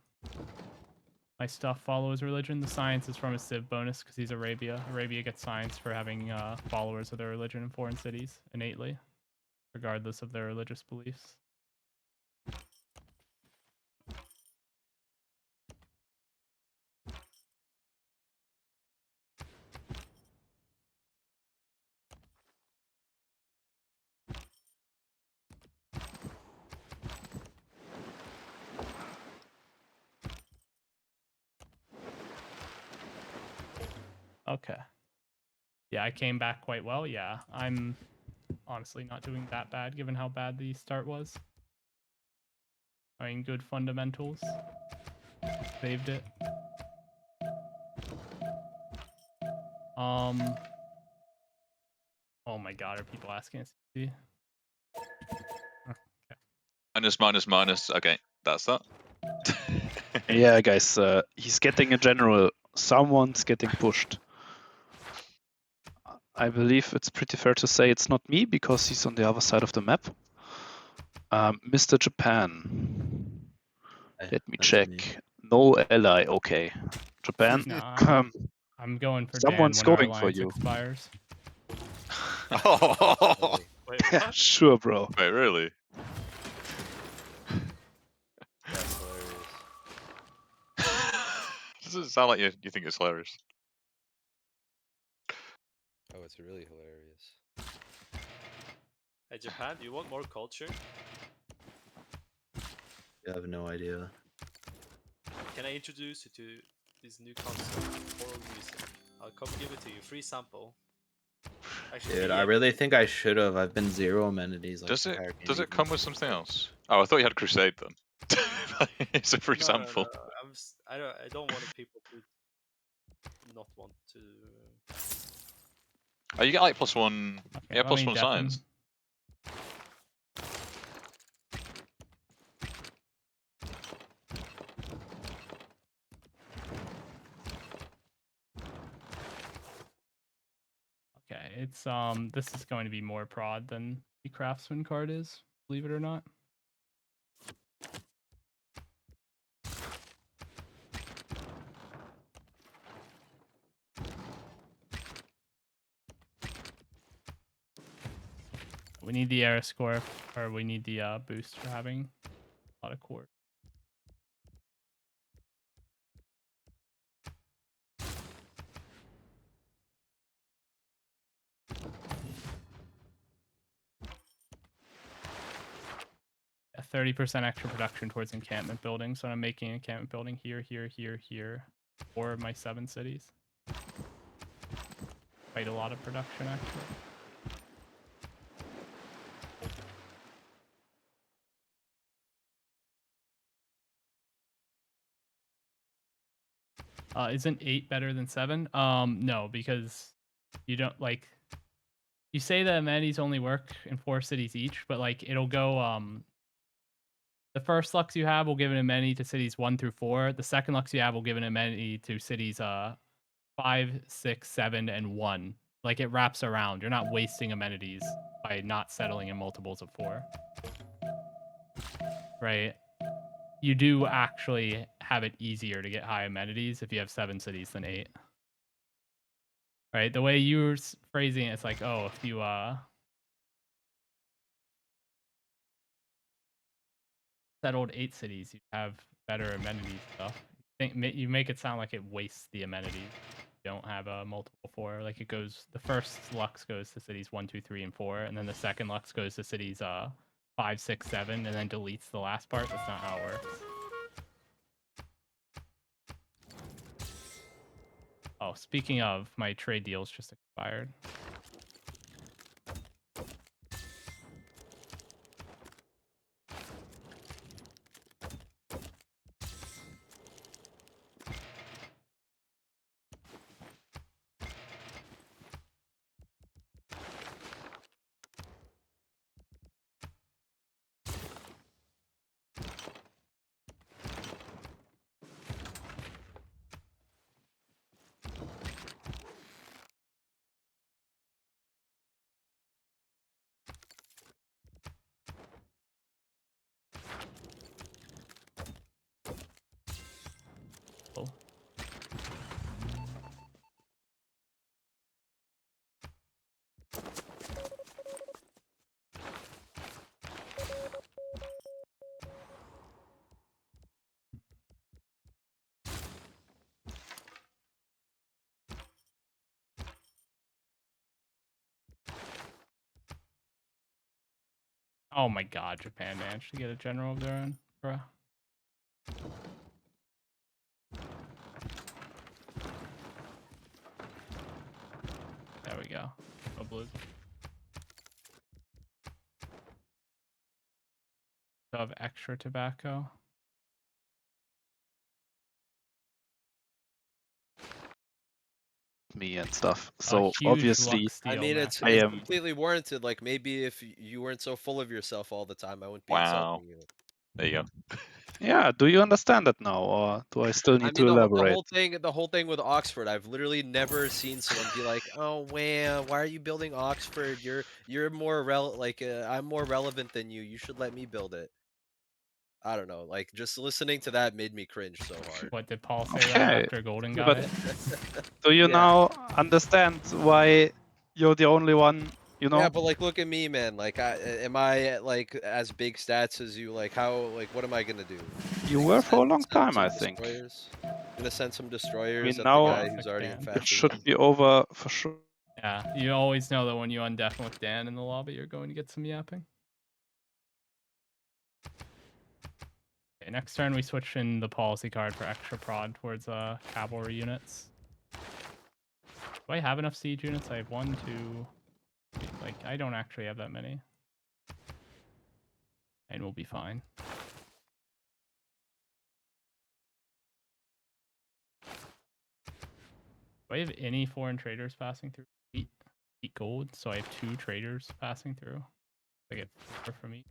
my stuff follow his religion. The science is from his civ bonus because he's Arabia. Arabia gets science for having followers of their religion in foreign cities innately, regardless of their religious beliefs. Okay. Yeah, I came back quite well. Yeah, I'm honestly not doing that bad given how bad the start was. I mean, good fundamentals. Saved it. Oh my god, are people asking us? Okay. Minus. Okay, that's that. Yeah, guys, he's getting a general. Someone's getting pushed. I believe it's pretty fair to say it's not me because he's on the other side of the map. Mr. Japan. Let me That's check. me. No ally. Okay. Japan. Nah, I'm going for Someone's Dan when our going for alliance you. expires. Oh, Wait, Yeah, what? sure, bro. Wait, really? That's hilarious. Doesn't sound like you think it's hilarious. Oh, it's really hilarious. Hey, Japan, do you want more culture? I have no idea. Can I introduce you to this new concept, oral music? I'll come give it to you, free sample. Actually, Dude, free I really think I should have. I've been 0 amenities. Like, Does the it entire does game it come with something else? Oh, I thought you had Crusade then. It's a free No, sample. I don't want people to not want to. Oh, you get like +1. Okay, Yeah, let me +1 deafen. science. Okay, it's this is going to be more prod than the craftsman card is, believe it or not. We need the era score, or we need the boost for having a lot of core. 30% extra production towards encampment building. So I'm making an encampment building here, here, here, here, for my 7 cities. Quite a lot of production, actually. Isn't 8 better than 7? No, because you don't like. You say the amenities only work in 4 cities each, but like it'll go. The first lux you have will give an amenity to cities 1 through 4. The second lux you have will give an amenity to cities 5, 6, 7, and 1. Like it wraps around. You're not wasting amenities by not settling in multiples of 4. Right? You do actually have it easier to get high amenities if you have 7 cities than 8. Right? The way you were phrasing it, it's like, oh, if you settled 8 cities, you have better amenities stuff. You make it sound like it wastes the amenities. You don't have a multiple 4. Like it goes, the first lux goes to cities 1, 2, 3, and 4, and then the second lux goes to cities 5, 6, 7, and then deletes the last part. That's not how it works. Oh, speaking of, my trade deal's just expired. Cool. Oh my god, Japan managed to get a general of their own, bruh. There we go. Oh, blues. So have extra tobacco. Me and stuff. So huge obviously, luck steal, I mean, Max. I it's am. completely warranted. Like maybe if you weren't so full of yourself all the time, I wouldn't be Wow. insulting you. There you go. Yeah. Do you understand that now, or do I still I need mean, to the elaborate? whole thing with Oxford, I've literally never seen someone be like, "Oh man, why are you building Oxford? You're more I'm more relevant than you. You should let me build it." I don't know. Like just listening to that made me cringe so hard. What did Paul say that Okay, after Golden yeah, got but it? do you Yeah. now understand why you're the only one? You know. Yeah, but like, look at me, man. Like, am I like as big stats as you? Like, what am I gonna do? You Like, were for a long send time, some I think. destroyers? Gonna send some destroyers at the now guy who's already Dan. it infatuated. should be over for sure. Yeah, you always know that when you undef with Dan in the lobby, you're going to get some yapping. Okay, next turn we switch in the policy card for extra prod towards cavalry units. Do I have enough siege units? I have 1, 2... Like, I don't actually have that many. And we'll be fine. Do I have any foreign traders passing through? 8 gold, so I have 2 traders passing through. I get 4 from each.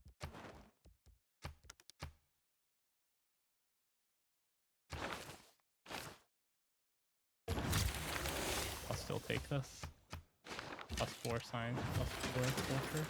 I'll still take this. +4 science, +4 culture.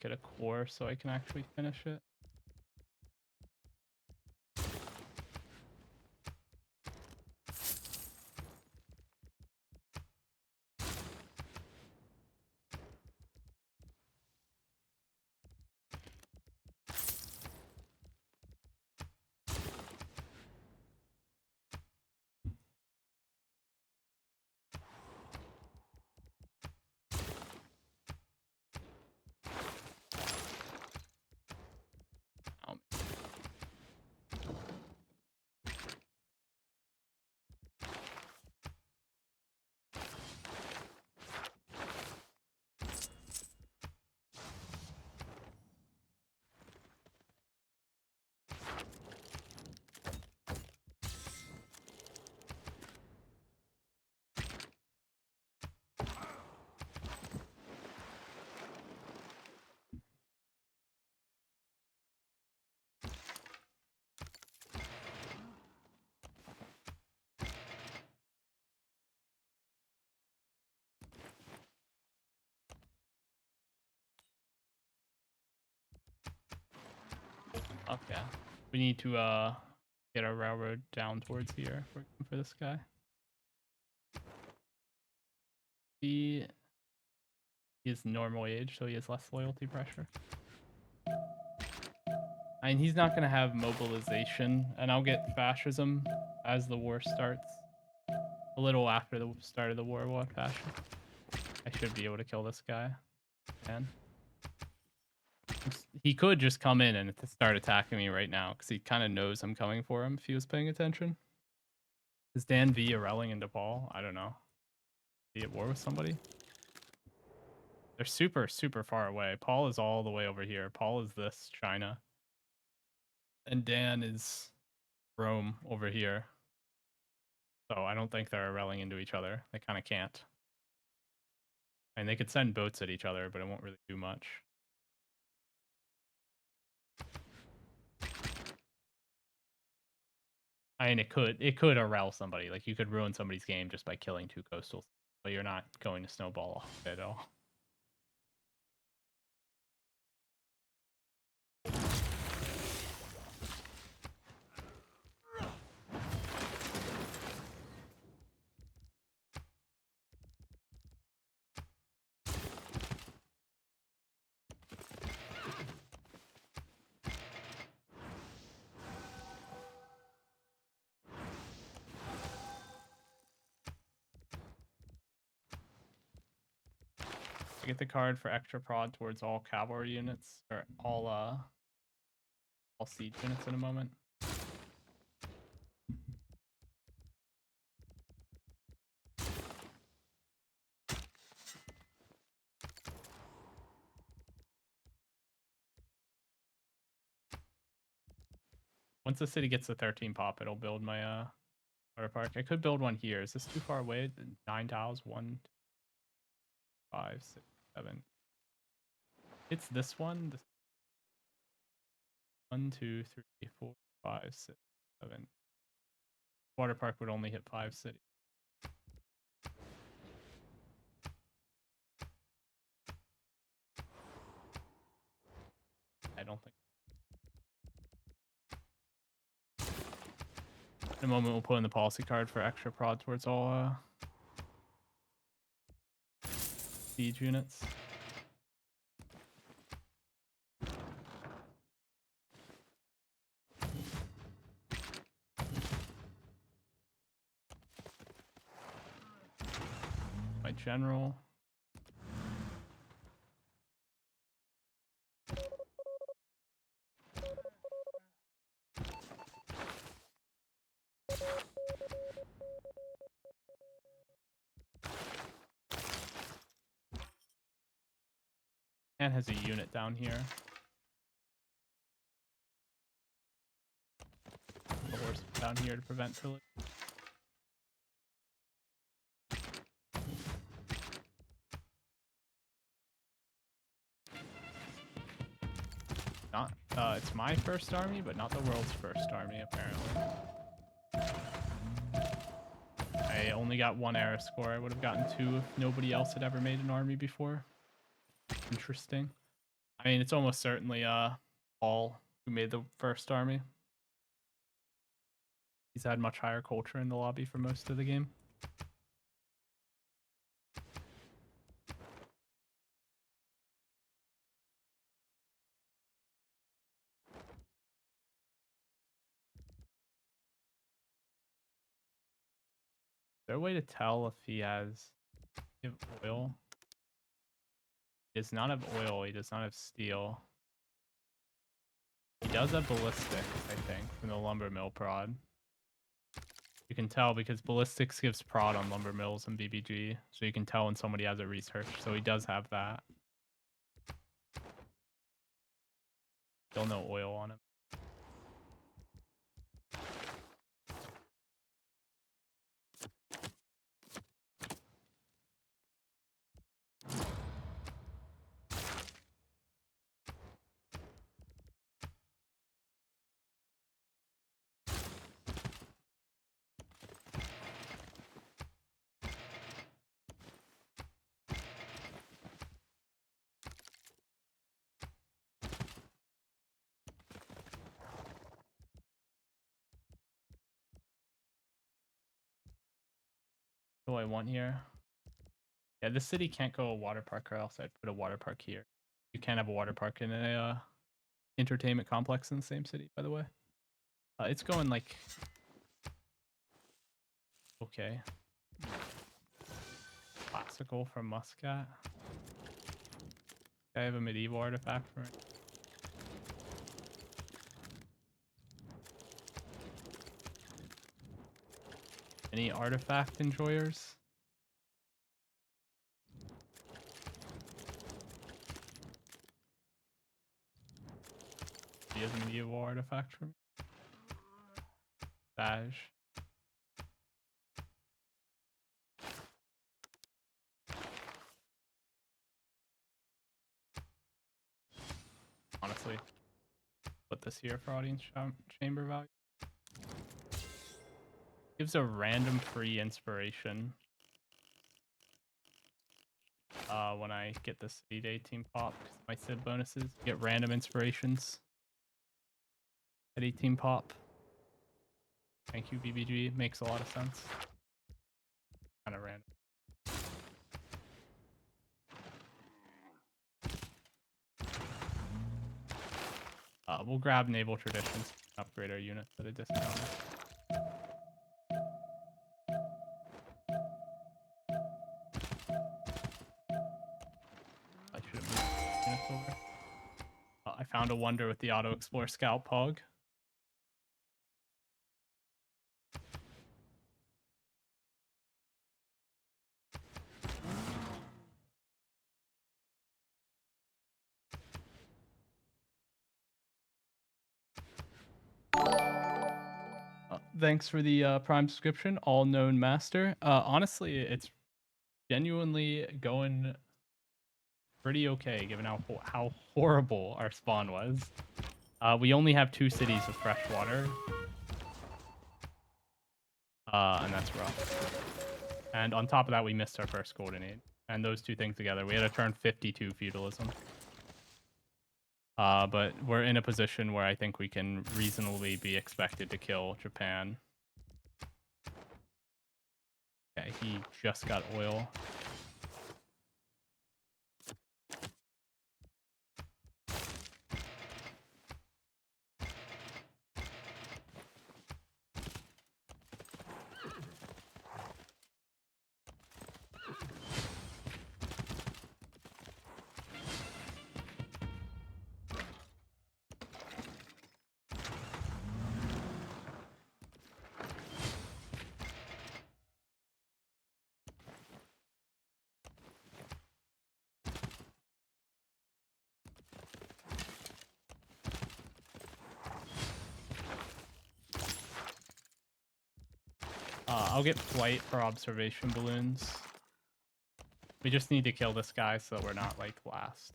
get a core so I can actually finish it. Okay. We need to get a railroad down towards here for this guy. He is normal age, so he has less loyalty pressure. I mean, he's not going to have mobilization, and I'll get fascism as the war starts. A little after the start of the war, we'll have fascism. I should be able to kill this guy. Man. He could just come in and start attacking me right now, because he kind of knows I'm coming for him if he was paying attention. Is Dan V relling into Paul? I don't know. Is he at war with somebody? They're super, super far away. Paul is all the way over here. Paul is this, China. And Dan is Rome over here. So I don't think they're relling into each other. They kind of can't. I mean, they could send boats at each other, but it won't really do much. I mean, it could Arel somebody. Like, you could ruin somebody's game just by killing 2 coastals, but you're not going to snowball off at all. Get the card for extra prod towards all cavalry units, or all siege units in a moment. Once the city gets the 13 pop, it'll build my water park. I could build one here. Is this too far away? 9 tiles. 1, 5, 6, 7. It's this one. 1, 2, 3, 4, 5, 6, 7. Water park would only hit 5 cities. I don't think. In a moment, we'll put in the policy card for extra prod towards all siege units. My general. And has a unit down here. The horse down here to prevent pillage. Not, it's my first army, but not the world's first army, apparently. I only got 1 era score. I would have gotten 2 if nobody else had ever made an army before. Interesting. I mean, it's almost certainly Paul who made the first army. He's had much higher culture in the lobby for most of the game. Is there a way to tell if he has oil? He does not have oil. He does not have steel. He does have ballistics, I think, from the lumber mill prod. You can tell because ballistics gives prod on lumber mills and BBG, so you can tell when somebody has it researched. So he does have that. Still no oil on him. What do I want here? Yeah, this city can't go a water park, or else I'd put a water park here. You can't have a water park in a entertainment complex in the same city, by the way. It's going like okay. Classical from Muscat. I have a medieval artifact for it. Any artifact enjoyers? He has a medieval artifact for me. Badge. Honestly, put this here for audience chamber value. Gives a random free inspiration. When I get the City Day team pop, my Civ bonuses get random inspirations at 18 pop. Thank you, BBG. Makes a lot of sense. Kind of random. We'll grab Naval Traditions, upgrade our units at a discount. I should have moved units over. I found a wonder with the Auto Explore Scout Pog. Thanks for the Prime subscription, All Known Master. Honestly, it's genuinely going pretty okay, given how horrible our spawn was. We only have 2 cities with fresh water. And that's rough. And on top of that, we missed our first golden age. And those two things together, we had to turn 52 feudalism. But we're in a position where I think we can reasonably be expected to kill Japan. Okay, he just got oil. I'll get flight for observation balloons. We just need to kill this guy so that we're not, like, last.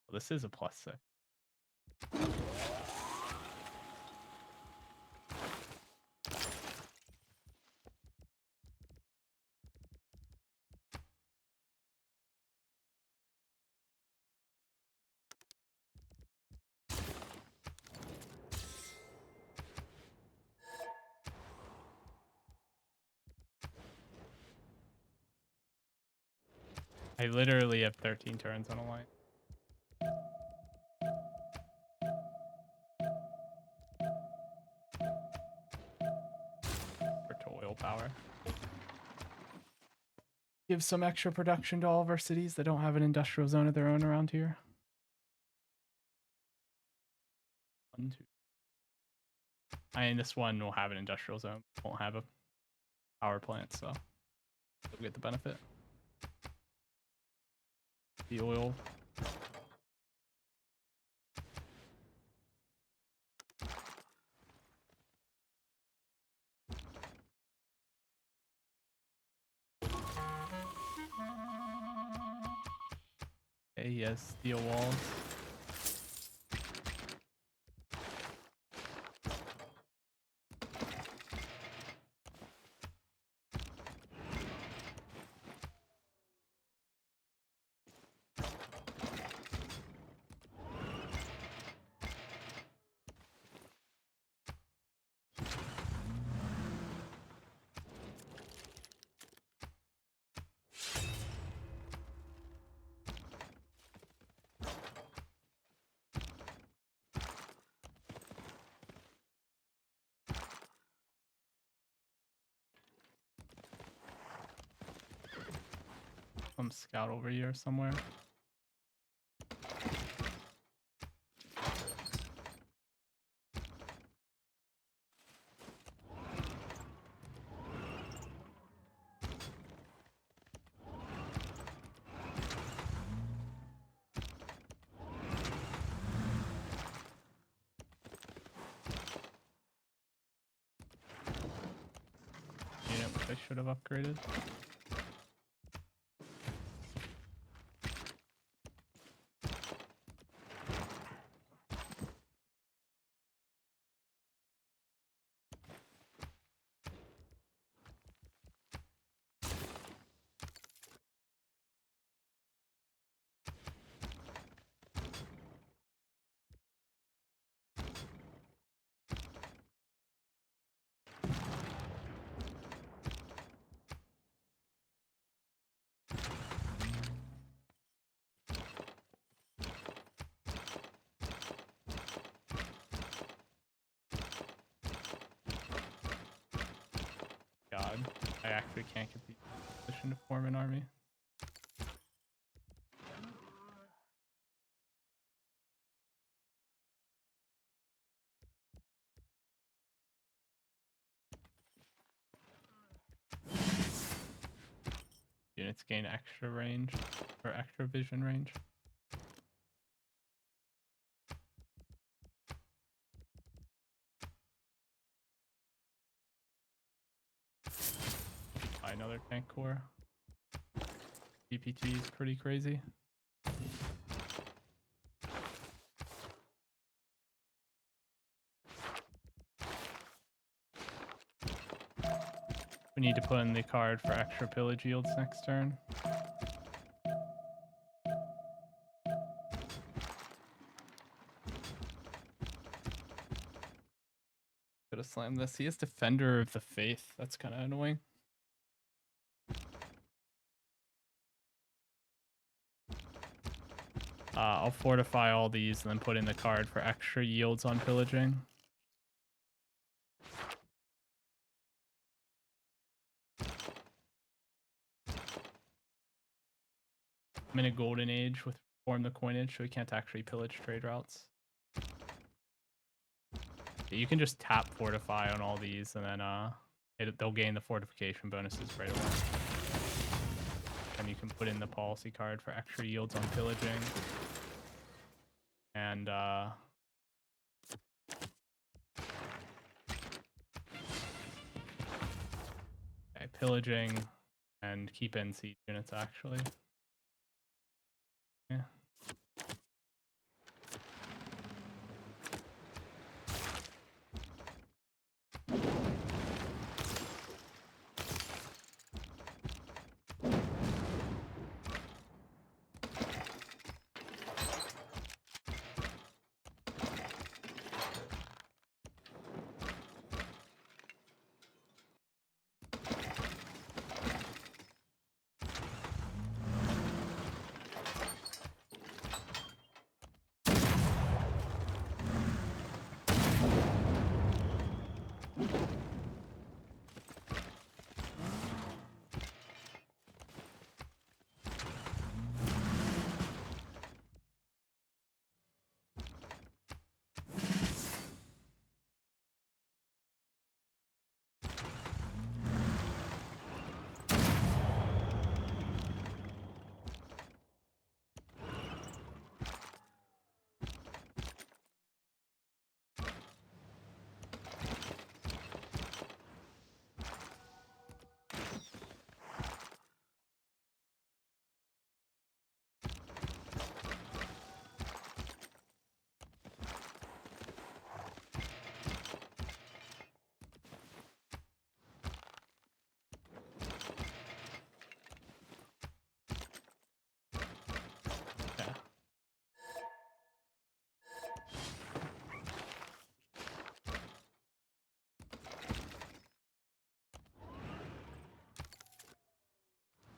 Well, this is a +6. I literally have 13 turns on a line. For toil power. Give some extra production to all of our cities that don't have an industrial zone of their own around here. 1, 2. I mean, this one will have an industrial zone. Won't have a power plant, so we'll get the benefit. The oil. Okay, he has steel walls. Some scout over here somewhere. Unit which I should have upgraded. God, I actually can't get the position to form an army. Units gain extra range or extra vision range. Buy another tank core. DPT is pretty crazy. We need to put in the card for extra pillage yields next turn. Could have slammed this. He has Defender of the Faith. That's kind of annoying. I'll fortify all these and then put in the card for extra yields on pillaging. I'm in a golden age with Reform the Coinage, so we can't actually pillage trade routes. You can just tap Fortify on all these, and then they'll gain the fortification bonuses right away. And you can put in the policy card for extra yields on pillaging. And okay, pillaging and keep in siege units actually. Yeah.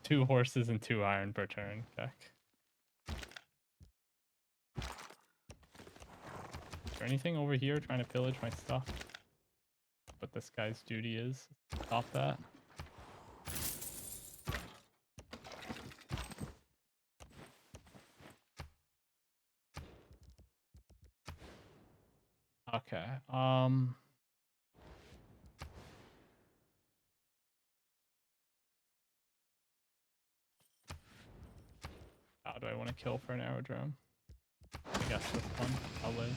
2 horses and 2 iron per turn. Check. Is there anything over here trying to pillage my stuff? What this guy's duty is. Stop that. Okay. How do I want to kill for an aerodrome? I guess this one. I'll live.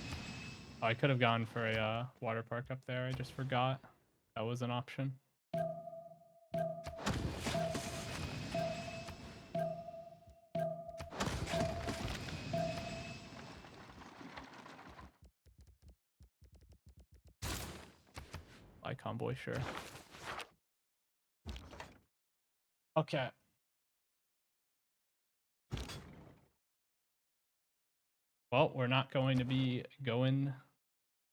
Oh, I could have gone for a water park up there. I just forgot. That was an option. By convoy, sure. Okay. Well, we're not going to be going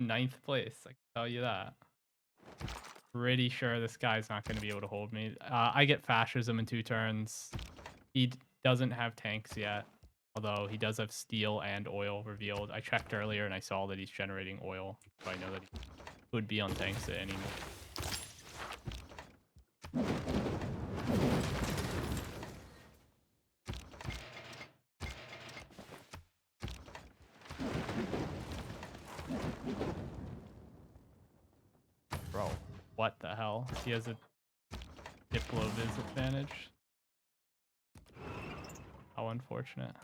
9th place. I can tell you that. Pretty sure this guy's not going to be able to hold me. I get fascism in 2 turns. He doesn't have tanks yet, although he does have steel and oil revealed. I checked earlier and I saw that he's generating oil, so I know that he would be on tanks at any moment. Bro, what the hell? He has a Diplo-Viz advantage. How unfortunate.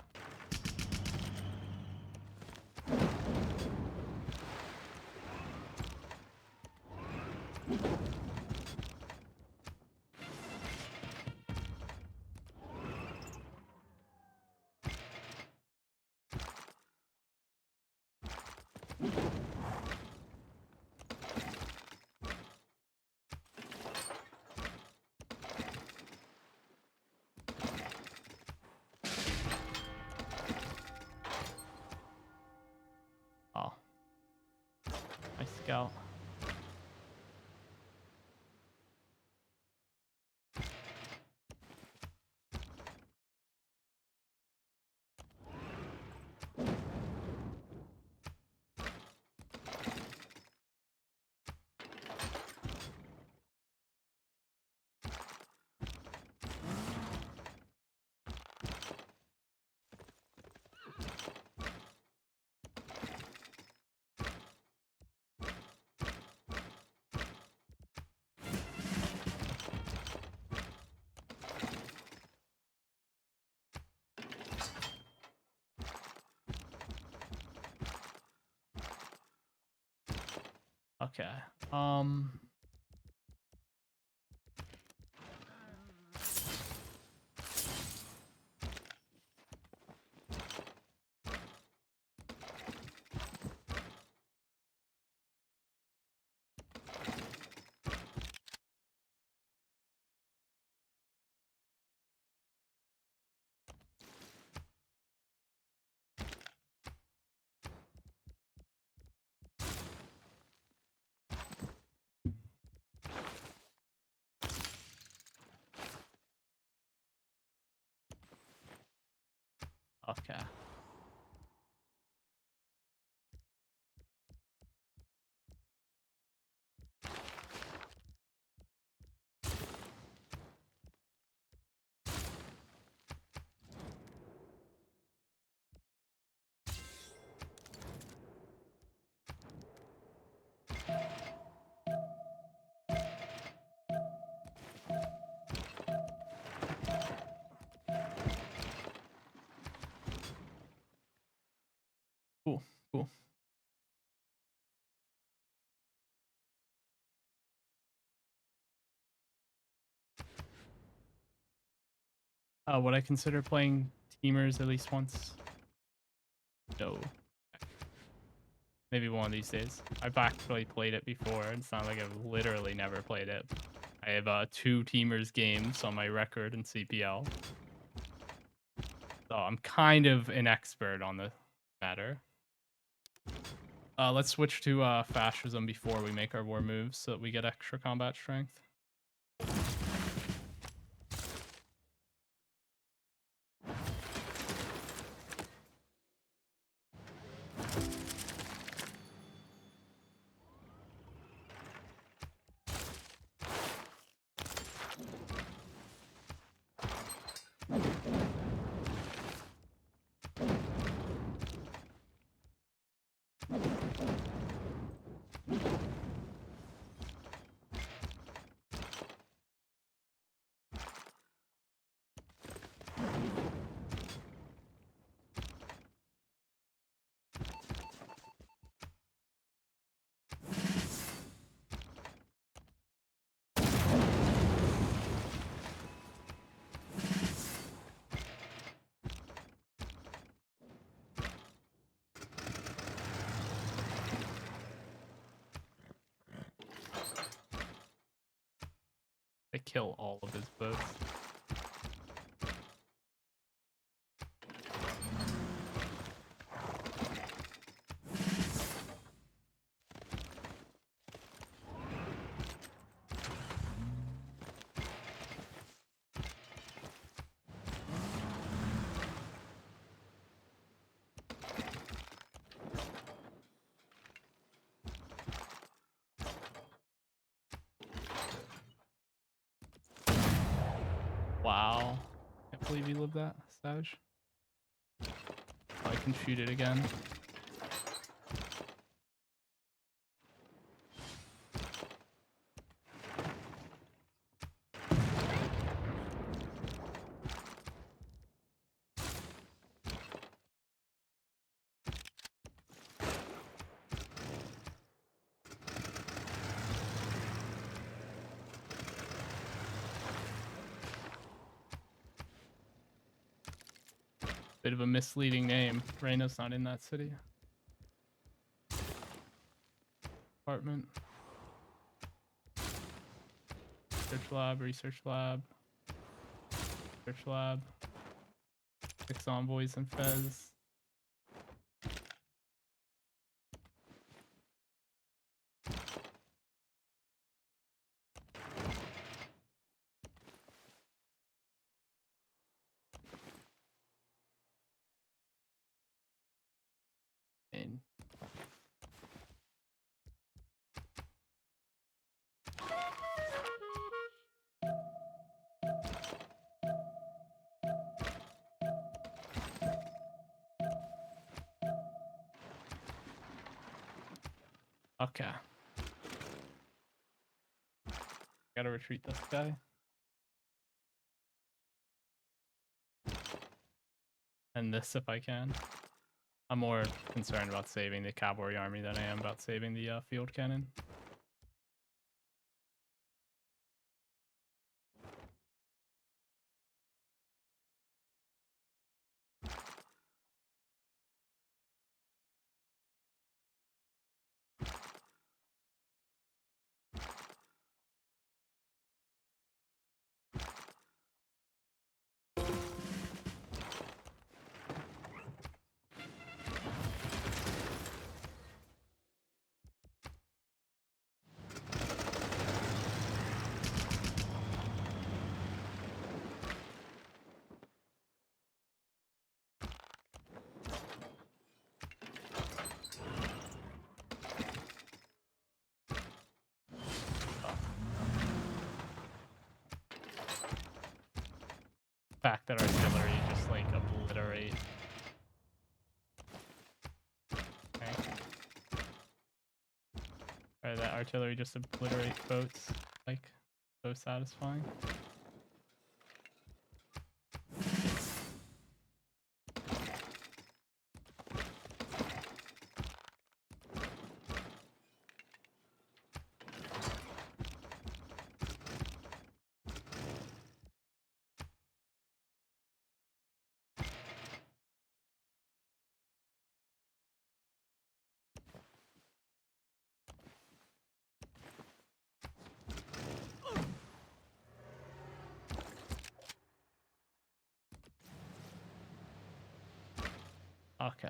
Oh. Nice scout. Okay. Okay. Cool, cool. Would I consider playing Teamers at least once? No. Maybe one of these days. I've actually played it before. It's not like I've literally never played it. I have 2 Teamers games on my record in CPL. So I'm kind of an expert on the matter. Let's switch to fascism before we make our war moves so that we get extra combat strength. kill all of his boats. Wow. Can't believe you lived that, Savage. Oh, I can shoot it again. Bit of a misleading name. Reyna's not in that city. Apartment. Research lab, research lab. Research lab. 6 envoys and Fez. And okay. Gotta retreat this guy. And this if I can. I'm more concerned about saving the cavalry army than I am about saving the field cannon. Fact that artillery just like obliterate. Okay. Or that artillery just obliterate boats, like so satisfying. Okay.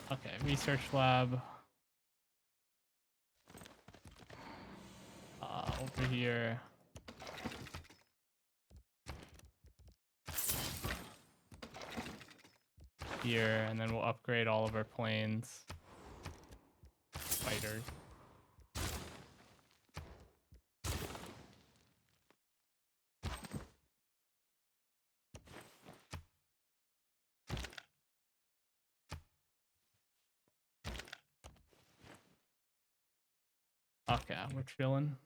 Okay, research lab. Over here. Here, and then we'll upgrade all of our planes. Fighters. Okay, we're chilling.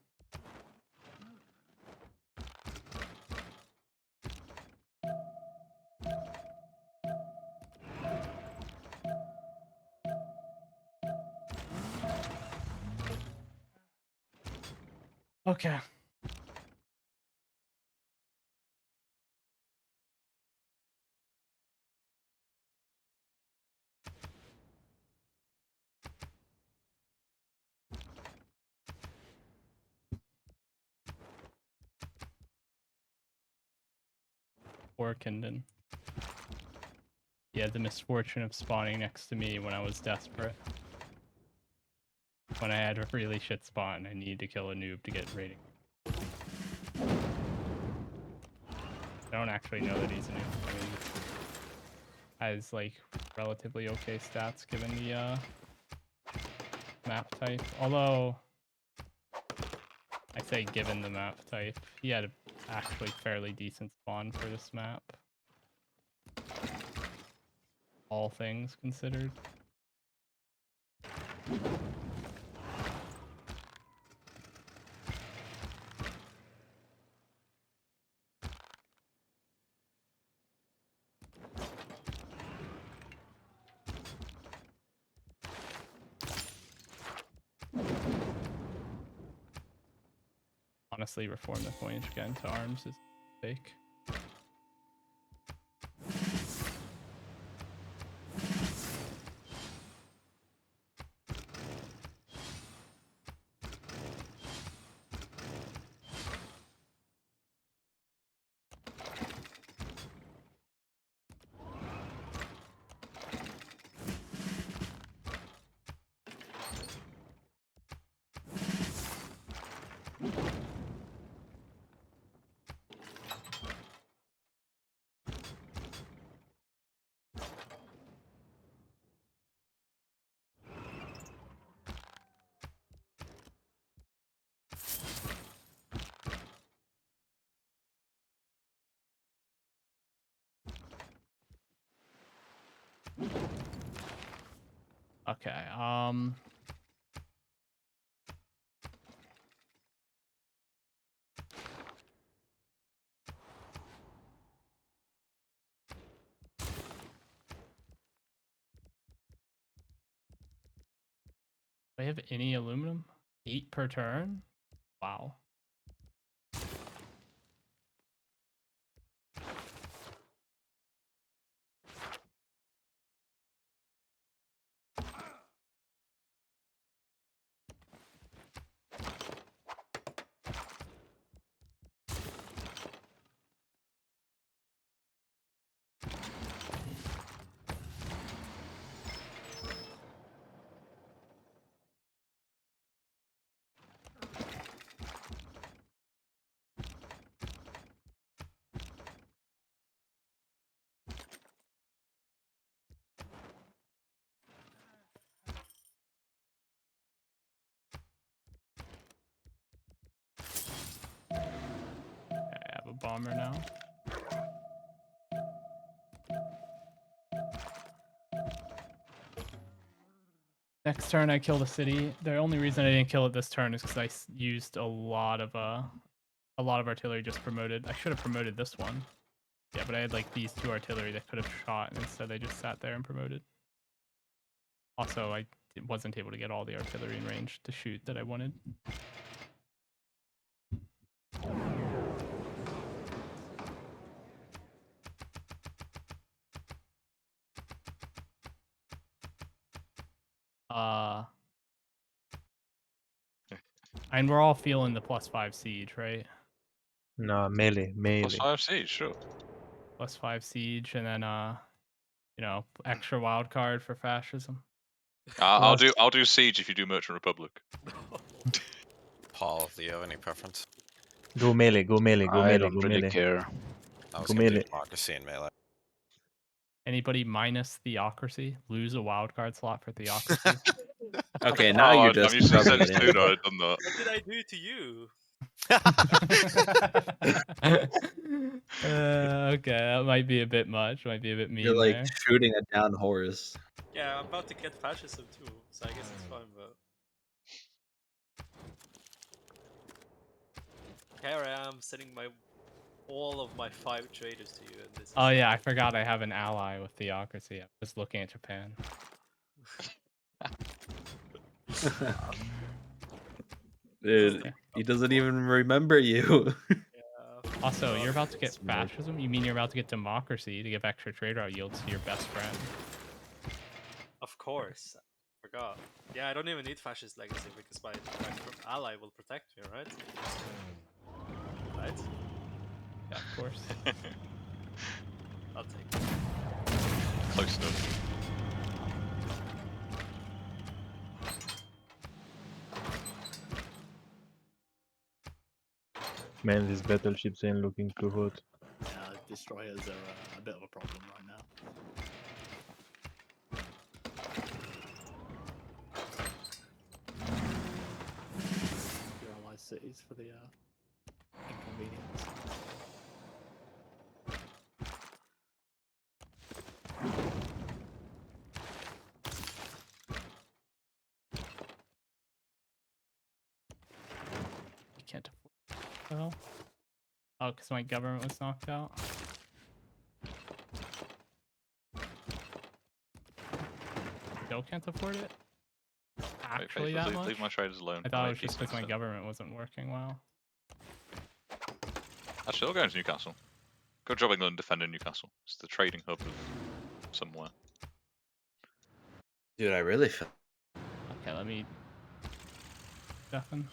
Okay. Poor Kindon. He had the misfortune of spawning next to me when I was desperate. When I had a really shit spawn, I needed to kill a noob to get rating. I don't actually know that he's a noob. I mean, has like relatively okay stats given the map type. Although I say given the map type, he had a actually fairly decent spawn for this map. All things considered. Honestly, reform the coinage again to arms is fake. Okay, do I have any aluminum? 8 per turn? Wow. I have a bomber now. Next turn I kill the city. The only reason I didn't kill it this turn is because I used a lot of artillery just promoted. I should have promoted this one. Yeah, but I had like these 2 artillery that could have shot, and instead they just sat there and promoted. Also, I wasn't able to get all the artillery in range to shoot that I wanted. And we're all feeling the +5 siege, right? No, melee. +5 siege, sure. +5 siege, and then you know, extra wild card for fascism. I'll do siege if you do Merchant Republic. Paul, do you have any preference? Go melee, go melee, go I melee, don't go really melee. care. I was Go gonna do melee. democracy and melee. Anybody minus theocracy? Lose a wild card slot for theocracy? Okay, now you're just I'm using rubbing sense it too. in. No, I've done that. What did I do to you? Okay, that might be a bit much. Might be a bit mean You're like there. shooting a down horse. Yeah, I'm about to get fascism too, so I guess it's fine, but Here I am sending all of my 5 traders to you, and this. Oh yeah, I forgot I have an ally with theocracy. I'm just looking at Japan. Dude, Okay. he doesn't even remember you. Also, you're about to get fascism? You mean you're about to get democracy to give extra trade route yields to your best friend? Of course. Forgot. Yeah, I don't even need fascist legacy because my ally will protect me, right? Right? Yeah, of course. I'll take it. Close enough. Man, these battleships ain't looking too hot. Yeah, destroyers are a bit of a problem right now. Your allied cities for the inconvenience. You can't afford. Well, oh, because my government was knocked out. Still can't afford it. Actually, that much? Leave my traders alone. I thought I it made was just because my decent government wasn't working well. Actually, I'll go into Newcastle. Go job England defending Newcastle. It's the trading hub of somewhere. Dude, I really feel. Okay, let me. Stefan.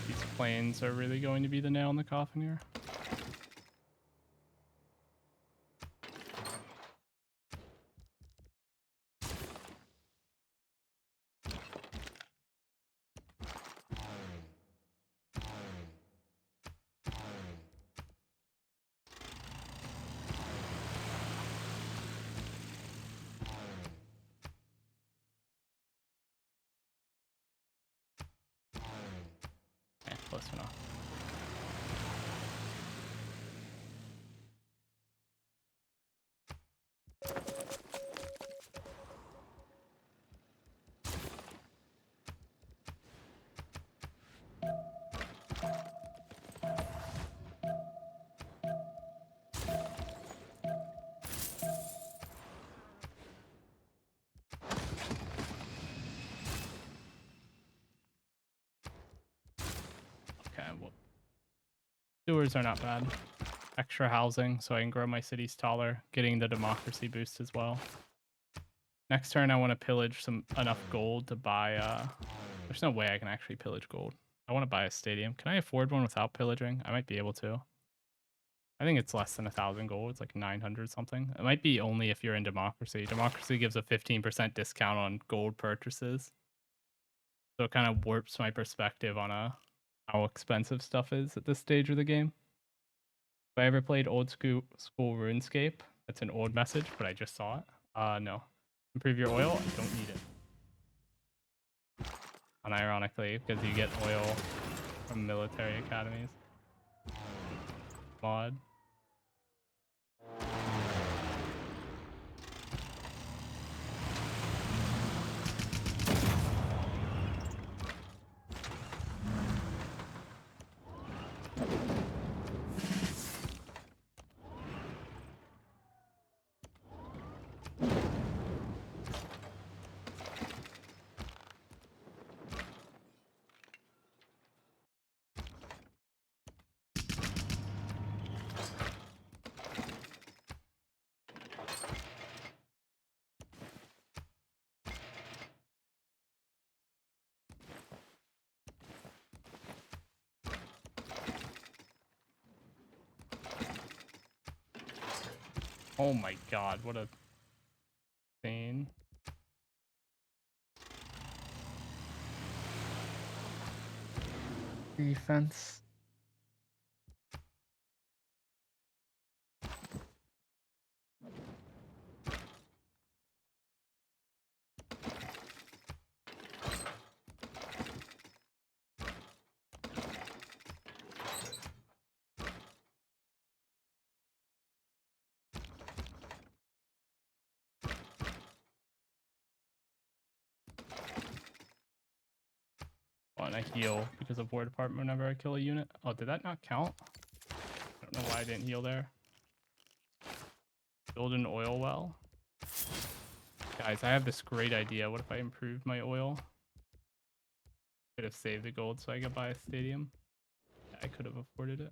These planes are really going to be the nail in the coffin here. Okay, close enough. Okay, well, sewers are not bad. Extra housing so I can grow my cities taller, getting the democracy boost as well. Next turn I want to pillage enough gold to buy there's no way I can actually pillage gold. I want to buy a stadium. Can I afford one without pillaging? I might be able to. I think it's less than 1,000 gold. It's like 900 something. It might be only if you're in democracy. Democracy gives a 15% discount on gold purchases. So it kind of warps my perspective on how expensive stuff is at this stage of the game. If I ever played old school RuneScape, that's an old message, but I just saw it. No. Improve your oil? I don't need it. Unironically, because you get oil from military academies. Mod. Oh my god, what a scene. Defense. And I heal because of War Department whenever I kill a unit. Oh, did that not count? I don't know why I didn't heal there. Build an oil well. Guys, I have this great idea. What if I improved my oil? Could have saved the gold so I could buy a stadium. I could have afforded it.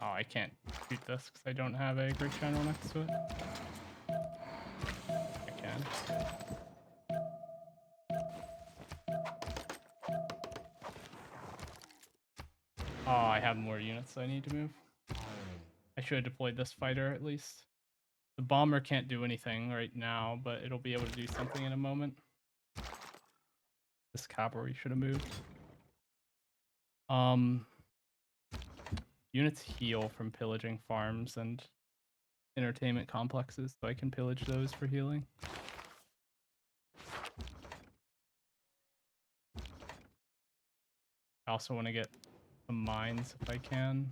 Oh, I can't shoot this because I don't have a Greek general next to it. I can. Oh, I have more units I need to move. I should have deployed this fighter at least. The bomber can't do anything right now, but it'll be able to do something in a moment. This cavalry should have moved. Units heal from pillaging farms and entertainment complexes, so I can pillage those for healing. I also want to get some mines if I can.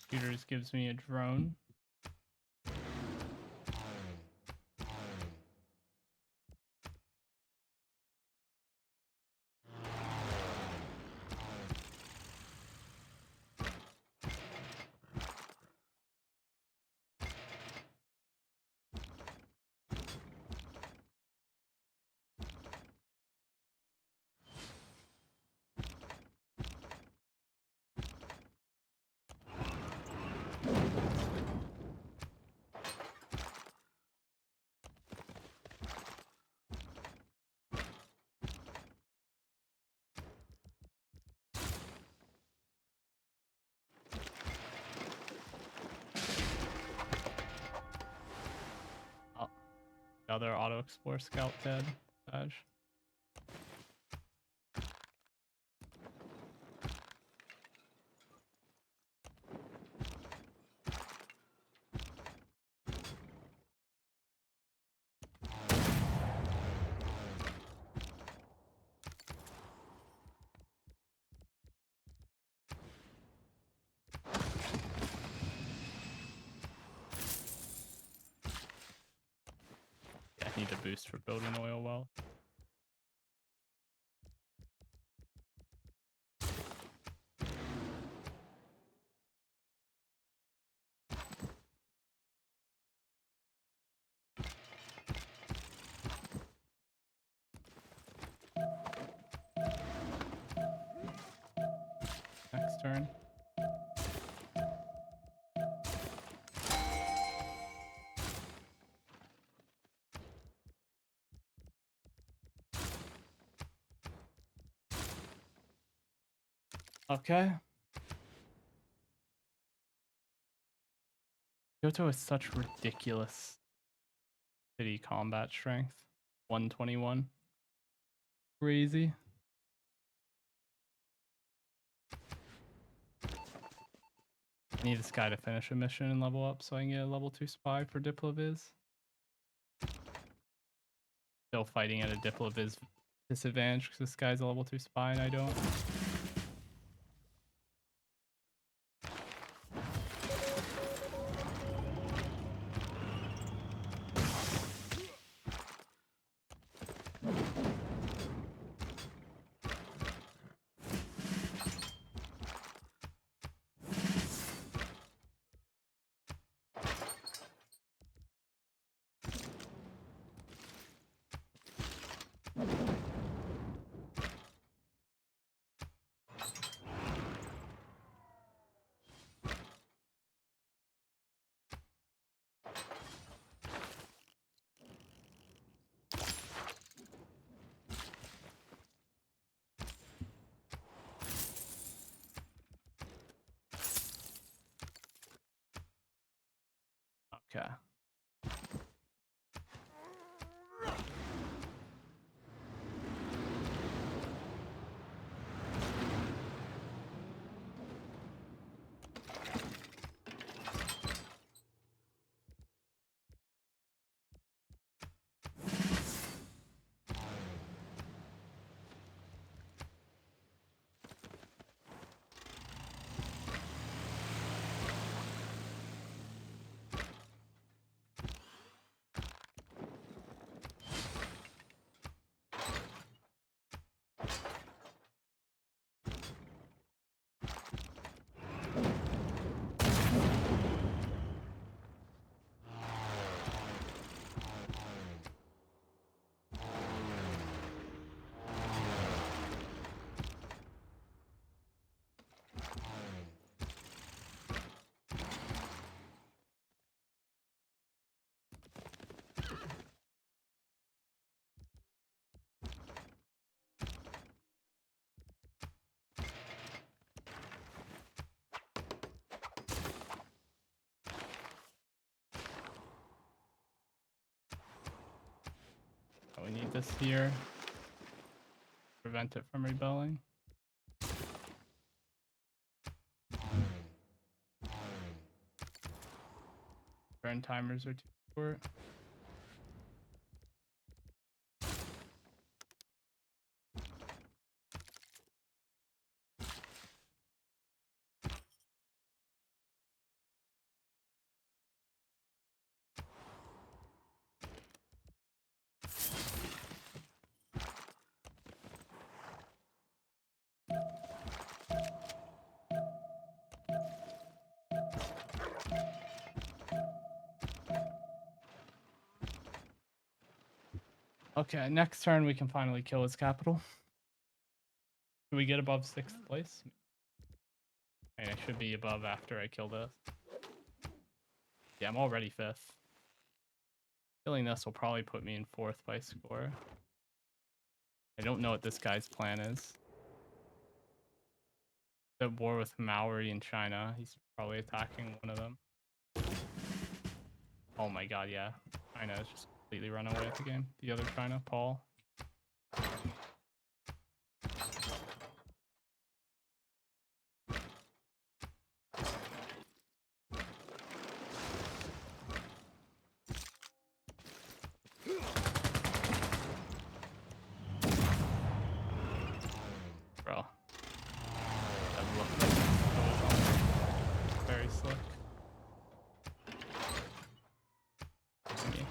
Computers gives me a drone. The other auto explore scout dead. Dodge. Yeah, I need a boost for building oil well. turn. Okay. Kyoto has such ridiculous city combat strength. 121. Crazy. I need this guy to finish a mission and level up so I can get a level 2 spy for Diploviz. Still fighting at a Diploviz disadvantage because this guy's a level 2 spy and I don't. Okay. We need this here. Prevent it from rebelling. Turn timers are too short. Okay, next turn we can finally kill his capital. Can we get above 6th place? I mean, I should be above after I kill this. Yeah, I'm already 5th. Killing this will probably put me in 4th by score. I don't know what this guy's plan is. At war with Maori in China. He's probably attacking one of them. Oh my god, yeah. China has just completely run away with the game. The other China, Paul. Bro. That looked like it was very slick. Okay.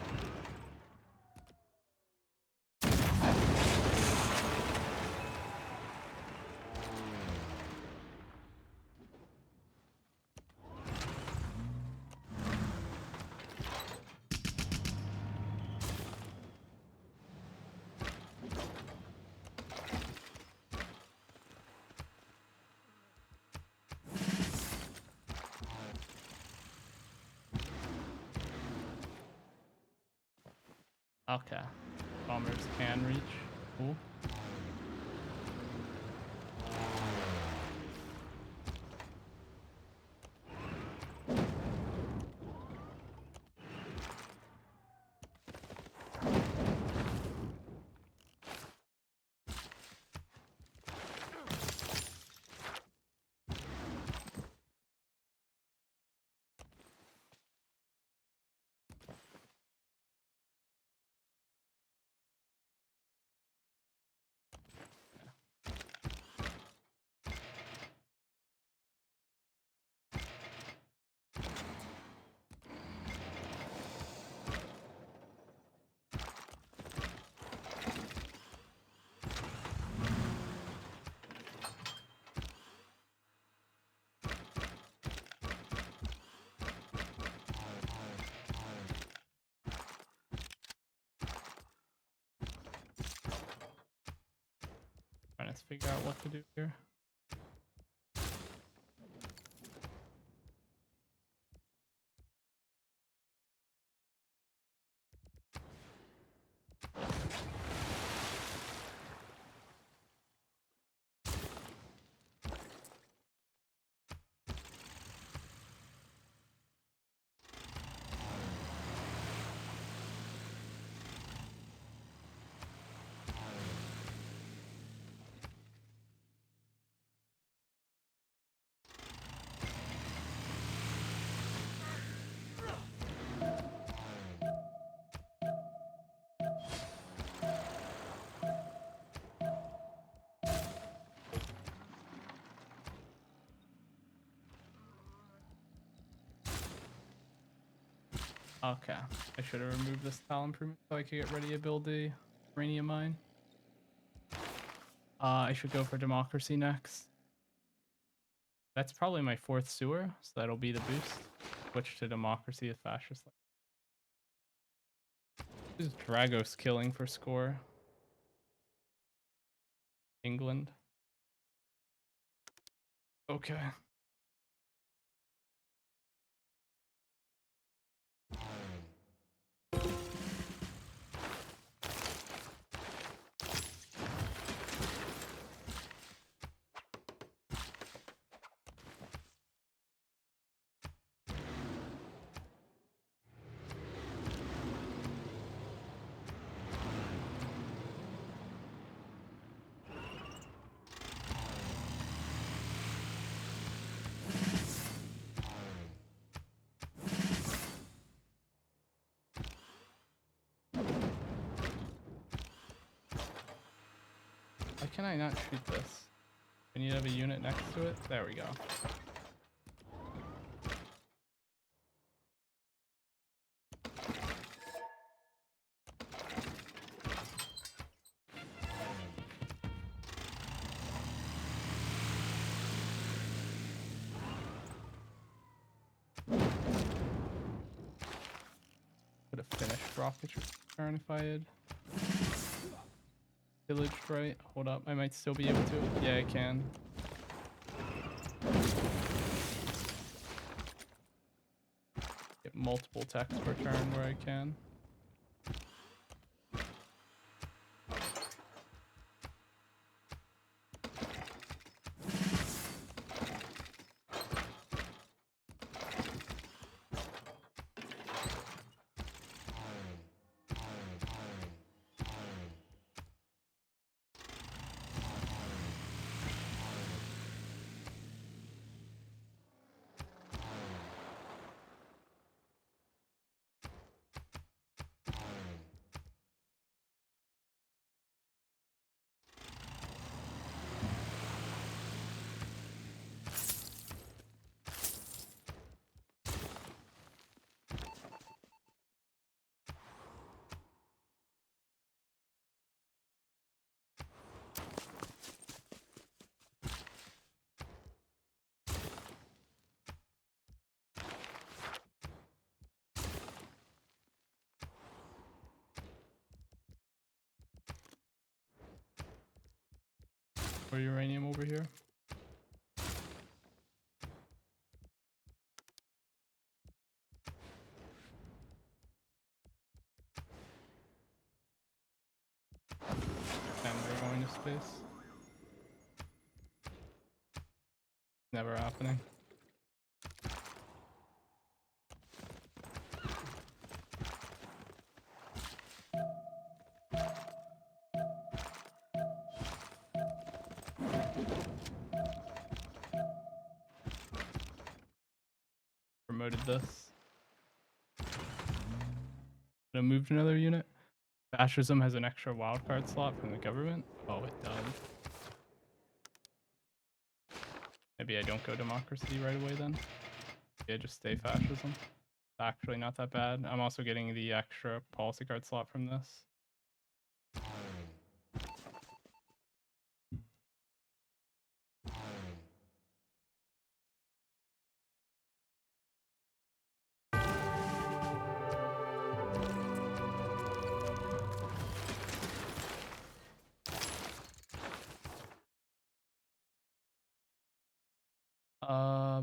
Okay. Bombers can reach. Cool. Trying to figure out what to do here. Okay, I should have removed this tile improvement so I could get ready to build the uranium mine. I should go for democracy next. That's probably my 4th sewer, so that'll be the boost. Switch to democracy with fascist. This is Dragos killing for score. England. Okay. Why can I not shoot this? I need to have a unit next to it. There we go. Could have finished rocket turn if I had pillaged right. Hold up, I might still be able to. Yeah, I can. Get multiple techs per turn where I can. For uranium over here. space. Never happening. Promoted this. I moved another unit. Fascism has an extra wildcard slot from the government. Oh, it does. Maybe I don't go democracy right away then. Maybe I just stay fascism. It's actually not that bad. I'm also getting the extra policy card slot from this. Uh,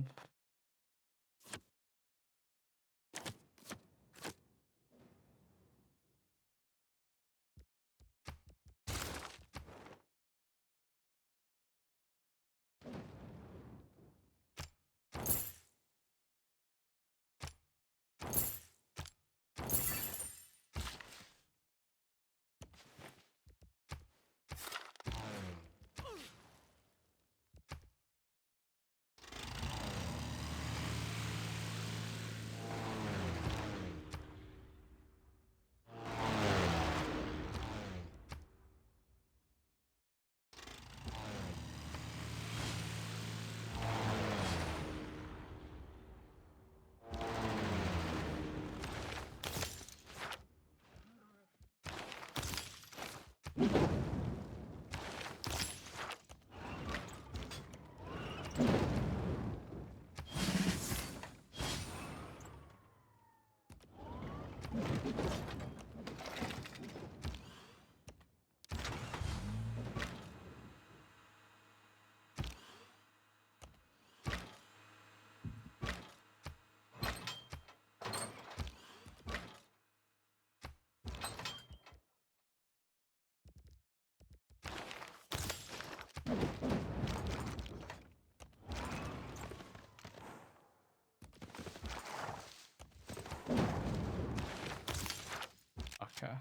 okay.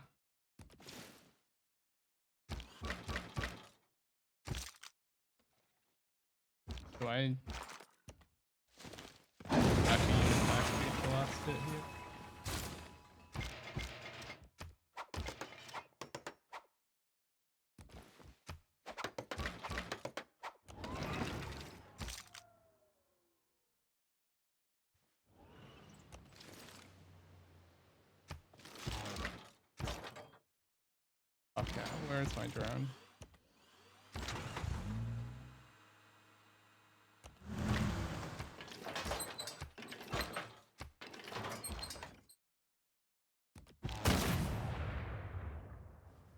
Do I actually use the last hit here? Okay, where's my drone?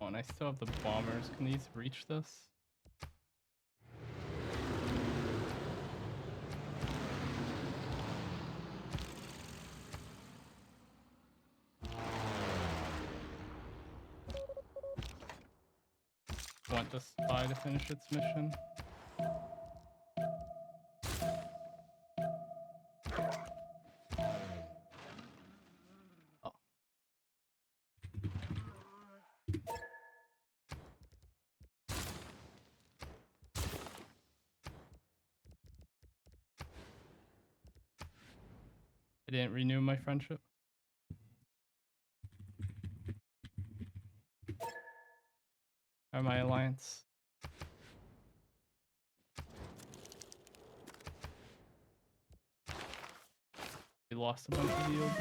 Oh, and I still have the bombers. Can these reach this? Want the spy to finish its mission. Oh. I didn't renew my friendship. Or my alliance. We lost a bunch of yields.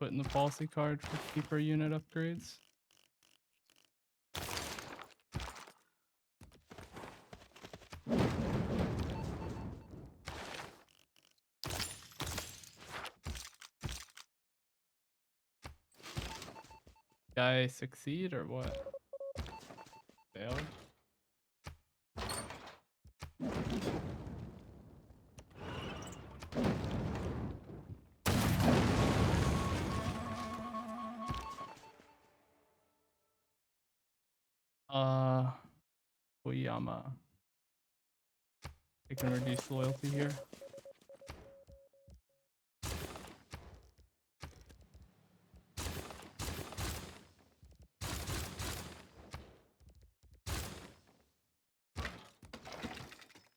put in the policy card for cheaper unit upgrades. Guy succeed or what? Failed. Oyama. I can reduce loyalty here.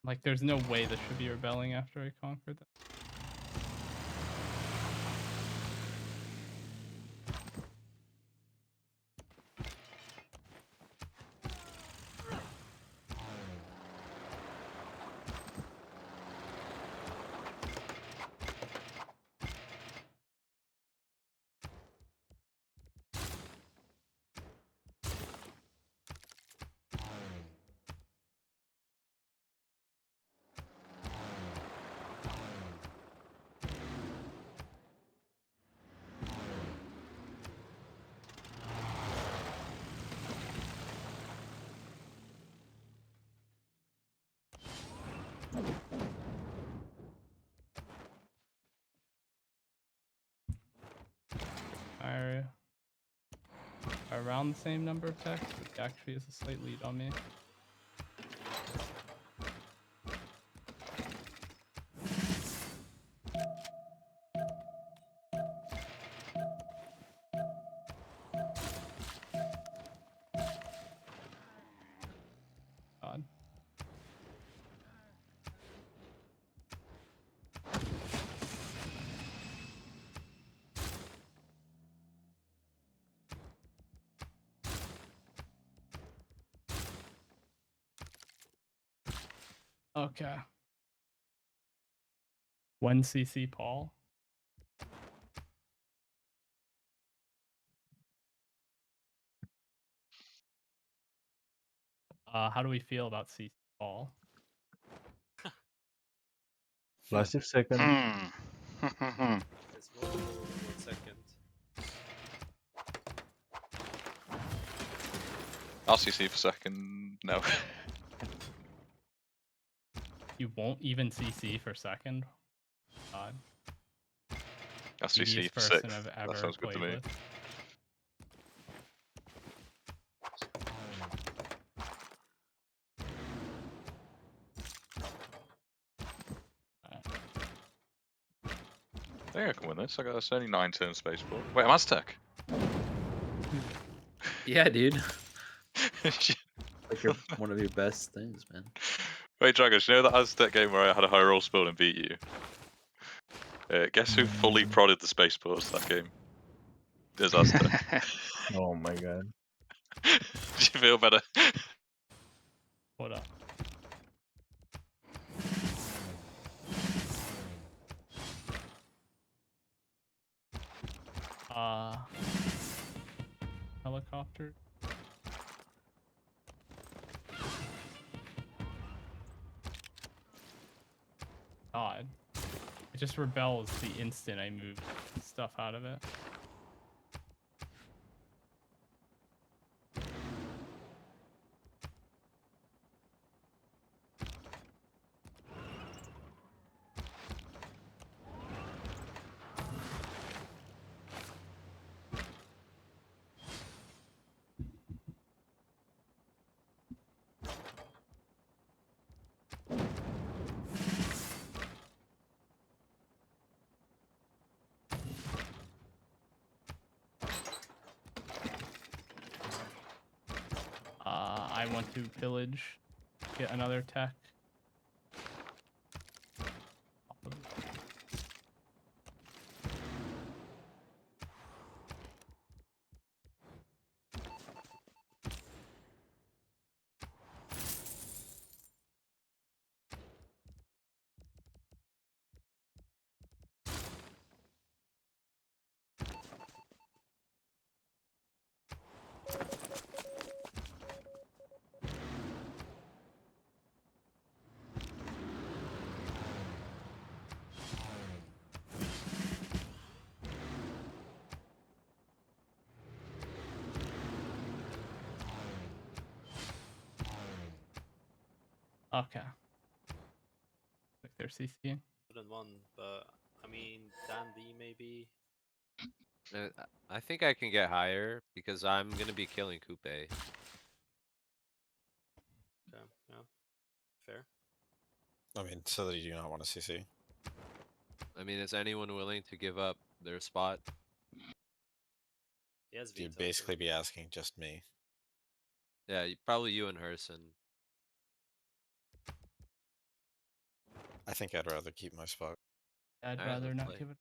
Like, there's no way this should be rebelling after I conquered that. Area. Around the same number of techs, but he actually has a slight lead on me. God. Okay. 1 CC Paul. How do we feel about CC Paul? Last second. It's multiple 1 second. RCC for second. No. You won't even CC for second? God. RCC Easiest for person sixth. I've That ever sounds good to played me. with. I think I can win this. I got it's only 9 turn spaceport. Wait, I'm Aztec. Yeah, dude. Like one of your best things, man. Wait, Dragos, you know that Aztec game where I had a high roll spell and beat you? Guess who fully prodded the spaceports that game? It was Aztec. Oh my god. Do you feel better? What up? Helicopter. God. It just rebels the instant I move stuff out of it. I want to pillage, get another tech. Okay. Like they're CCing. 1, but I mean, Dan D maybe. I think I can get higher because I'm gonna be killing Coupe. Okay, yeah, fair. I mean, so that you do not want to CC. I mean, is anyone willing to give up their spot? He has You'd veto, basically be asking just me. Yeah, probably you and Herson. I think I'd rather keep my spot. I'd Alright, rather let's not play. give it.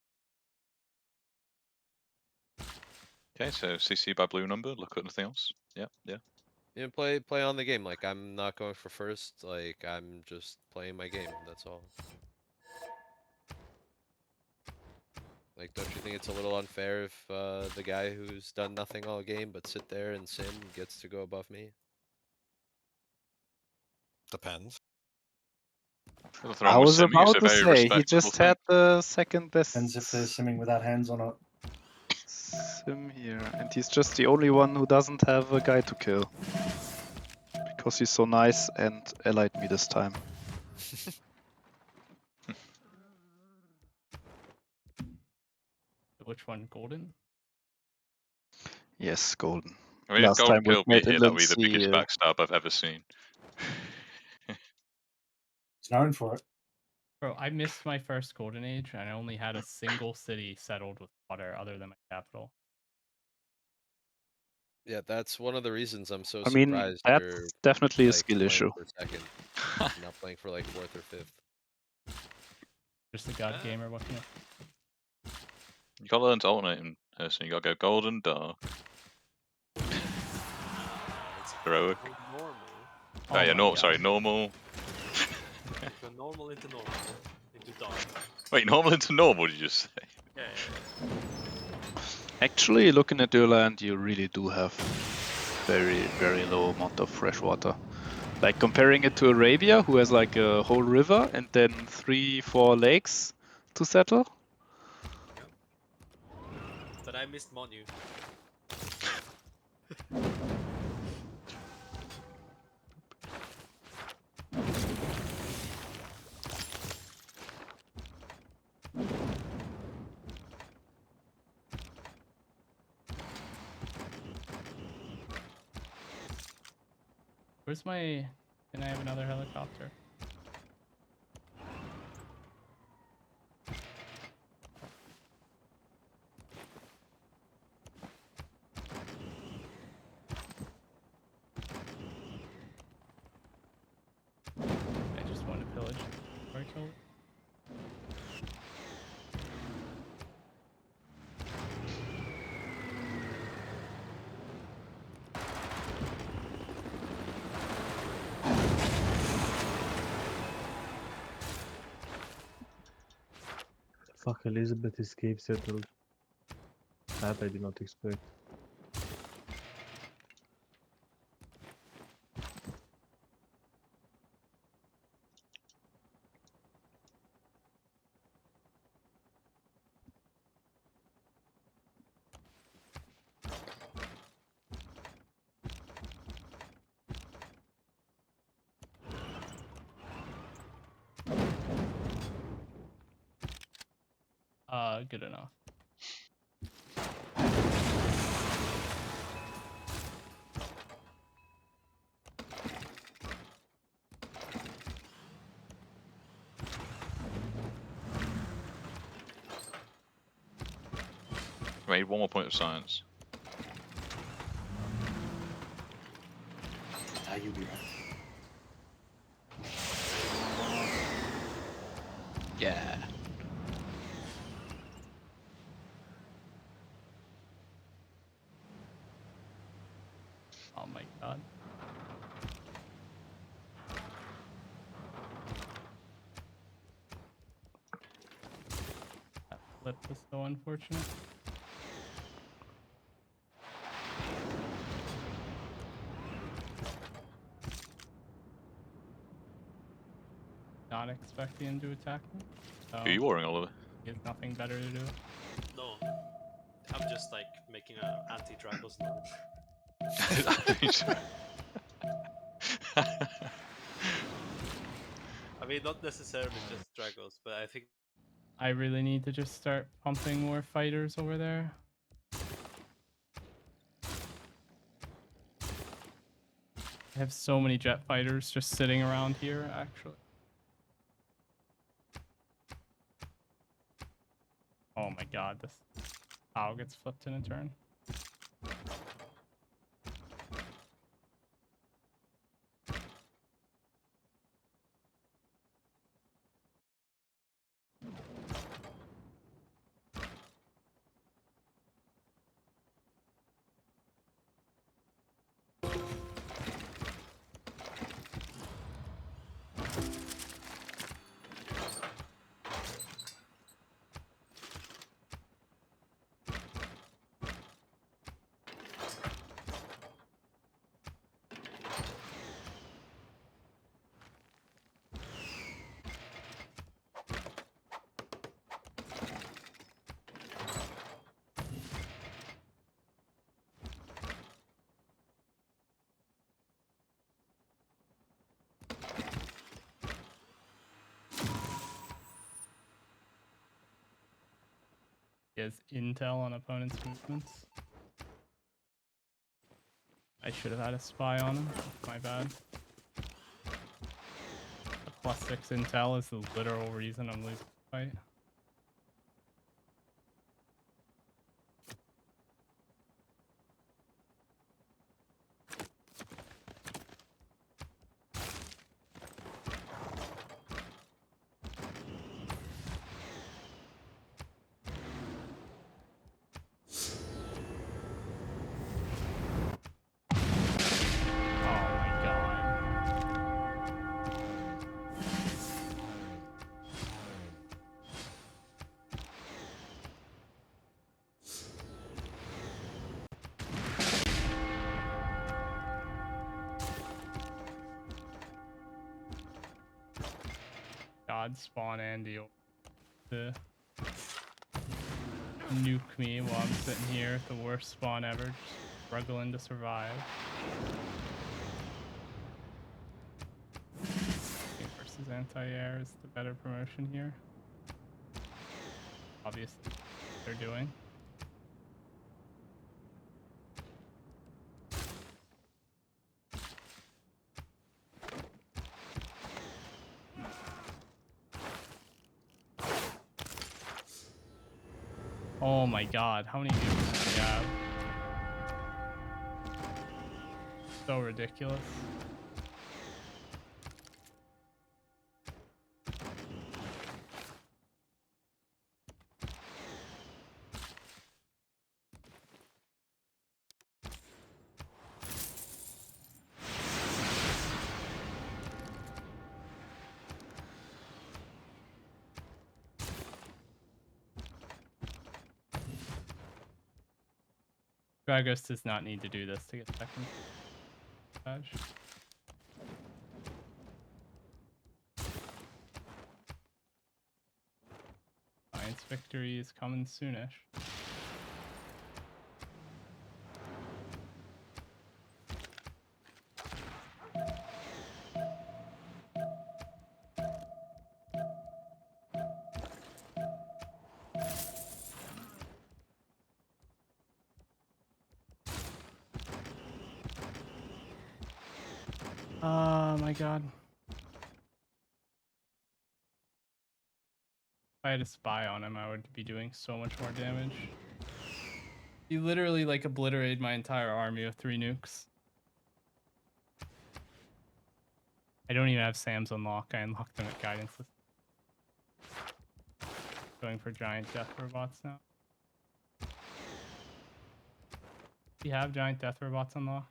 Okay, so CC by blue number. Look at anything else. Yeah, yeah. You know, play on the game. Like I'm not going for first. Like I'm just playing my game. That's all. Like, don't you think it's a little unfair if the guy who's done nothing all game but sit there and sim gets to go above me? Depends. Nothing I wrong with was simming. It's about a to very say, he respectable just thing. had the second best Depends if they're simming without hands or not. sim here, and he's just the only one who doesn't have a guy to kill. Because he's so nice and allied me this time. Which one? Golden? Yes, golden. I mean, if Last Gold time with killed me here, that would be the Midlands, biggest backstab I've ever seen. He's known for it. Bro, I missed my first golden age and I only had a single city settled with water other than my capital. Yeah, that's one of the reasons I'm so I mean, surprised that's you're definitely a like skill playing issue. for second, not playing for like fourth or fifth. Just a god gamer, what can it? You gotta learn to alternate in Herson. You gotta go golden, dark, heroic. Normal. Oh, yeah, my no, God. sorry, normal. Go normal into normal into dark. Wait, normal into normal, did you just say? Yeah. Actually, looking at your land, you really do have very, very low amount of fresh water. Like comparing it to Arabia, who has like a whole river and then 3-4 lakes to settle. But I missed Monu. Where's my... Can I have another helicopter? I just want to pillage before I kill it. Fuck, Elizabeth escape settled. That I did not expect. Good enough. I made one more point of science. You'll be right. Yeah. Oh my god. That flip was so unfortunate. Not expecting him to attack me. So Who are you warring, Oliver? he has nothing better to do. No. I'm just like making an anti-tribal snow. I mean, not necessarily just Dragos, but I think I really need to just start pumping more fighters over there. I have so many jet fighters just sitting around here, actually. Oh my god, this how gets flipped in a turn. He has intel on opponent's movements. I should have had a spy on him. My bad. The +6 intel is the literal reason I'm losing the fight. Oh my god. God spawn Andy to nuke me while I'm sitting here at the worst spawn ever, just struggling to survive. Okay, versus anti-air is the better promotion here. Obviously, they're doing. Oh my god, how many nukes do we have? So ridiculous. Dragos does not need to do this to get second badge. Science victory is coming soonish. Oh my god. If I had a spy on him, I would be doing so much more damage. He literally like obliterated my entire army with 3 nukes. I don't even have Sam's unlock. I unlocked them at guidance list. Going for giant death robots now. Do you have giant death robots unlocked?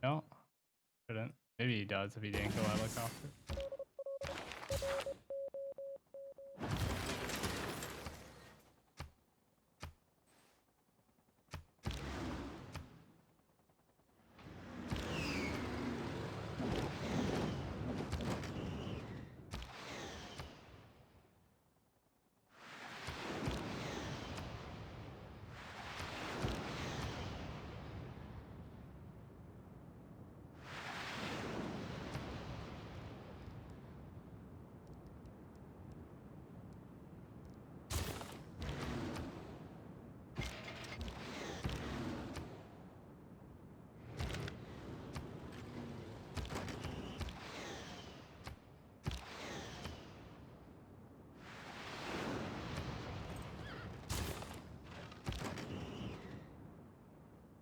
No? Shouldn't. Maybe he does if he didn't go helicopter.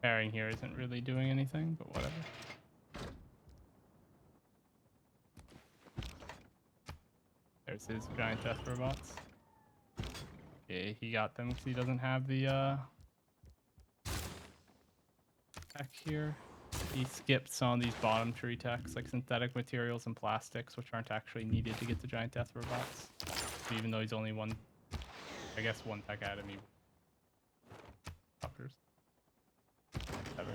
Pairing here isn't really doing anything, but whatever. There's his giant death robots. Okay, he got them because he doesn't have the tech here. He skipped some of these bottom tree techs, like synthetic materials and plastics, which aren't actually needed to get the giant death robots. Even though he's only one, I guess one tech out of me. Fuckers. Whatever.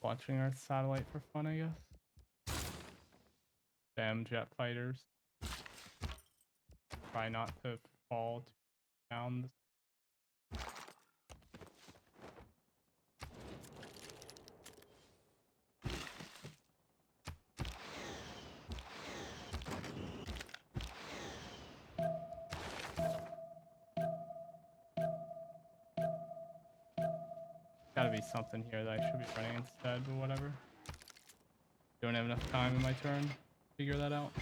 Watching our satellite for fun, I guess. Damn jet fighters. Try not to fall down. Gotta be something here that I should be running instead, but whatever. Don't have enough time in my turn to figure that out.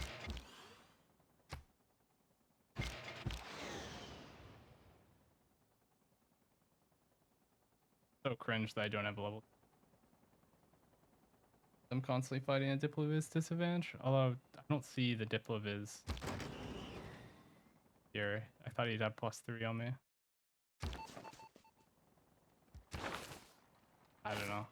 So cringe that I don't have a level. I'm constantly fighting a Diploviz disadvantage, although I don't see the Diploviz here. I thought he'd have +3 on me. I don't know.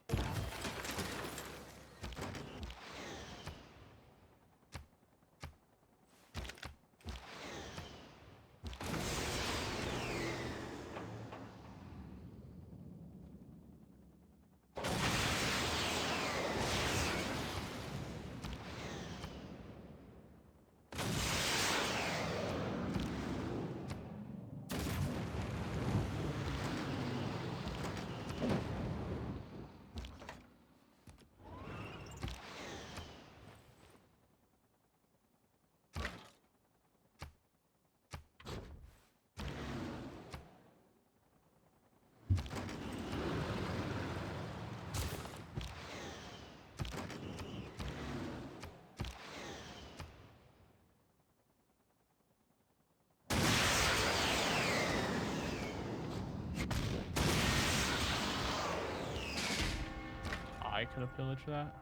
I could have pillaged that.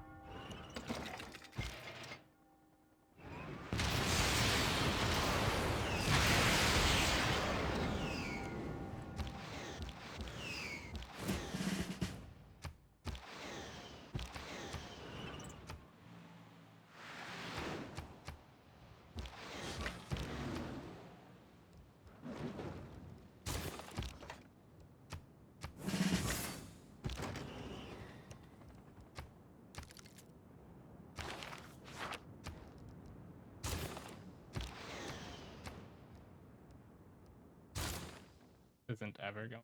Isn't ever going.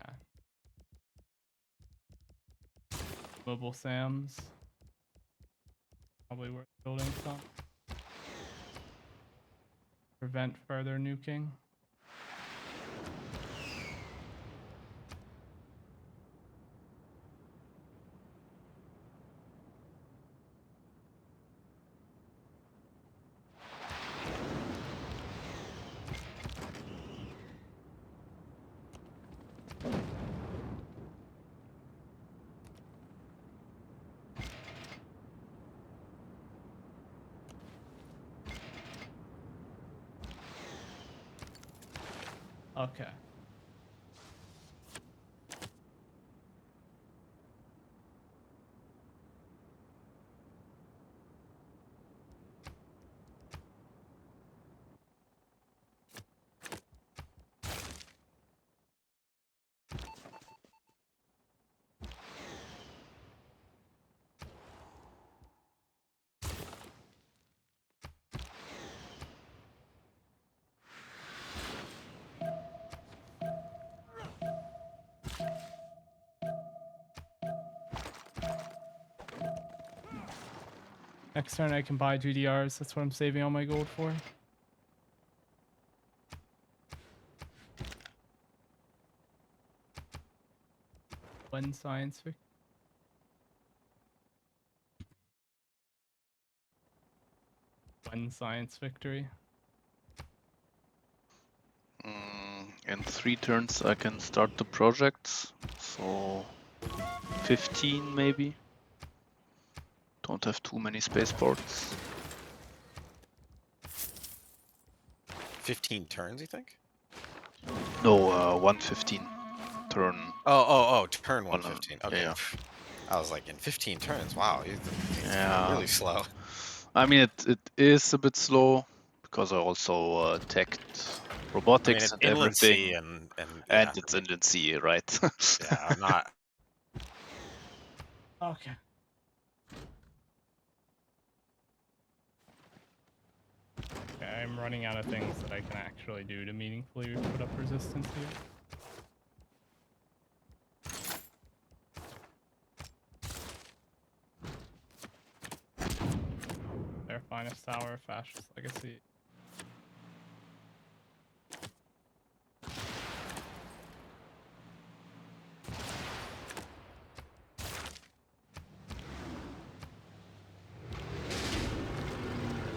Okay. Mobile Sams. Probably worth building some. Prevent further nuking. Okay. Next turn I can buy GDRs. That's what I'm saving all my gold for. One science victory. One science victory. In 3 turns I can start the projects, so 15 maybe. Don't have too many spaceports. 15 turns, you think? No, 115 turn. Oh, turn One, 115. Okay. yeah. I was like, in 15 turns, wow, it's Yeah. really slow. I mean, it is a bit slow because I also teched I mean, robotics it's and inland sea everything, and and yeah, it's inland sea, right? yeah, I'm not. Okay. Okay, I'm running out of things that I can actually do to meaningfully put up resistance here. Their finest tower, fascist legacy.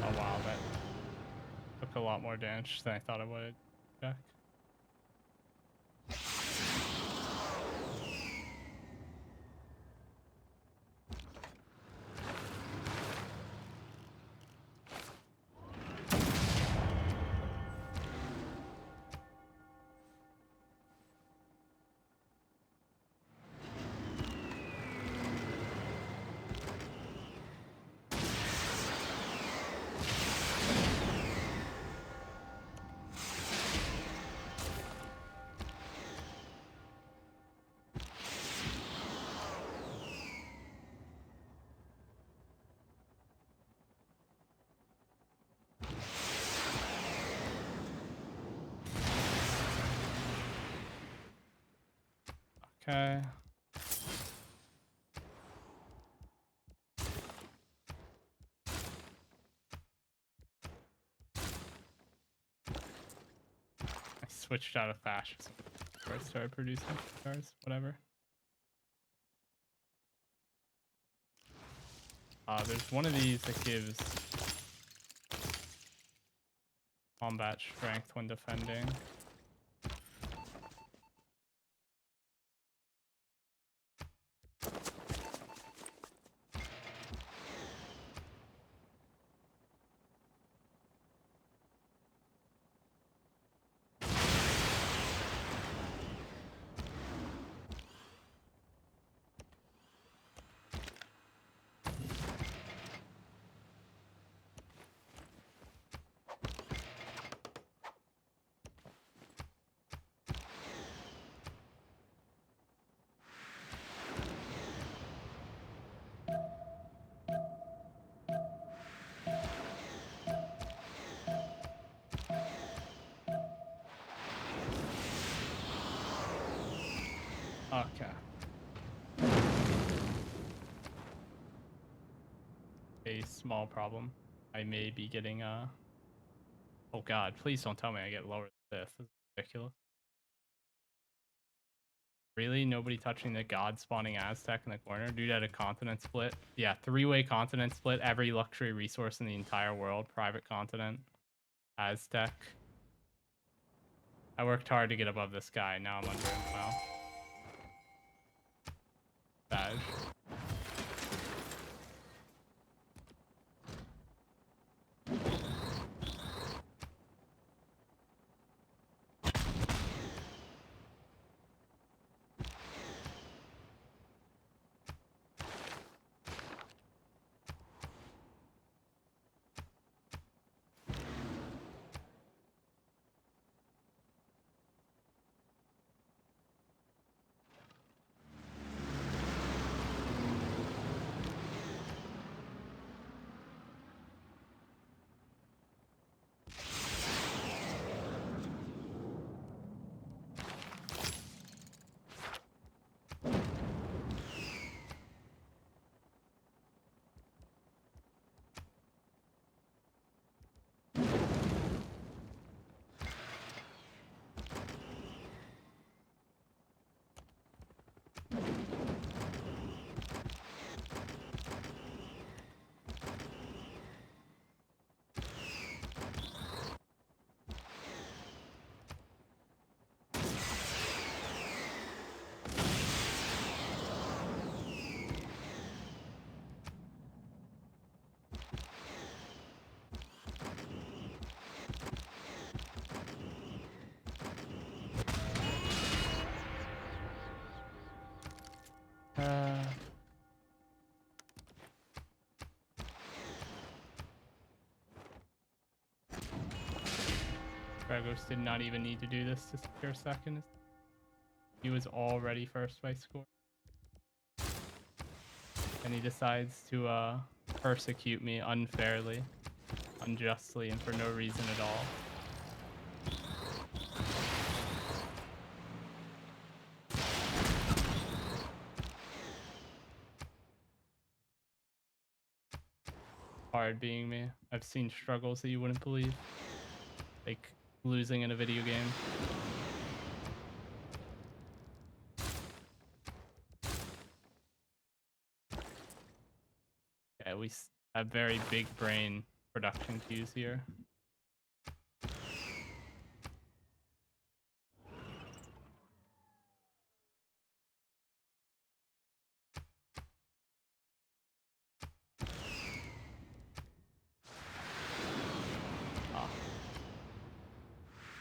Oh wow, that took a lot more damage than I thought it would. Jack. Okay. I switched out of fascism before I started producing cars, whatever. There's one of these that gives combat strength when defending. Okay. A small problem. I may be getting oh god, please don't tell me I get lower than this. This is ridiculous. Really? Nobody touching the god spawning Aztec in the corner? Dude had a continent split. Yeah, 3-way continent split. Every luxury resource in the entire world. Private continent. Aztec. I worked hard to get above this guy. Now I'm under him. Wow. Bad. Dragos did not even need to do this to secure second. He was already first by score. And he decides to persecute me unfairly, unjustly, and for no reason at all. Hard being me. I've seen struggles that you wouldn't believe. Like losing in a video game. Yeah, we have very big brain production cues here.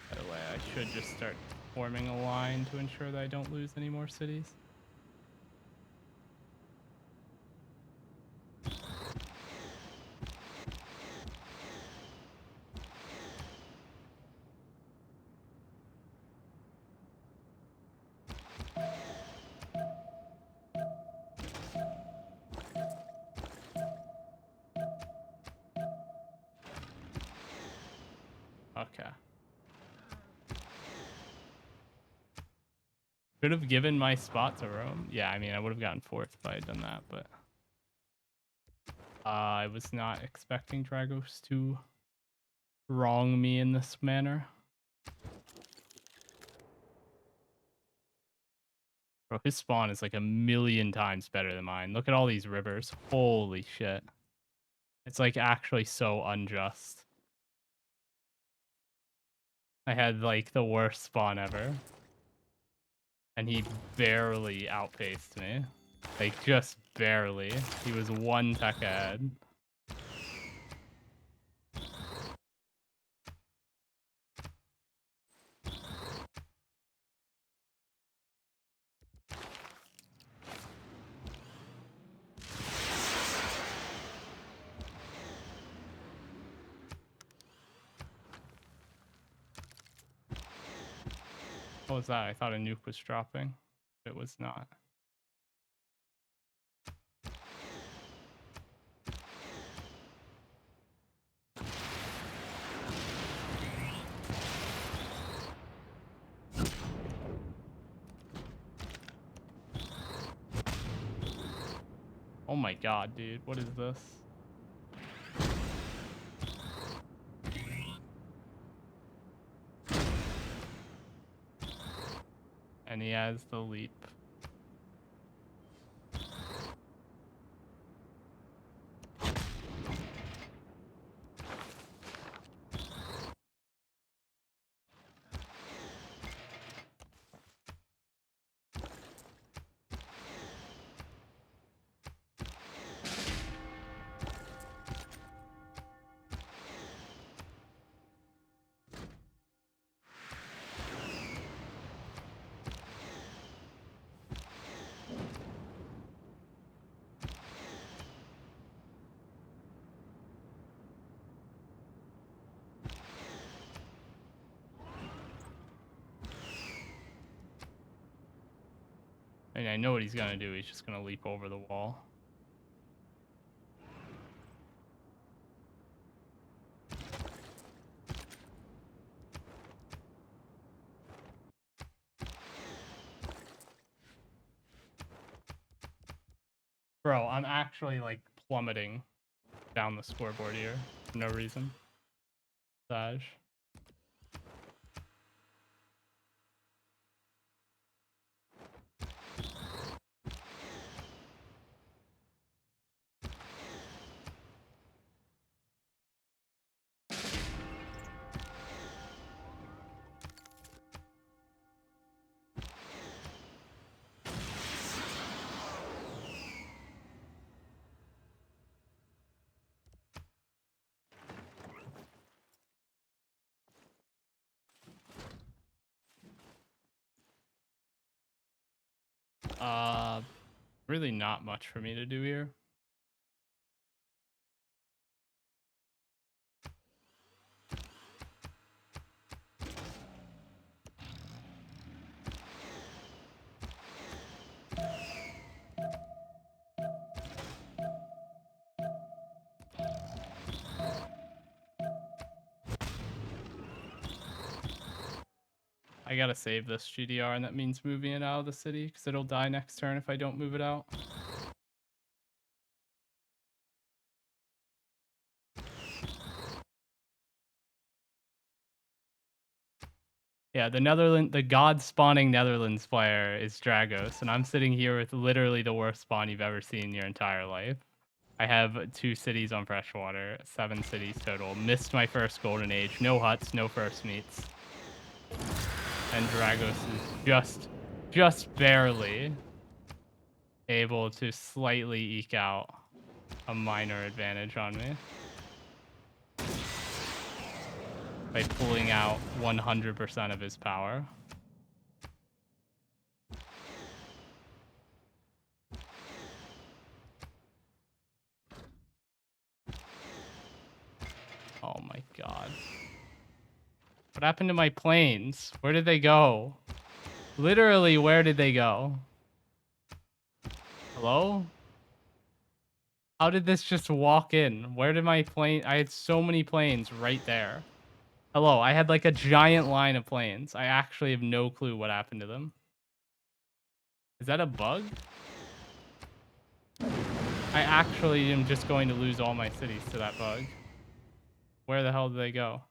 By the way, I should just start forming a line to ensure that I don't lose any more cities. Okay. Could have given my spot to Rome. Yeah, I mean, I would have gotten fourth if I had done that, but I was not expecting Dragos to wrong me in this manner. Bro, his spawn is like 1,000,000 times better than mine. Look at all these rivers. Holy shit. It's like actually so unjust. I had like the worst spawn ever. And he barely outpaced me. Like just barely. He was one tech ahead. What was that? I thought a nuke was dropping. It was not. Oh my god, dude. What is this? And he has the leap. I mean, I know what he's gonna do. He's just gonna leap over the wall. Bro, I'm actually like plummeting down the scoreboard here for no reason. Sage. Really not much for me to do here. I gotta save this GDR, and that means moving it out of the city, because it'll die next turn if I don't move it out. Yeah, the god spawning Netherlands player is Dragos, and I'm sitting here with literally the worst spawn you've ever seen in your entire life. I have 2 cities on freshwater, 7 cities total. Missed my first golden age, no huts, no first meets. And Dragos is just barely able to slightly eke out a minor advantage on me by pulling out 100% of his power. Oh my god. What happened to my planes? Where did they go? Literally, where did they go? Hello? How did this just walk in? Where did my plane... I had so many planes right there. Hello, I had like a giant line of planes. I actually have no clue what happened to them. Is that a bug? I actually am just going to lose all my cities to that bug. Where the hell did they go?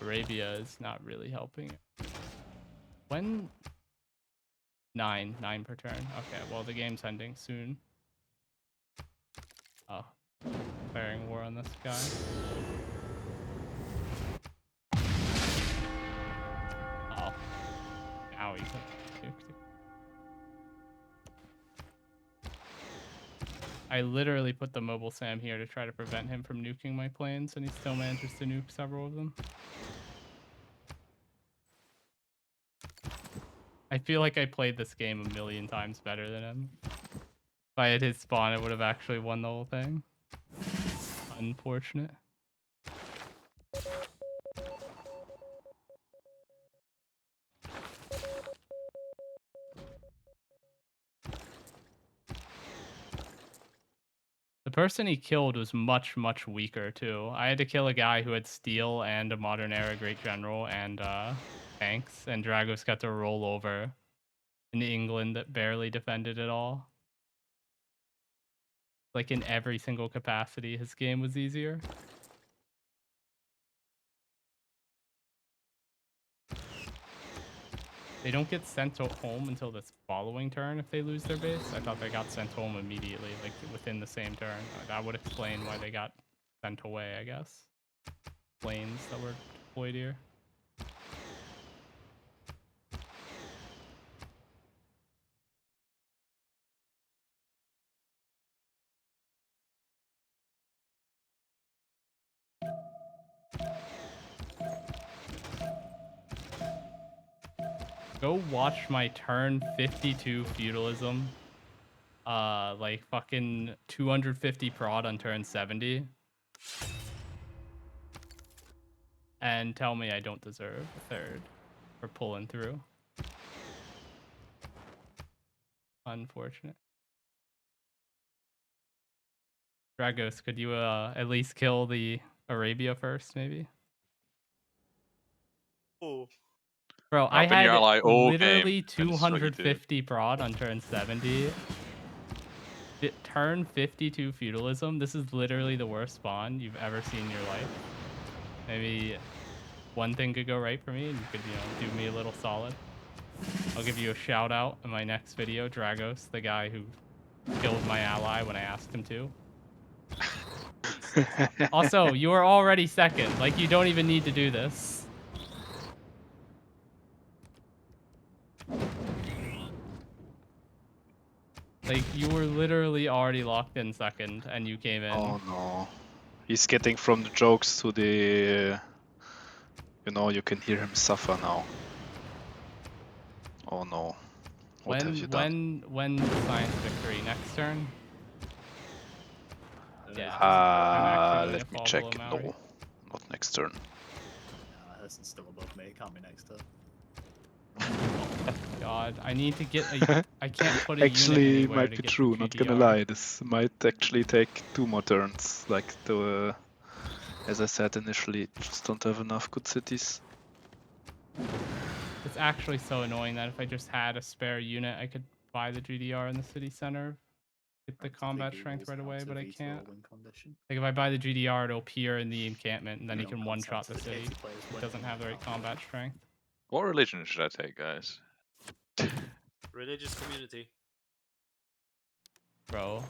Arabia is not really helping. When? 9 per turn. Okay, well the game's ending soon. Oh, declaring war on this guy. Oh, now he can. I literally put the mobile Sam here to try to prevent him from nuking my planes, and he still manages to nuke several of them. I feel like I played this game a million times better than him. If I had his spawn, I would have actually won the whole thing. Unfortunate. The person he killed was much, much weaker, too. I had to kill a guy who had steel and a modern era great general and tanks, and Dragos got to roll over in England that barely defended at all. Like, in every single capacity, his game was easier. They don't get sent home until this following turn if they lose their base. I thought they got sent home immediately, like within the same turn. That would explain why they got sent away, I guess. Planes that were deployed here. Go watch my turn 52 feudalism. Like fucking 250 prod on turn 70. And tell me I don't deserve a third for pulling through. Unfortunate. Dragos, could you at least kill the Arabia first, maybe? Oh. Not Bro, I been your had ally all literally game, and this is what you do. 250 prod on turn 70. Turn 52 feudalism. This is literally the worst spawn you've ever seen in your life. Maybe one thing could go right for me, and you could, do me a little solid. I'll give you a shout out in my next video, Dragos, the guy who killed my ally when I asked him to. Also, you are already second. Like, you don't even need to do this. Like, you were literally already locked in second, and you came in. Oh no. He's getting from the jokes to the... you can hear him suffer now. Oh no. What have you done? When science victory? Next turn? Yeah. Let me check. No. next turn. Herson's still above me. Can't be next turn. God, I need to get a. I can't put a Actually, unit it anywhere might to be get true, the not gonna GDR. lie. This might actually take 2 more turns. Like, as I said initially, just don't have enough good cities. It's actually so annoying that if I just had a spare unit, I could buy the GDR in the city center, get the combat strength right away, but I can't. Like if I buy the GDR, it'll appear in the encampment, and then he can one-shot the city. It doesn't have the right combat strength. What religion should I take, guys? Religious community. Bro.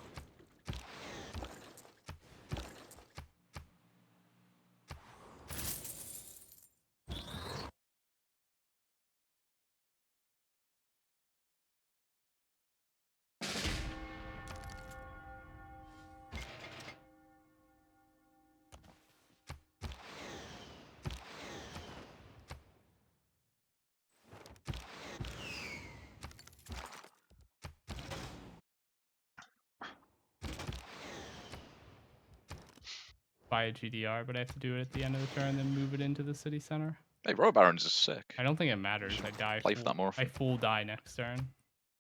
Buy a GDR, but I have to do it at the end of the turn, then move it into the city center. Hey, Royal Barons is sick. I don't think it matters. I die. Play for that more I often. full die next turn,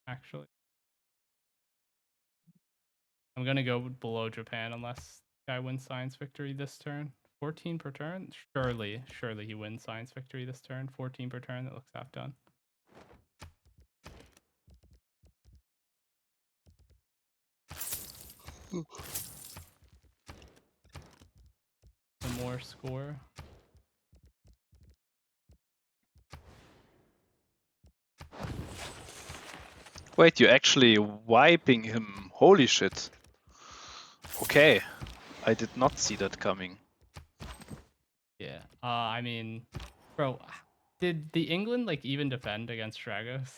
actually. I'm gonna go below Japan unless guy wins science victory this turn. 14 per turn? Surely he wins science victory this turn. 14 per turn, that looks half done. One more score. Wait, you're actually wiping him. Holy shit. Okay. I did not see that coming. Yeah. I mean, bro, did the England like even defend against Dragos?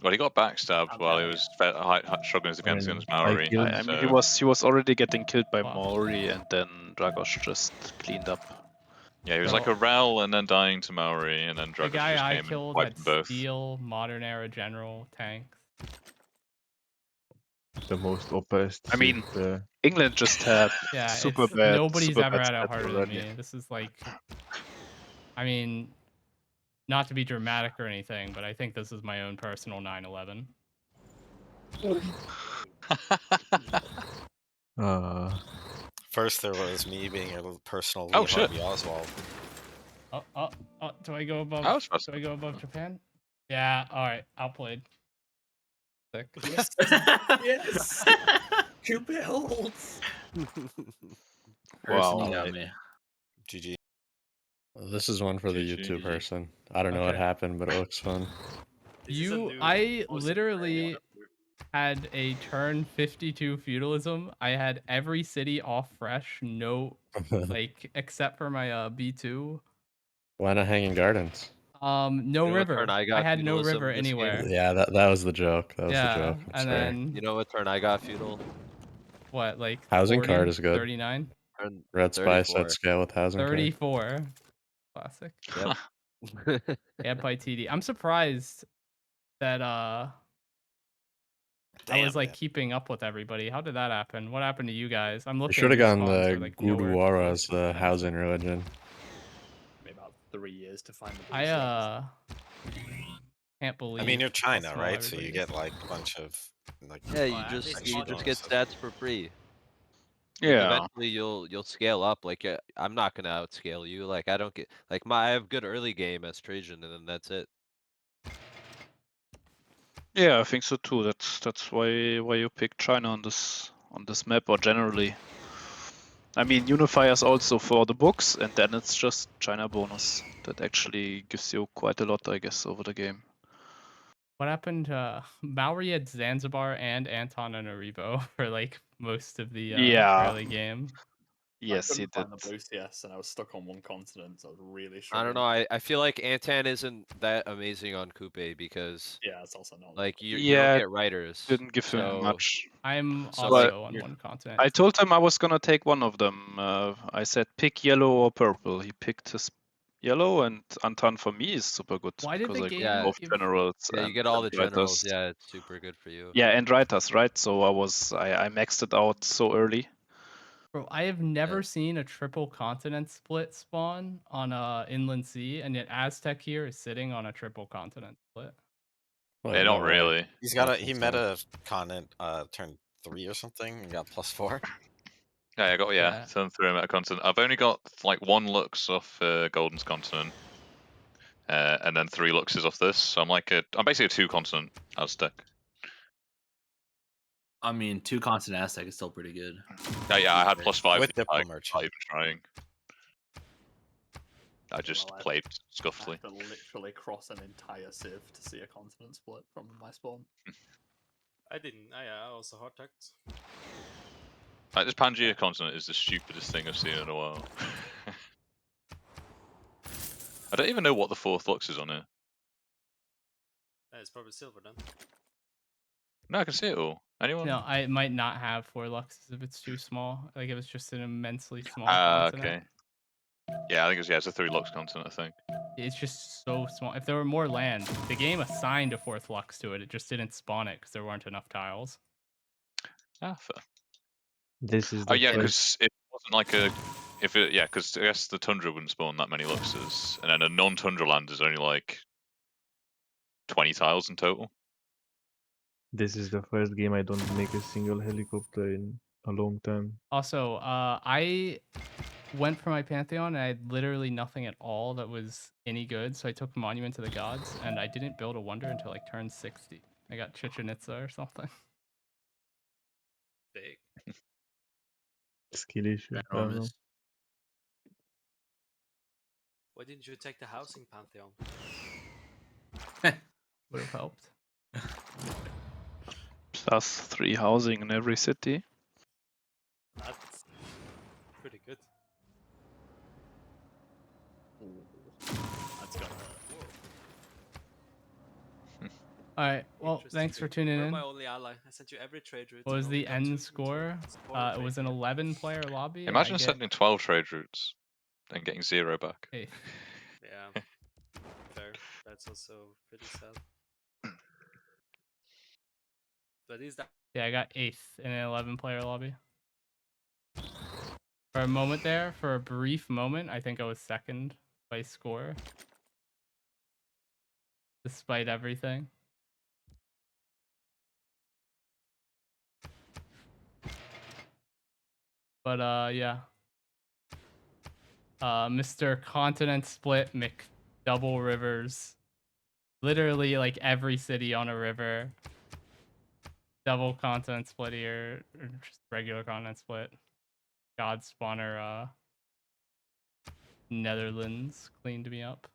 Well, he got backstabbed while he was struggling against Maori. I mean, he was already getting killed by Maori, and then Dragos just cleaned up. Yeah, he was like a Rel and then dying to Maori, and then The Dragos guy just I came and killed wiped had them both. steel, modern era general, tanks. The most oppressed. I mean, England just had Yeah, super bad. Nobody's super ever bad had it stats harder already. than me. This is like, I mean, not to be dramatic or anything, but I think this is my own personal 9/11. First there was me being a personal Lee Oh, shit. Harvey Oswald. Oh, do I go above? That was fast. Do I go above Japan? Yeah. All right. Outplayed. Sick. Yes. Yes. Cupid holds. Wow. Herson got me. GG. This is one for the YouTube person. I don't know what Okay. happened, but it looks fun. I literally had a turn 52 feudalism. I had every city off fresh, no, like except for my B2. Why not Hanging Gardens? No You know what river. turn I I got had no feudalism river this game? anywhere. Yeah, that was the joke. That was the Yeah, joke. I'm and sorry. then You know what turn I got feudal? what, like Housing 40, card is good. 39, Turn Red Spy 34. set scale with housing card. 34. Classic. Yep. Add by TD. I'm surprised that I was like keeping up with everybody. How did that happen? What happened to you guys? I'm You looking. should have at gone spawns, the they're, like, nowhere to Gurdwara find. as the housing religion. Maybe about 3 years to find the I can't believe. I mean, you're how China, small right? So you everybody is. get like a bunch of like. Yeah, you Well, at just least you modern just get stuff. stats for free. Yeah. Like, eventually you'll scale up. Like I'm not gonna outscale you. Like I don't get like I have good early game as Trajan, and then that's it. Yeah, I think so too. That's why you pick China on this map, or generally. I mean, Unifier's also for the books, and then it's just China bonus. That actually gives you quite a lot, I guess, over the game. What happened? Maori had Zanzibar and Antananarivo for like most of the early game. Yes, I he couldn't did. find the boost, yes, and I was stuck on one continent, so I was really I struggling. don't know. I feel like Antan isn't that amazing on Coupe because Yeah, it's also not. like you Yeah, don't get riders. Didn't give him so much. I'm So, also like, on you're- one continent. I told him I was gonna take one of them. I said pick yellow or purple. He picked his yellow, and Antan for me is super good Why did because the I game get both give- generals. yeah, you and get all the writers. generals. Yeah, it's super good for you. Yeah, and writers, right? So I maxed it out so early. Bro, I have never seen a triple continent split spawn on Inland Sea, and yet Aztec here is sitting on a triple continent split. Hey, not really. He's got he meta continent turn 3 or something and got +4. Yeah, I got turn 3 meta continent. I've only got like 1 Lux off Golden's continent, and then 3 Luxes off this. So I'm basically a 2 continent Aztec. I mean, 2 constant Aztec is still pretty good. Yeah, I had +5 with I Diplo not Merchant. even trying. I just played I scuffly. have to literally cross an entire civ to see a continent split from my spawn. I didn't. I also hard tagged. Like, this Pangea continent is the stupidest thing I've seen in a while. I don't even know what the 4th Lux is on here. It's probably silver then. No, I can see it all. Anyone? No, I might not have 4 Luxes if it's too small. Like if it's just an immensely small continent. Okay. Yeah, I think it's a 3 Lux continent, I think. It's just so small. If there were more land, the game assigned a 4th Lux to it. It just didn't spawn it because there weren't enough tiles. Ah, fair. This is Oh the yeah, first. because it wasn't like a. Because I guess the Tundra wouldn't spawn that many Luxes, and then a non-Tundra land is only like 20 tiles in total. This is the first game I don't make a single helicopter in a long time. Also, I went for my Pantheon and I had literally nothing at all that was any good. So I took Monument to the Gods and I didn't build a wonder until like turn 60. I got Chichen Itza or something. Big. Skill issue. I don't know. Enormous. Why didn't you take the housing Pantheon? Would have helped. +3 housing in every city. That's pretty good. That's gonna All right. Well, thanks for tuning You're in. my only ally. I sent you every trade route. What was and only the got end 2 score? support It was an 11-player lobby. and Imagine I get sending 12 trade routes and getting 0 back. 8th. Yeah, fair. That's also pretty sad. But is that? Yeah, I got 8th in an 11-player lobby. For a moment there, for a brief moment, I think I was 2nd by score. Despite everything. But yeah. Mr. Continent Split Double Rivers. Literally like every city on a river. Double continent split here, or just regular continent split. God Spawner Netherlands cleaned me up.